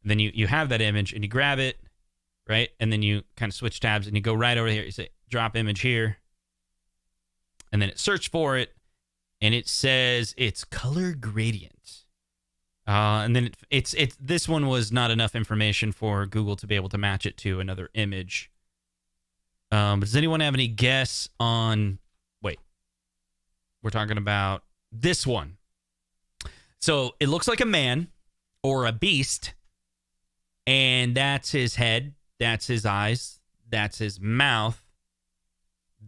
then you have that image and you grab it, right? And then you kind of switch tabs and you go right over here. You say drop image here, and then it search for it, and it says it's color gradient. And then it's this one was not enough information for Google to be able to match it to another image. But does anyone have any guess on? Wait, we're talking about this one. So it looks like a man or a beast, and that's his head, that's his eyes, that's his mouth,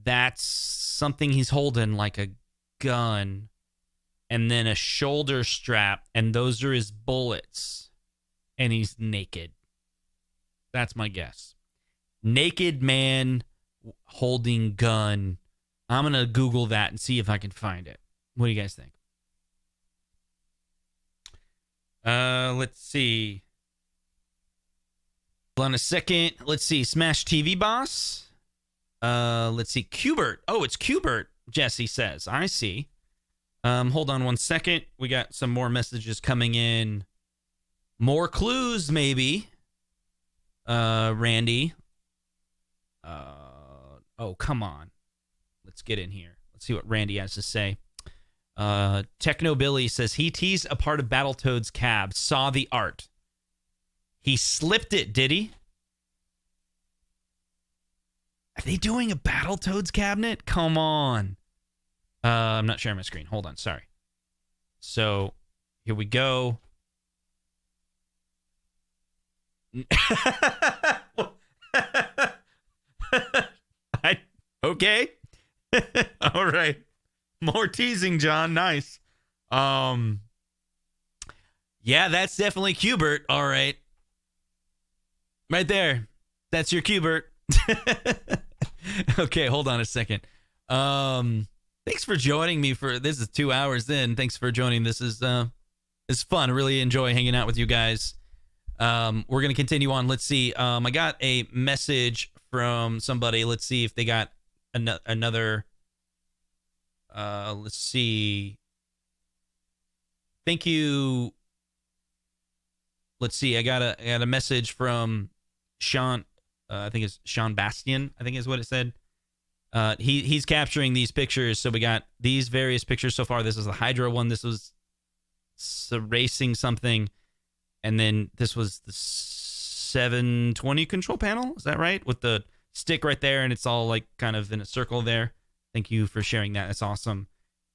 that's something he's holding like a gun, and then a shoulder strap, and those are his bullets, and he's naked. That's my guess. Naked man holding gun. I'm gonna Google that and see if I can find it. What do you guys think? Let's see. Hold on a second. Let's see. Smash TV boss. Let's see. Qbert. Oh, it's Qbert, Jesse says. I see. Hold on one second. We got some more messages coming in. More clues, maybe. Randy. Oh, come on. Let's get in here. Let's see what Randy has to say. Techno Billy says he teased a part of Battletoads cab, saw the art. He slipped it, did he? Are they doing a Battletoads cabinet? Come on. I'm not sharing my screen. Hold on, sorry. So, here we go. Okay. All right. More teasing, John. Nice. Yeah, that's definitely Qbert. All right. Right there. That's your Qbert. Okay, hold on a second. Thanks for joining me for this is 2 hours in. Thanks for joining. This is it's fun. I really enjoy hanging out with you guys. We're gonna continue on. Let's see. I got a message from somebody. Let's see if they got another. Let's see. Thank you. Let's see. I got a message from Sean. I think it's Sean Bastian. I think is what it said. He's capturing these pictures. So we got these various pictures so far. This is the Hydra one. This was racing something, and then this was the 720 control panel. Is that right? With the stick right there, and it's all like kind of in a circle there. Thank you for sharing that. That's awesome.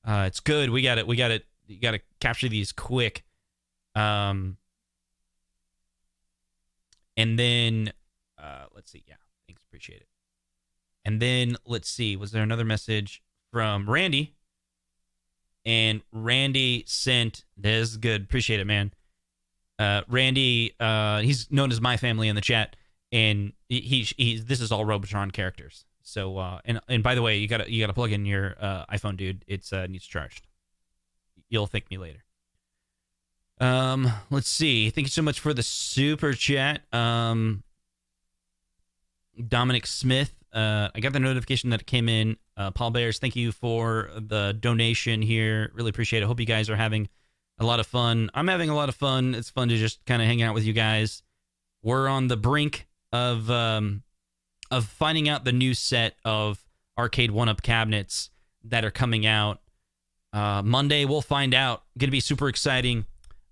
It's good. We got it. You got to capture these quick. And then let's see. Yeah, thanks. Appreciate it. And then let's see. Was there another message from Randy? And Randy sent. This is good. Appreciate it, man. Randy, he's known as My Family in the chat, and he's this is all Robotron characters. So and by the way, you gotta plug in your iPhone, dude. It's needs charged. You'll thank me later. Let's see. Thank you so much for the super chat. Dominic Smith. I got the notification that it came in. Paul Bears, thank you for the donation here. Really appreciate it. Hope you guys are having a lot of fun. I'm having a lot of fun. It's fun to just kind of hang out with you guys. We're on the brink of finding out the new set of Arcade1Up cabinets that are coming out. Monday, we'll find out. Going to be super exciting.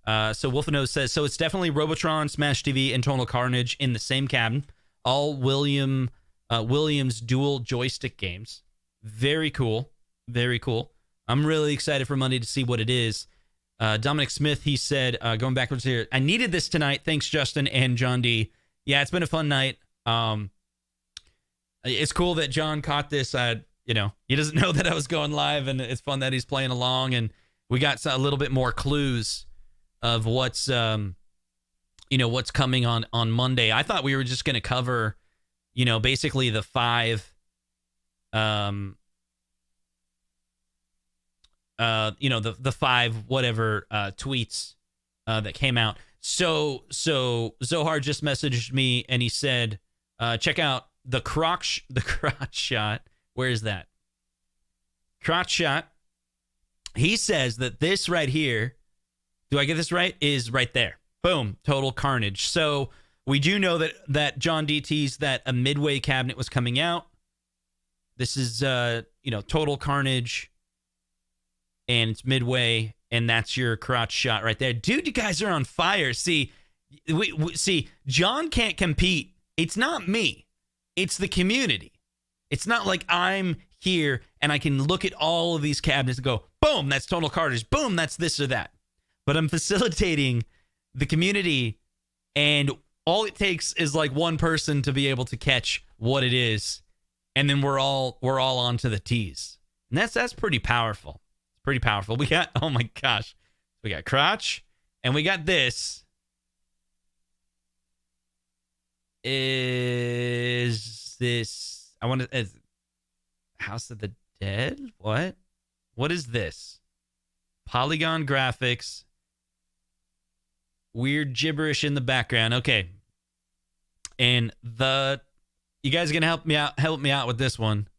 So Wolfenose says, so it's definitely Robotron, Smash TV, and Total Carnage in the same cabin. All Williams dual joystick games. Very cool. Very cool. I'm really excited for Monday to see what it is. Dominic Smith, he said, going backwards here, I needed this tonight. Thanks, Justin and John D. Yeah, it's been a fun night. It's cool that John caught this. He doesn't know that I was going live, and it's fun that he's playing along, and we got a little bit more clues of what's coming on Monday. I thought we were just going to cover, basically the five, the five whatever tweets that came out. So Zohar just messaged me and he said, check out the crotch shot. Where is that? Crotch shot. He says that this right here, do I get this right? Is right there. Boom. Total Carnage. So we do know that John D teased that a Midway cabinet was coming out. This is, Total Carnage, and it's Midway, and that's your crotch shot right there. Dude, you guys are on fire. See, see, John can't compete. It's not me. It's the community. It's not like I'm here and I can look at all of these cabinets and go, boom, that's Total Carnage. Boom, that's this or that. But I'm facilitating the community, and all it takes is like one person to be able to catch what it is, and then we're all on to the tease. And that's pretty powerful. It's pretty powerful. We got, oh my gosh, we got crotch, and we got this. Is this, I want to, House of the Dead? What is this? Polygon graphics. Weird gibberish in the background. Okay. And you guys are going to help me out with this one.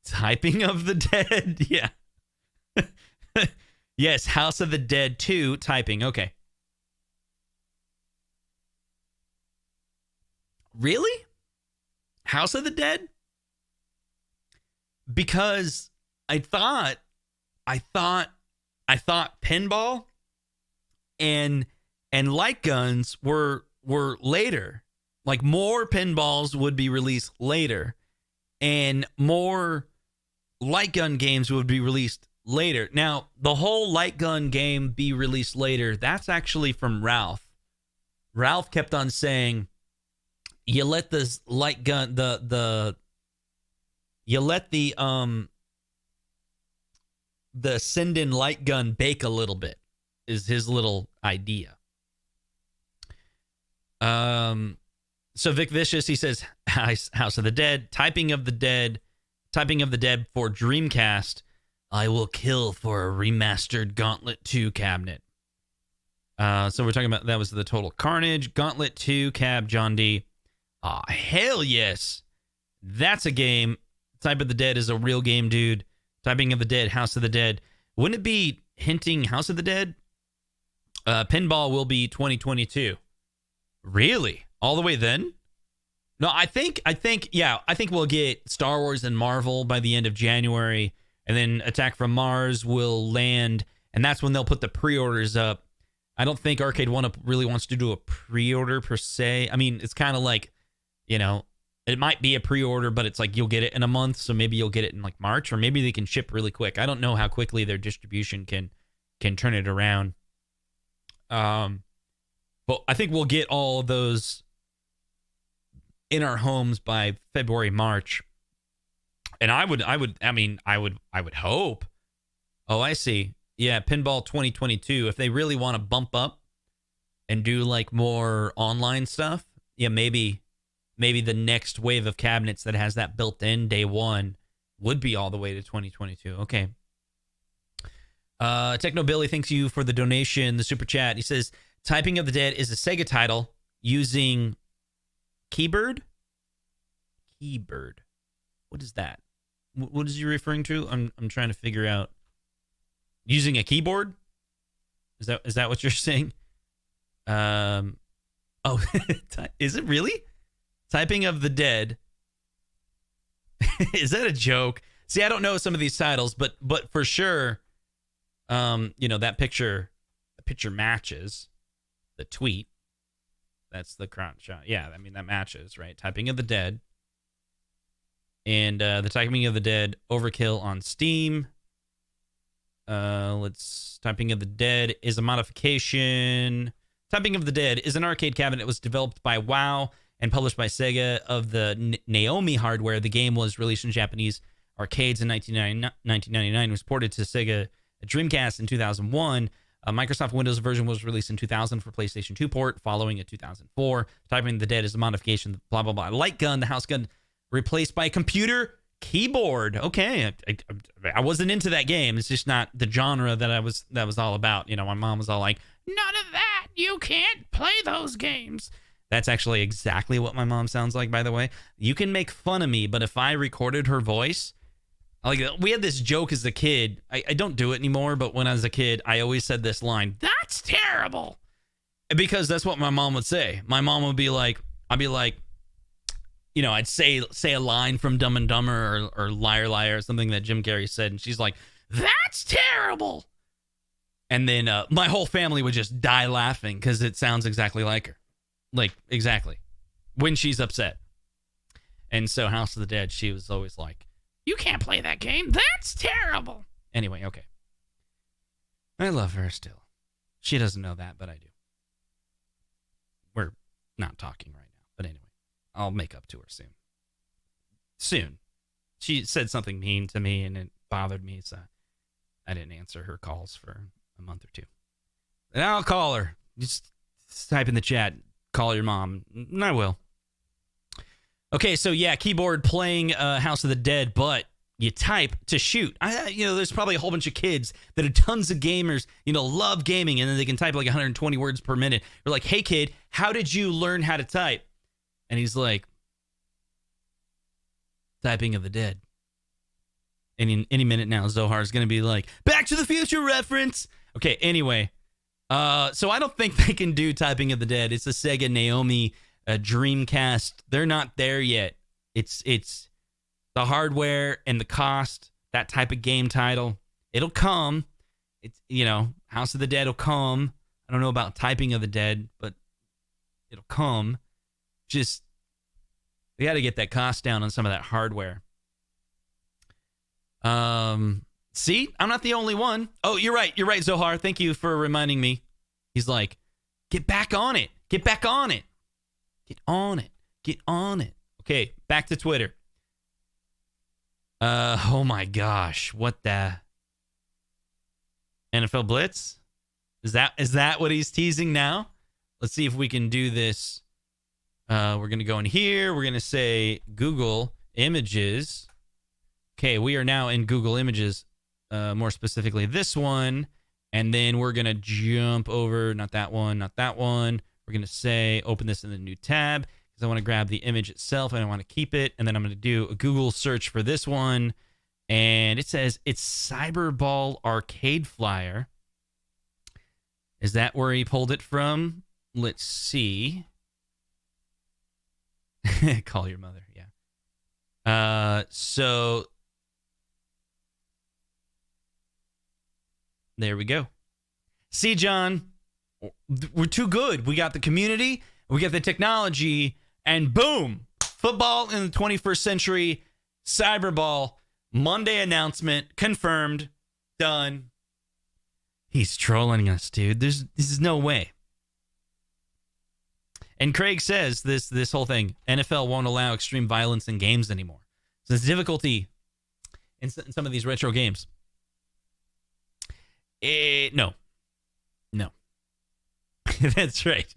Typing of the Dead. Yeah. Yes, House of the Dead 2 typing. Okay. Really? House of the Dead? Because I thought pinball and light guns were later. Like more pinballs would be released later, and more light gun games would be released later. Now, the whole light gun game be released later, that's actually from Ralph. Ralph kept on saying, you let this light gun, you let the the send in light gun bake a little bit is his little idea. So Vic Vicious, he says, House of the Dead, typing of the dead for Dreamcast. I will kill for a remastered Gauntlet 2 cabinet. So we're talking about, that was the Total Carnage. Gauntlet 2 cab, John D. Ah, hell yes. That's a game. Type of the Dead is a real game, dude. Typing of the Dead, House of the Dead. Wouldn't it be hinting House of the Dead? Pinball will be 2022. Really? All the way then? No, I think we'll get Star Wars and Marvel by the end of January, and then Attack from Mars will land, and that's when they'll put the pre-orders up. I don't think Arcade1Up really wants to do a pre-order per se. I mean, it's kind of like, you know, it might be a pre-order, but it's like you'll get it in a month, so maybe you'll get it in like March, or maybe they can ship really quick. I don't know how quickly their distribution can turn it around. But I think we'll get all of those in our homes by February, March. And I would hope. Oh, I see. Yeah, Pinball 2022. If they really want to bump up and do like more online stuff, yeah, maybe the next wave of cabinets that has that built in day one would be all the way to 2022. Okay. Techno Billy, thanks you for the donation, the super chat. He says, Typing of the Dead is a Sega title using Keybird? Keybird. What is that? What is he referring to? I'm trying to figure out. Using a keyboard? Is that what you're saying? Oh, is it really? Typing of the Dead. Is that a joke? See, I don't know some of these titles, but for sure, that picture matches the tweet. That's the crowd shot. Yeah, I mean, that matches, right? Typing of the Dead. And the Typing of the Dead Overkill on Steam. Typing of the Dead is a modification. Typing of the Dead is an arcade cabinet that was developed by WoW and published by Sega of the Naomi hardware. The game was released in Japanese arcades in 1999. It was ported to Sega Dreamcast in 2001. A Microsoft Windows version was released in 2000 for PlayStation 2 port, following in 2004. Typing of the Dead is a modification, blah, blah, blah. Light gun, the house gun, replaced by a computer keyboard. Okay, I wasn't into that game. It's just not the genre that was all about. My mom was all like, none of that. You can't play those games. That's actually exactly what my mom sounds like, by the way. You can make fun of me, but if I recorded her voice, like, we had this joke as a kid. I don't do it anymore, but when I was a kid, I always said this line, that's terrible. Because that's what my mom would say. My mom would be like, I'd say a line from Dumb and Dumber or Liar Liar or something that Jim Carrey said, and she's like, that's terrible. And then my whole family would just die laughing because it sounds exactly like her. Like, exactly. When she's upset. And so House of the Dead, she was always like, you can't play that game. That's terrible. Anyway, okay. I love her still. She doesn't know that, but I do. We're not talking right now. But anyway, I'll make up to her soon. Soon. She said something mean to me, and it bothered me, so I didn't answer her calls for a month or two. And I'll call her. Just type in the chat, call your mom. And I will. Okay, so yeah, keyboard playing House of the Dead, but you type to shoot. There's probably a whole bunch of kids that are tons of gamers, love gaming, and then they can type like 120 words per minute. You're like, hey kid, how did you learn how to type? And he's like, Typing of the Dead. And in any minute now, Zohar's going to be like, Back to the Future reference. Okay, anyway. So I don't think they can do Typing of the Dead. It's a Sega Naomi Dreamcast. They're not there yet. It's the hardware and the cost, that type of game title. It'll come. It's, House of the Dead will come. I don't know about Typing of the Dead, but it'll come. Just, we got to get that cost down on some of that hardware. See, I'm not the only one. Oh, you're right, Zohar. Thank you for reminding me. He's like, get back on it. Get back on it. Get on it. Get on it. Okay, back to Twitter. Oh my gosh. What the? NFL Blitz? Is that what he's teasing now? Let's see if we can do this. We're going to go in here. We're going to say Google Images. Okay, we are now in Google Images, more specifically this one. And then we're going to jump over, not that one. We're going to say, open this in the new tab, because I want to grab the image itself and I want to keep it. And then I'm going to do a Google search for this one. And it says it's Cyberball Arcade Flyer. Is that where he pulled it from? Let's see. Call your mother, yeah. So there we go. See, John, we're too good. We got the community, we got the technology, and boom, football in the 21st century, Cyberball, Monday announcement, confirmed, done. He's trolling us, dude. This is no way. And Craig says this whole thing, NFL won't allow extreme violence in games anymore. So there's difficulty in some of these retro games. No. That's right.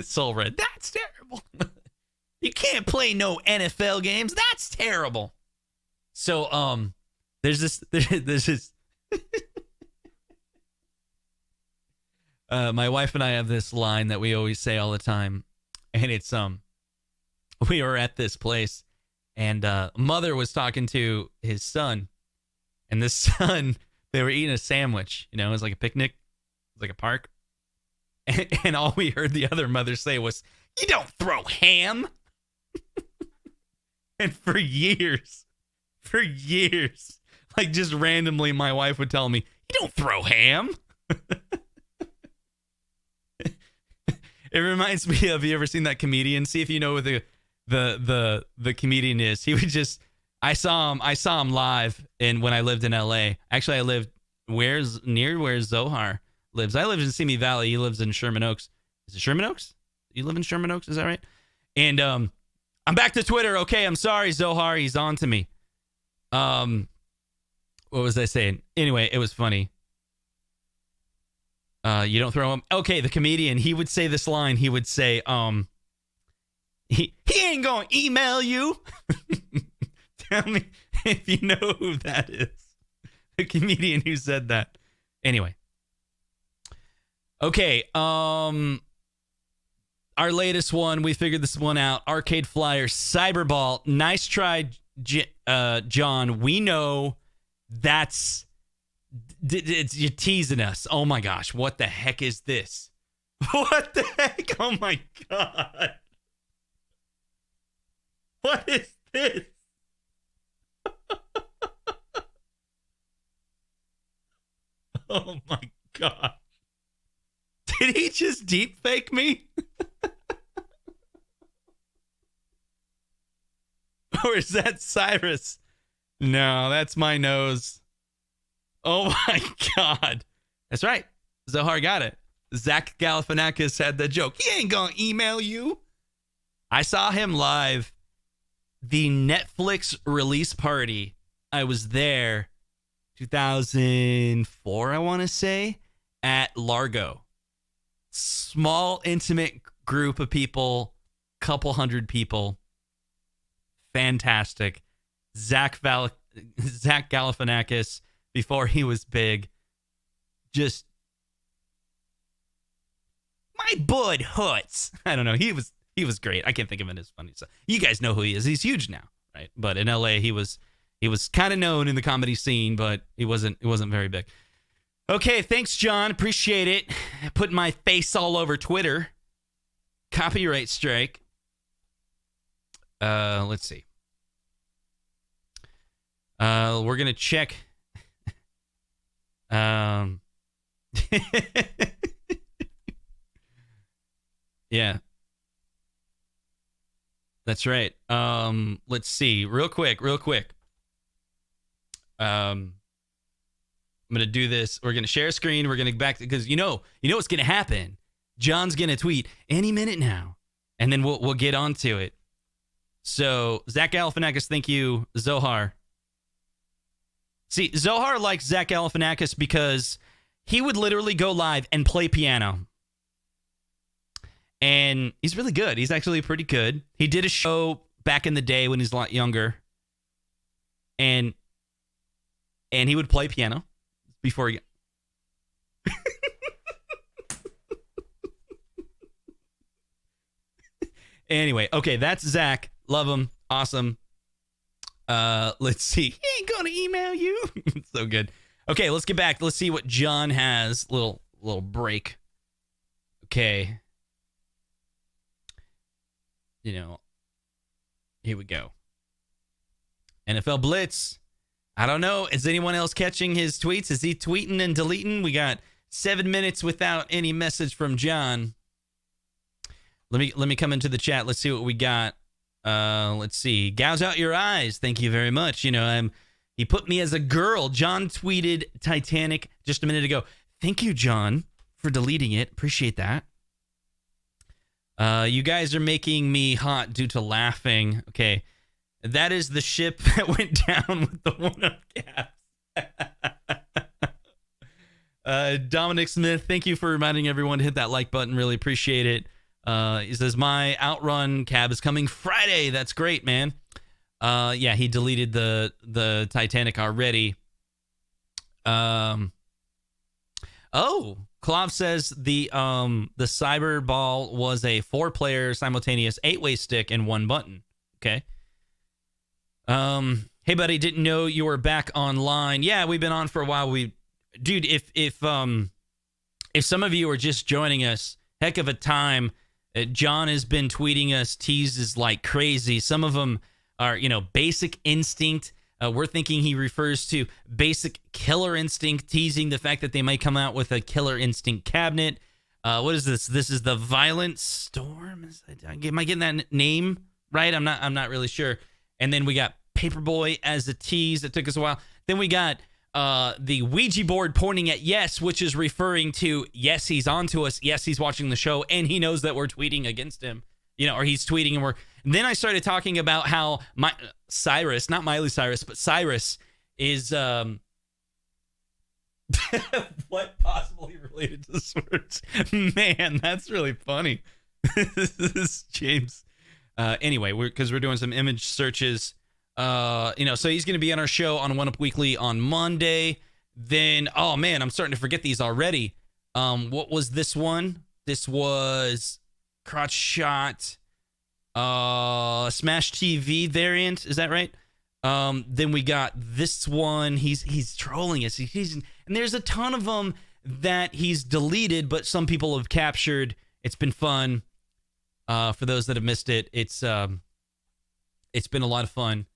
Soul Red. That's terrible. You can't play no NFL games. That's terrible. So there's this my wife and I have this line that we always say all the time, and it's we were at this place, and mother was talking to his son, and this son, they were eating a sandwich. You know, it was like a picnic, it was like a park, and all we heard the other mother say was, "You don't throw ham." And for years, like just randomly, my wife would tell me, "You don't throw ham." It reminds me of, you ever seen that comedian? See if you know who the comedian is. He would just, I saw him live when I lived in LA. Actually, I lived near where Zohar lives. I live in Simi Valley. He lives in Sherman Oaks. Is it Sherman Oaks? You live in Sherman Oaks? Is that right? And I'm back to Twitter. Okay, I'm sorry, Zohar. He's on to me. What was I saying? Anyway, it was funny. You don't throw him. Okay, the comedian, he would say this line. He would say, he ain't gonna email you. Tell me if you know who that is. The comedian who said that. Anyway. Okay, our latest one, we figured this one out. Arcade Flyer, Cyberball. Nice try, John. We know that's... You're teasing us. Oh my gosh, what the heck is this? What the heck? Oh my god. What is this? Oh my god. Did he just deep fake me? Or is that Cyrus? No, that's my nose. Oh my god. That's right. Zohar got it. Zach Galifianakis had that joke. He ain't gonna email you. I saw him live. The Netflix release party. I was there 2004, I want to say, at Largo. Small, intimate group of people, couple hundred people. Fantastic. Zach Galifianakis, before he was big, just my bud Hutz. I don't know. He was great. I can't think of it as funny. So you guys know who he is. He's huge now, right? But in LA, he was kind of known in the comedy scene, but he wasn't very big. Okay, thanks, John. Appreciate it. Putting my face all over Twitter. Copyright strike. Let's see. We're gonna check. Yeah. That's right. Let's see. Real quick. I'm going to do this. We're going to share a screen. We're going to back because you know what's going to happen. John's going to tweet any minute now, and then we'll get onto it. So, Zach Galifianakis, thank you, Zohar. See, Zohar likes Zach Galifianakis because he would literally go live and play piano. And he's really good. He's actually pretty good. He did a show back in the day when he's a lot younger. And he would play piano before he... Anyway, okay, that's Zach. Love him. Awesome. Let's see. He ain't gonna email you. So good. Okay, let's get back. Let's see what John has. Little break. Okay. Here we go. NFL Blitz. I don't know. Is anyone else catching his tweets? Is he tweeting and deleting? We got 7 minutes without any message from John. Let me come into the chat. Let's see what we got. Let's see. Gouge out your eyes. Thank you very much. He put me as a girl. John tweeted Titanic just a minute ago. Thank you, John, for deleting it. Appreciate that. You guys are making me hot due to laughing. Okay. That is the ship that went down with the 1-up caps. Dominic Smith, thank you for reminding everyone to hit that like button. Really appreciate it. He says, my Outrun cab is coming Friday. That's great, man. Yeah, he deleted the Titanic already. Klav says the Cyber Ball was a 4-player simultaneous 8-way stick and 1 button. Okay. Hey buddy, didn't know you were back online. Yeah, we've been on for a while. Dude, if some of you are just joining us, heck of a time. John has been tweeting us teases like crazy. Some of them are, Basic Instinct. We're thinking he refers to Basic Killer Instinct, teasing the fact that they might come out with a Killer Instinct cabinet. What is this? This is the Violent Storm. Am I getting that name right? I'm not really sure. And then we got Paperboy as a tease. It took us a while. Then we got the Ouija board pointing at yes, which is referring to yes, he's on to us. Yes, he's watching the show, and he knows that we're tweeting against him. Or he's tweeting, and then I started talking about how Cyrus, not Miley Cyrus, but Cyrus is what possibly related to swords. Man, that's really funny. This is James. Anyway, because we're doing some image searches. So he's going to be on our show on 1-Up Weekly on Monday. Then, oh man, I'm starting to forget these already. What was this one? This was Crotch Shot, Smash TV variant. Is that right? Then we got this one. He's trolling us. And there's a ton of them that he's deleted, but some people have captured. It's been fun. For those that have missed it, it's been a lot of fun.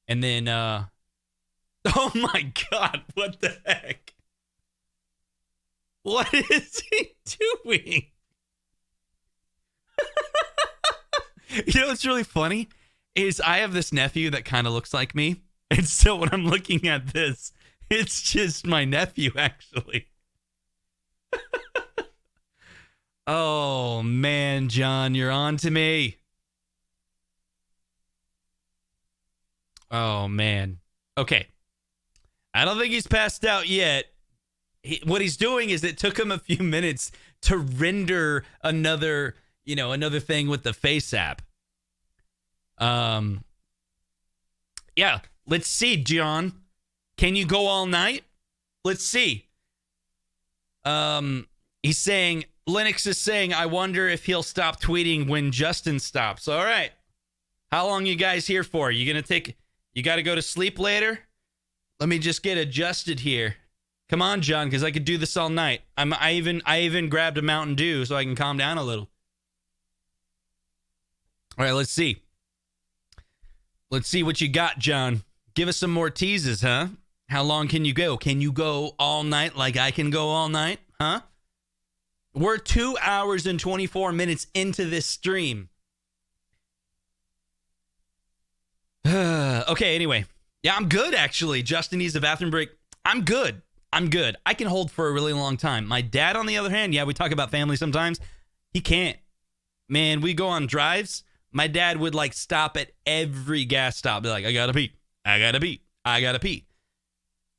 And then, oh my God, what the heck? What is he doing? What's really funny is I have this nephew that kind of looks like me. And so when I'm looking at this, it's just my nephew, actually. Oh, man, John, you're on to me. Oh, man. Okay. I don't think he's passed out yet. What he's doing is it took him a few minutes to render another thing with the Face app. Yeah, let's see, John. Can you go all night? Let's see. He's saying, Linux is saying, I wonder if he'll stop tweeting when Justin stops. All right. How long you guys here for? You got to go to sleep later? Let me just get adjusted here. Come on, John, because I could do this all night. I even grabbed a Mountain Dew so I can calm down a little. All right, let's see. Let's see what you got, John. Give us some more teases, huh? How long can you go? Can you go all night like I can go all night? Huh? We're 2 hours and 24 minutes into this stream. Okay, anyway. Yeah, I'm good, actually. Justin needs a bathroom break. I'm good. I can hold for a really long time. My dad, on the other hand, yeah, we talk about family sometimes. He can't. Man, we go on drives. My dad would, stop at every gas stop. Be like, I gotta pee. I gotta pee.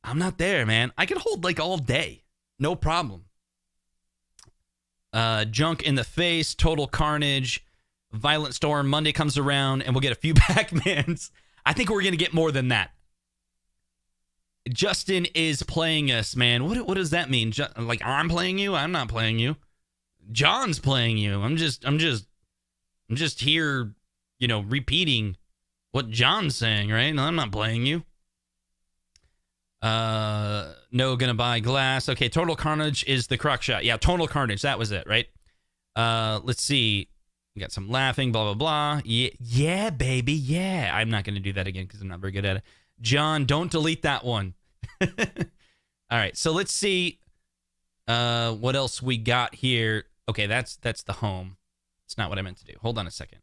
I'm not there, man. I can hold, all day. No problem. Junk in the face, total carnage, violent storm. Monday comes around and we'll get a few Pac-Mans. I think we're going to get more than that. Justin is playing us, man. What does that mean? Like, I'm playing you? I'm not playing you. John's playing you. I'm just here, repeating what John's saying, right? No, I'm not playing you. No, gonna buy glass. Okay, total carnage is the crock shot. Yeah, total carnage. That was it, right? Let's see. We got some laughing, blah, blah, blah. Yeah, baby, yeah. I'm not gonna do that again because I'm not very good at it. John, don't delete that one. All right, so let's see what else we got here. Okay, that's the home. It's not what I meant to do. Hold on a second.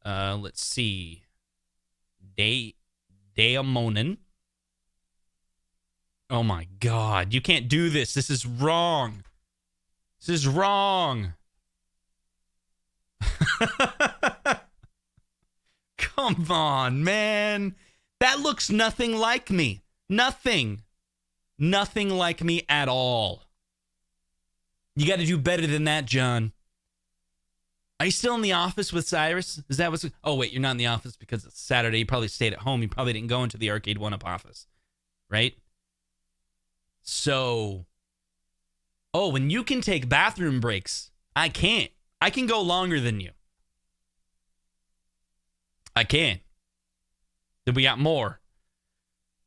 Let's see. Daemonin. Oh my God, you can't do this. This is wrong. This is wrong. Come on, man. That looks nothing like me. Nothing. Nothing like me at all. You got to do better than that, John. Are you still in the office with Cyrus? Is that what's... Oh, wait, you're not in the office because it's Saturday. You probably stayed at home. You probably didn't go into the Arcade1Up office, right? So... Oh, when you can take bathroom breaks, I can't. I can go longer than you. I can. Then we got more.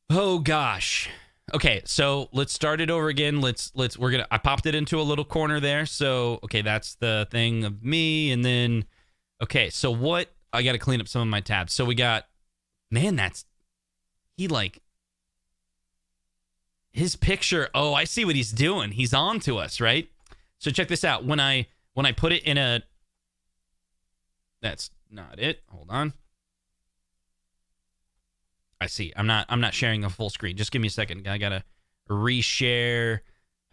Oh, gosh. Okay, so let's start it over again. I popped it into a little corner there. So, okay, that's the thing of me. And then, okay, so what? I got to clean up some of my tabs. So we got, man, his picture. Oh, I see what he's doing. He's on to us, right? So check this out. When I put it in a, that's not it. Hold on. I see. I'm not sharing a full screen. Just give me a second. I gotta reshare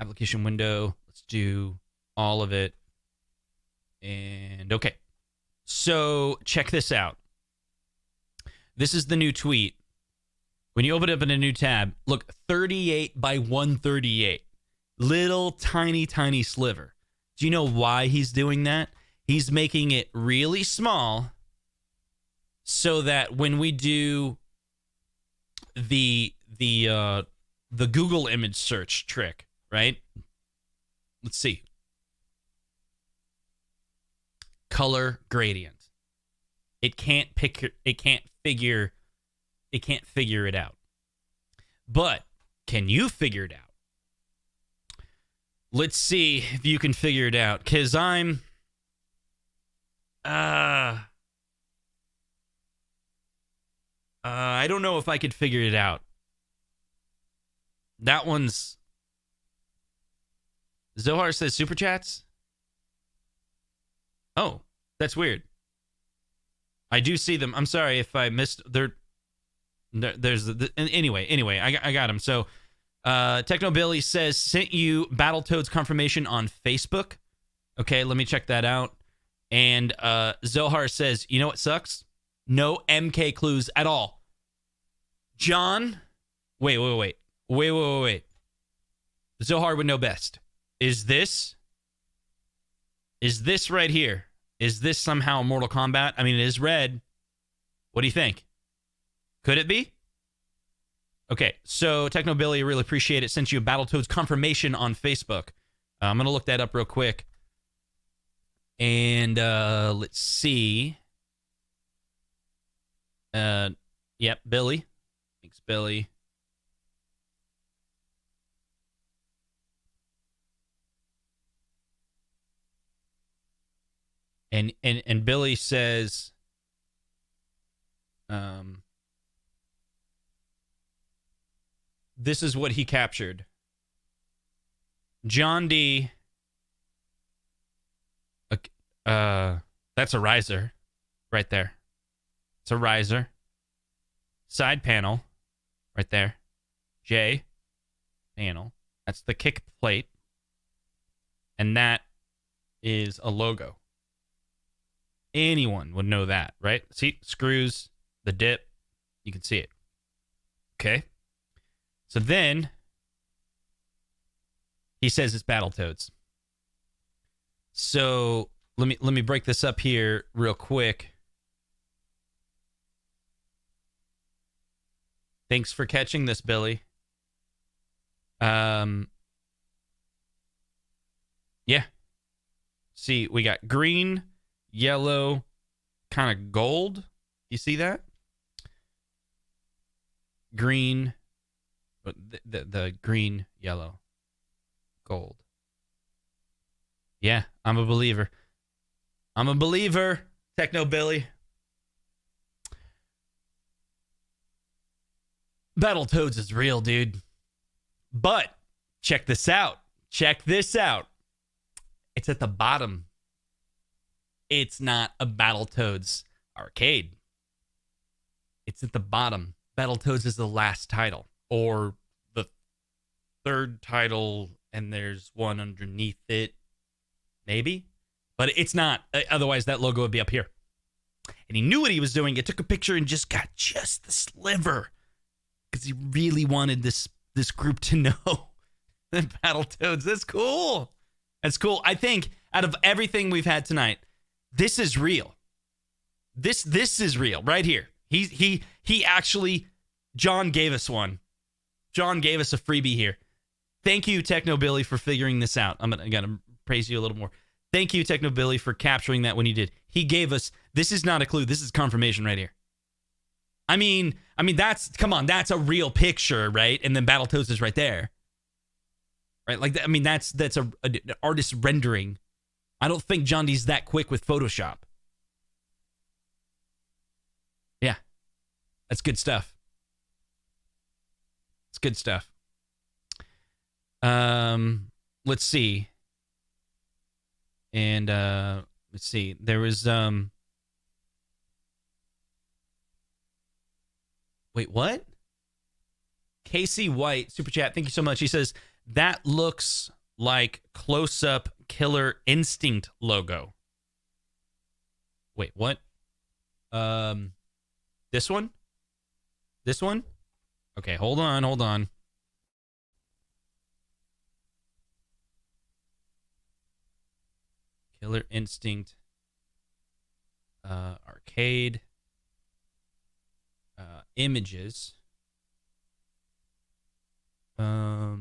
application window. Let's do all of it. And okay. So check this out. This is the new tweet. When you open it up in a new tab, look, 38 by 138. Little tiny, tiny sliver. Do you know why he's doing that? He's making it really small so that when we do the Google image search trick, right? Let's see. Color gradient. It can't figure it out. But can you figure it out? Let's see if you can figure it out, cuz I don't know if I could figure it out. That one's... Zohar says super chats? Oh, that's weird. I do see them. I'm sorry if I missed... Anyway, I got him. So, Techno Billy says, sent you Battletoads confirmation on Facebook. Okay, let me check that out. And Zohar says, you know what sucks? No MK clues at all. John, wait. Zohar would know best. Is this right here? Is this somehow Mortal Kombat? I mean, it is red. What do you think? Could it be? Okay, so Techno Billy, really appreciate it. Sent you a Battletoads confirmation on Facebook. I'm going to look that up real quick. And let's see. Yep, Billy. Thanks, Billy. And Billy says, this is what he captured. John D. That's a riser right there. It's a riser. Side panel right there. J panel. That's the kick plate. And that is a logo. Anyone would know that, right? See, screws, the dip. You can see it. Okay. So then He says it's Battletoads. So let me break this up here real quick. Thanks for catching this, Billy. Yeah. See, we got green, yellow, kind of gold. You see that? Green, the green, yellow, gold. Yeah, I'm a believer. I'm a believer, Techno Billy. Battletoads is real, dude. But check this out. Check this out. It's at the bottom. It's not a Battletoads arcade. It's at the bottom. Battletoads is the last title, or the third title, and there's one underneath it. Maybe. But it's not. Otherwise, that logo would be up here. And he knew what he was doing. It took a picture and just got just the sliver. Because he really wanted this group to know that Battletoads. That's cool. That's cool. I think out of everything we've had tonight, this is real. This is real right here. He actually, John gave us one. John gave us a freebie here. Thank you, Techno Billy, for figuring this out. I'm gonna praise you a little more. Thank you, Techno Billy, for capturing that when you did. He gave us, this is not a clue. This is confirmation right here. I mean, come on, that's a real picture, right? And then Battletoads is right there. Right? Like, I mean, that's an artist rendering. I don't think John D's that quick with Photoshop. Yeah. That's good stuff. It's good stuff. Let's see. And let's see. There was wait, what? Casey White, super chat. Thank you so much. He says that looks like close-up Killer Instinct logo. Wait, what? This one? This one? Okay, hold on. Killer Instinct arcade images. I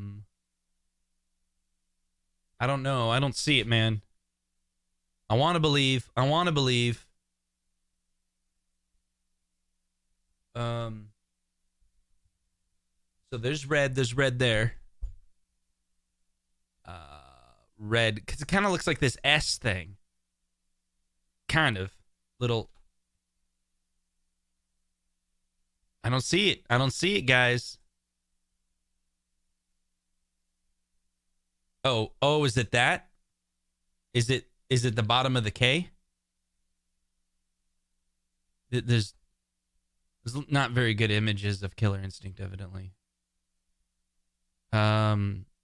don't know. I don't see it, man. I want to believe. So there's red there. Red, because it kind of looks like this S thing. Kind of. Little. I don't see it, guys. Oh, is it that? Is it the bottom of the K? There's not very good images of Killer Instinct, evidently.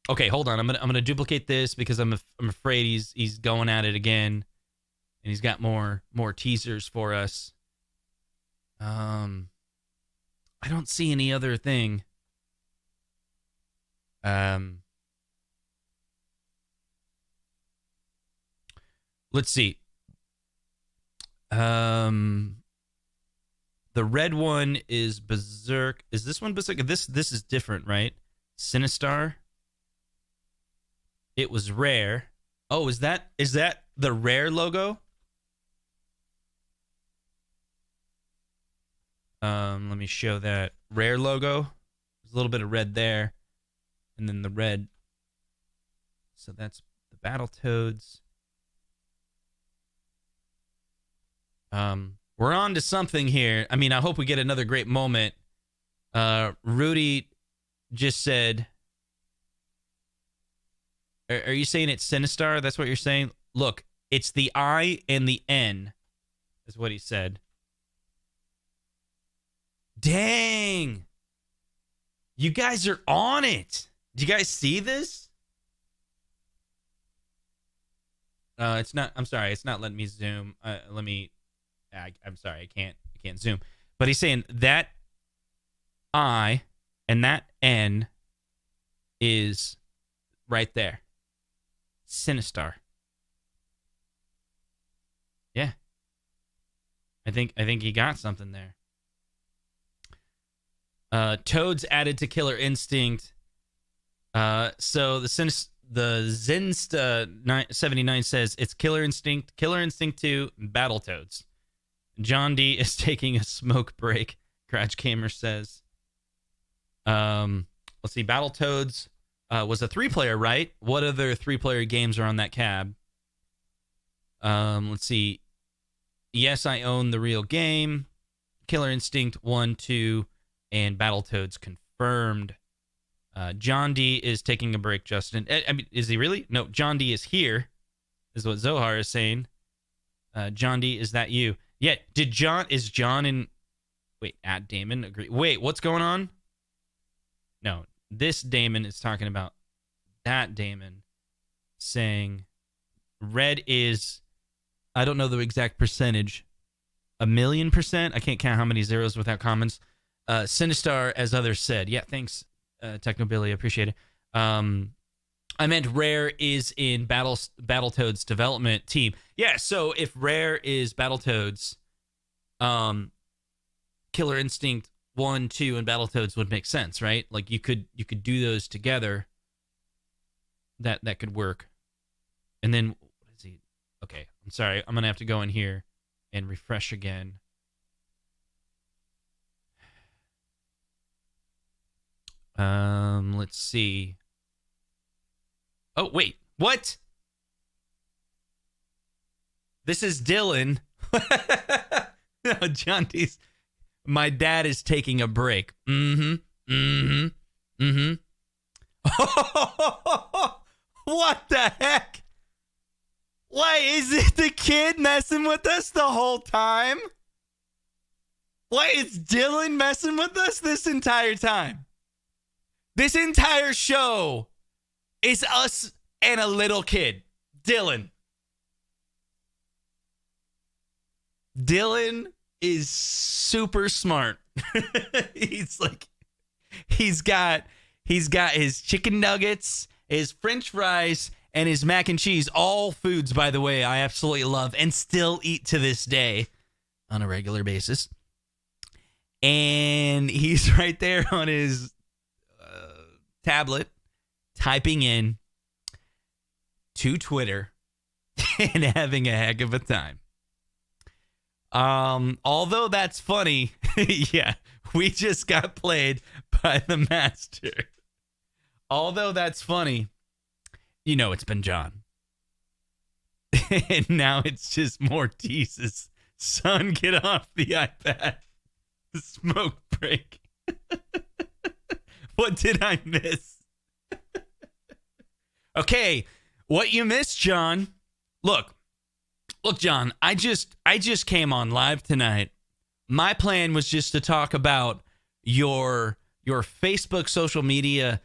Okay, hold on. I'm gonna duplicate this because I'm afraid he's going at it again, and he's got more teasers for us. I don't see any other thing. Let's see. The red one is Berserk. Is this one Berserk? This is different, right? Sinistar. It was Rare. Oh, is that the Rare logo? Let me show that Rare logo. There's a little bit of red there, and then the red. So that's the Battletoads. We're on to something here. I mean, I hope we get another great moment. Rudy just said, are you saying it's Sinistar? That's what you're saying? Look, it's the I and the N, is what he said. Dang. You guys are on it. Do you guys see this? It's not, I'm sorry, it's not letting me zoom. I'm sorry, I can't zoom. But he's saying that I and that N is right there. Sinistar. Yeah. I think he got something there. Toads added to Killer Instinct. So the Zenst79 says it's Killer Instinct 2, Battletoads. John D is taking a smoke break. Crouch Gamer says. Let's see. Battletoads was a 3-player, right? What other 3-player games are on that cab? Let's see. Yes, I own the real game. Killer Instinct 1, 2, and Battletoads confirmed. John D is taking a break, Justin. I mean, is he really? No, John D is here, is what Zohar is saying. John D, is that you? Yeah, is John in... Wait, @Damon agree. Wait, what's going on? No, this Damon is talking about that Damon saying red is, I don't know the exact percentage, 1,000,000%. I can't count how many zeros without comments. Sinistar, as others said. Yeah, thanks, Technobilly. I appreciate it. I meant Rare is in Battletoads development team. Yeah, so if Rare is Battletoads, Killer Instinct 1, 2, and Battletoads would make sense, right? Like you could do those together. That could work. And then what is he? Okay, I'm sorry. I'm gonna have to go in here and refresh again. Let's see. Oh, wait. What? This is Dylan. No, John D's. My dad is taking a break. What the heck? Why is it the kid messing with us the whole time? Why is Dylan messing with us this entire time? This entire show is us and a little kid. Dylan. Dylan is super smart. He's got his chicken nuggets, his French fries, and his mac and cheese. All foods, by the way, I absolutely love and still eat to this day on a regular basis. And he's right there on his tablet typing in to Twitter and having a heck of a time. Although that's funny, yeah, we just got played by the master. Although that's funny, you know it's been John. And now it's just more teases. Son, get off the iPad. Smoke break. What did I miss? Okay, what you missed, John. Look, John, I just came on live tonight. My plan was just to talk about your Facebook social media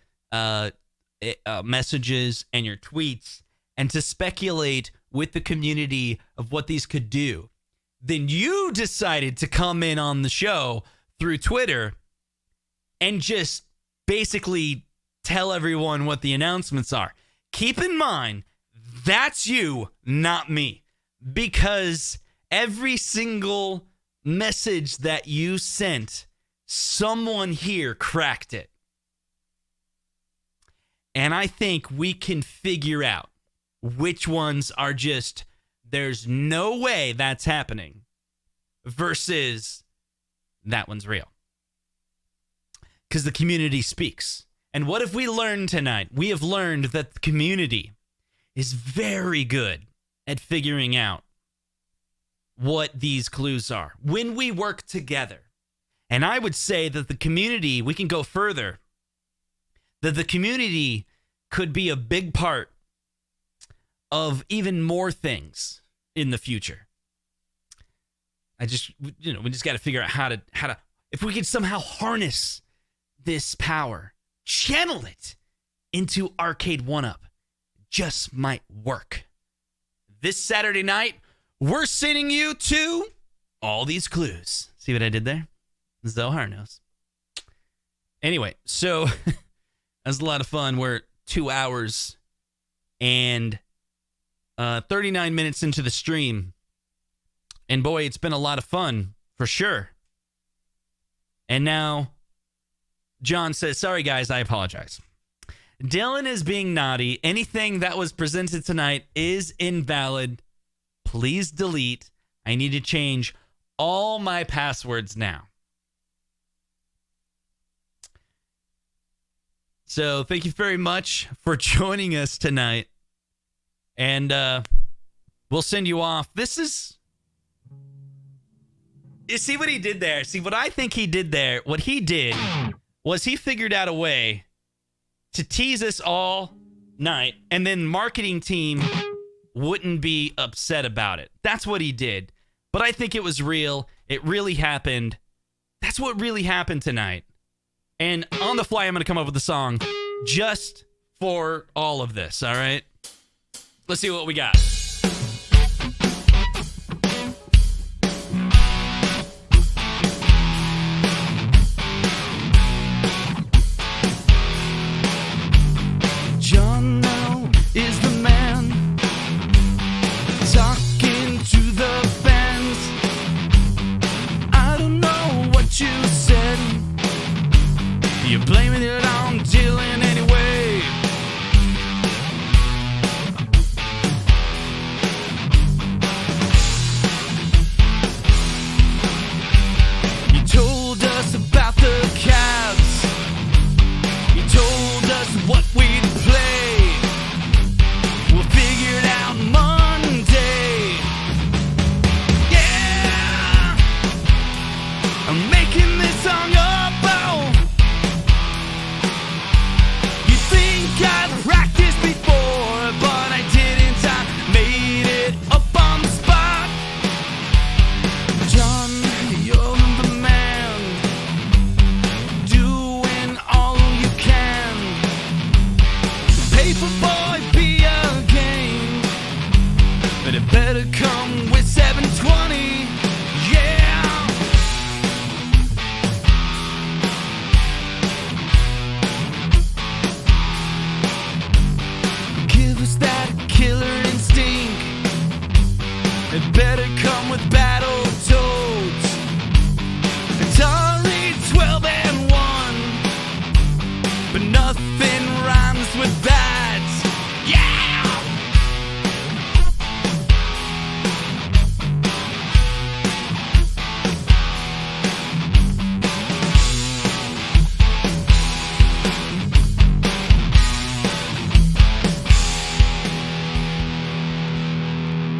messages and your tweets and to speculate with the community of what these could do. Then you decided to come in on the show through Twitter and just basically tell everyone what the announcements are. Keep in mind, that's you, not me. Because every single message that you sent, someone here cracked it. And I think we can figure out which ones are just, there's no way that's happening, versus that one's real. Because the community speaks. And what have we learned tonight? We have learned that the community is very good at figuring out what these clues are when we work together. And I would say that the community, we can go further, that the community could be a big part of even more things in the future. We just got to figure out how to, if we could somehow harness this power, channel it into Arcade1Up, just might work. This Saturday night, we're sending you to all these clues. See what I did there? Zohar knows. Anyway, so that was a lot of fun. We're 2 hours and 39 minutes into the stream. And boy, it's been a lot of fun, for sure. And now, John says, sorry guys, I apologize. Dylan is being naughty. Anything that was presented tonight is invalid. Please delete. I need to change all my passwords now. So thank you very much for joining us tonight. And we'll send you off. This is... You see what he did there? See, what I think he did there, what he did was he figured out a way to tease us all night, and then marketing team wouldn't be upset about it. That's what he did. But I think it was real. It really happened. That's what really happened tonight. And on the fly, I'm going to come up with a song just for all of this, all right? Let's see what we got. John now is the man talking to the fans. I don't know what you said. You're blaming it on Dylan anyway. You told us about the Cavs. You told us what we'd play. We'll figure it out Monday. Yeah, I'm making this song up. Oh, you think I've practiced before, but I didn't. I made it up on the spot. John, you're the man, doing all you can. Paperboy be a game, but it better come with 720. Yeah. Give us that killer instinct. It better come with battle toads. Atari 12 and 1, but nothing rhymes with that. Yeah!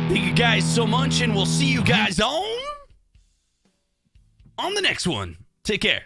Thank you guys so much, and we'll see you guys on the next one. Take care.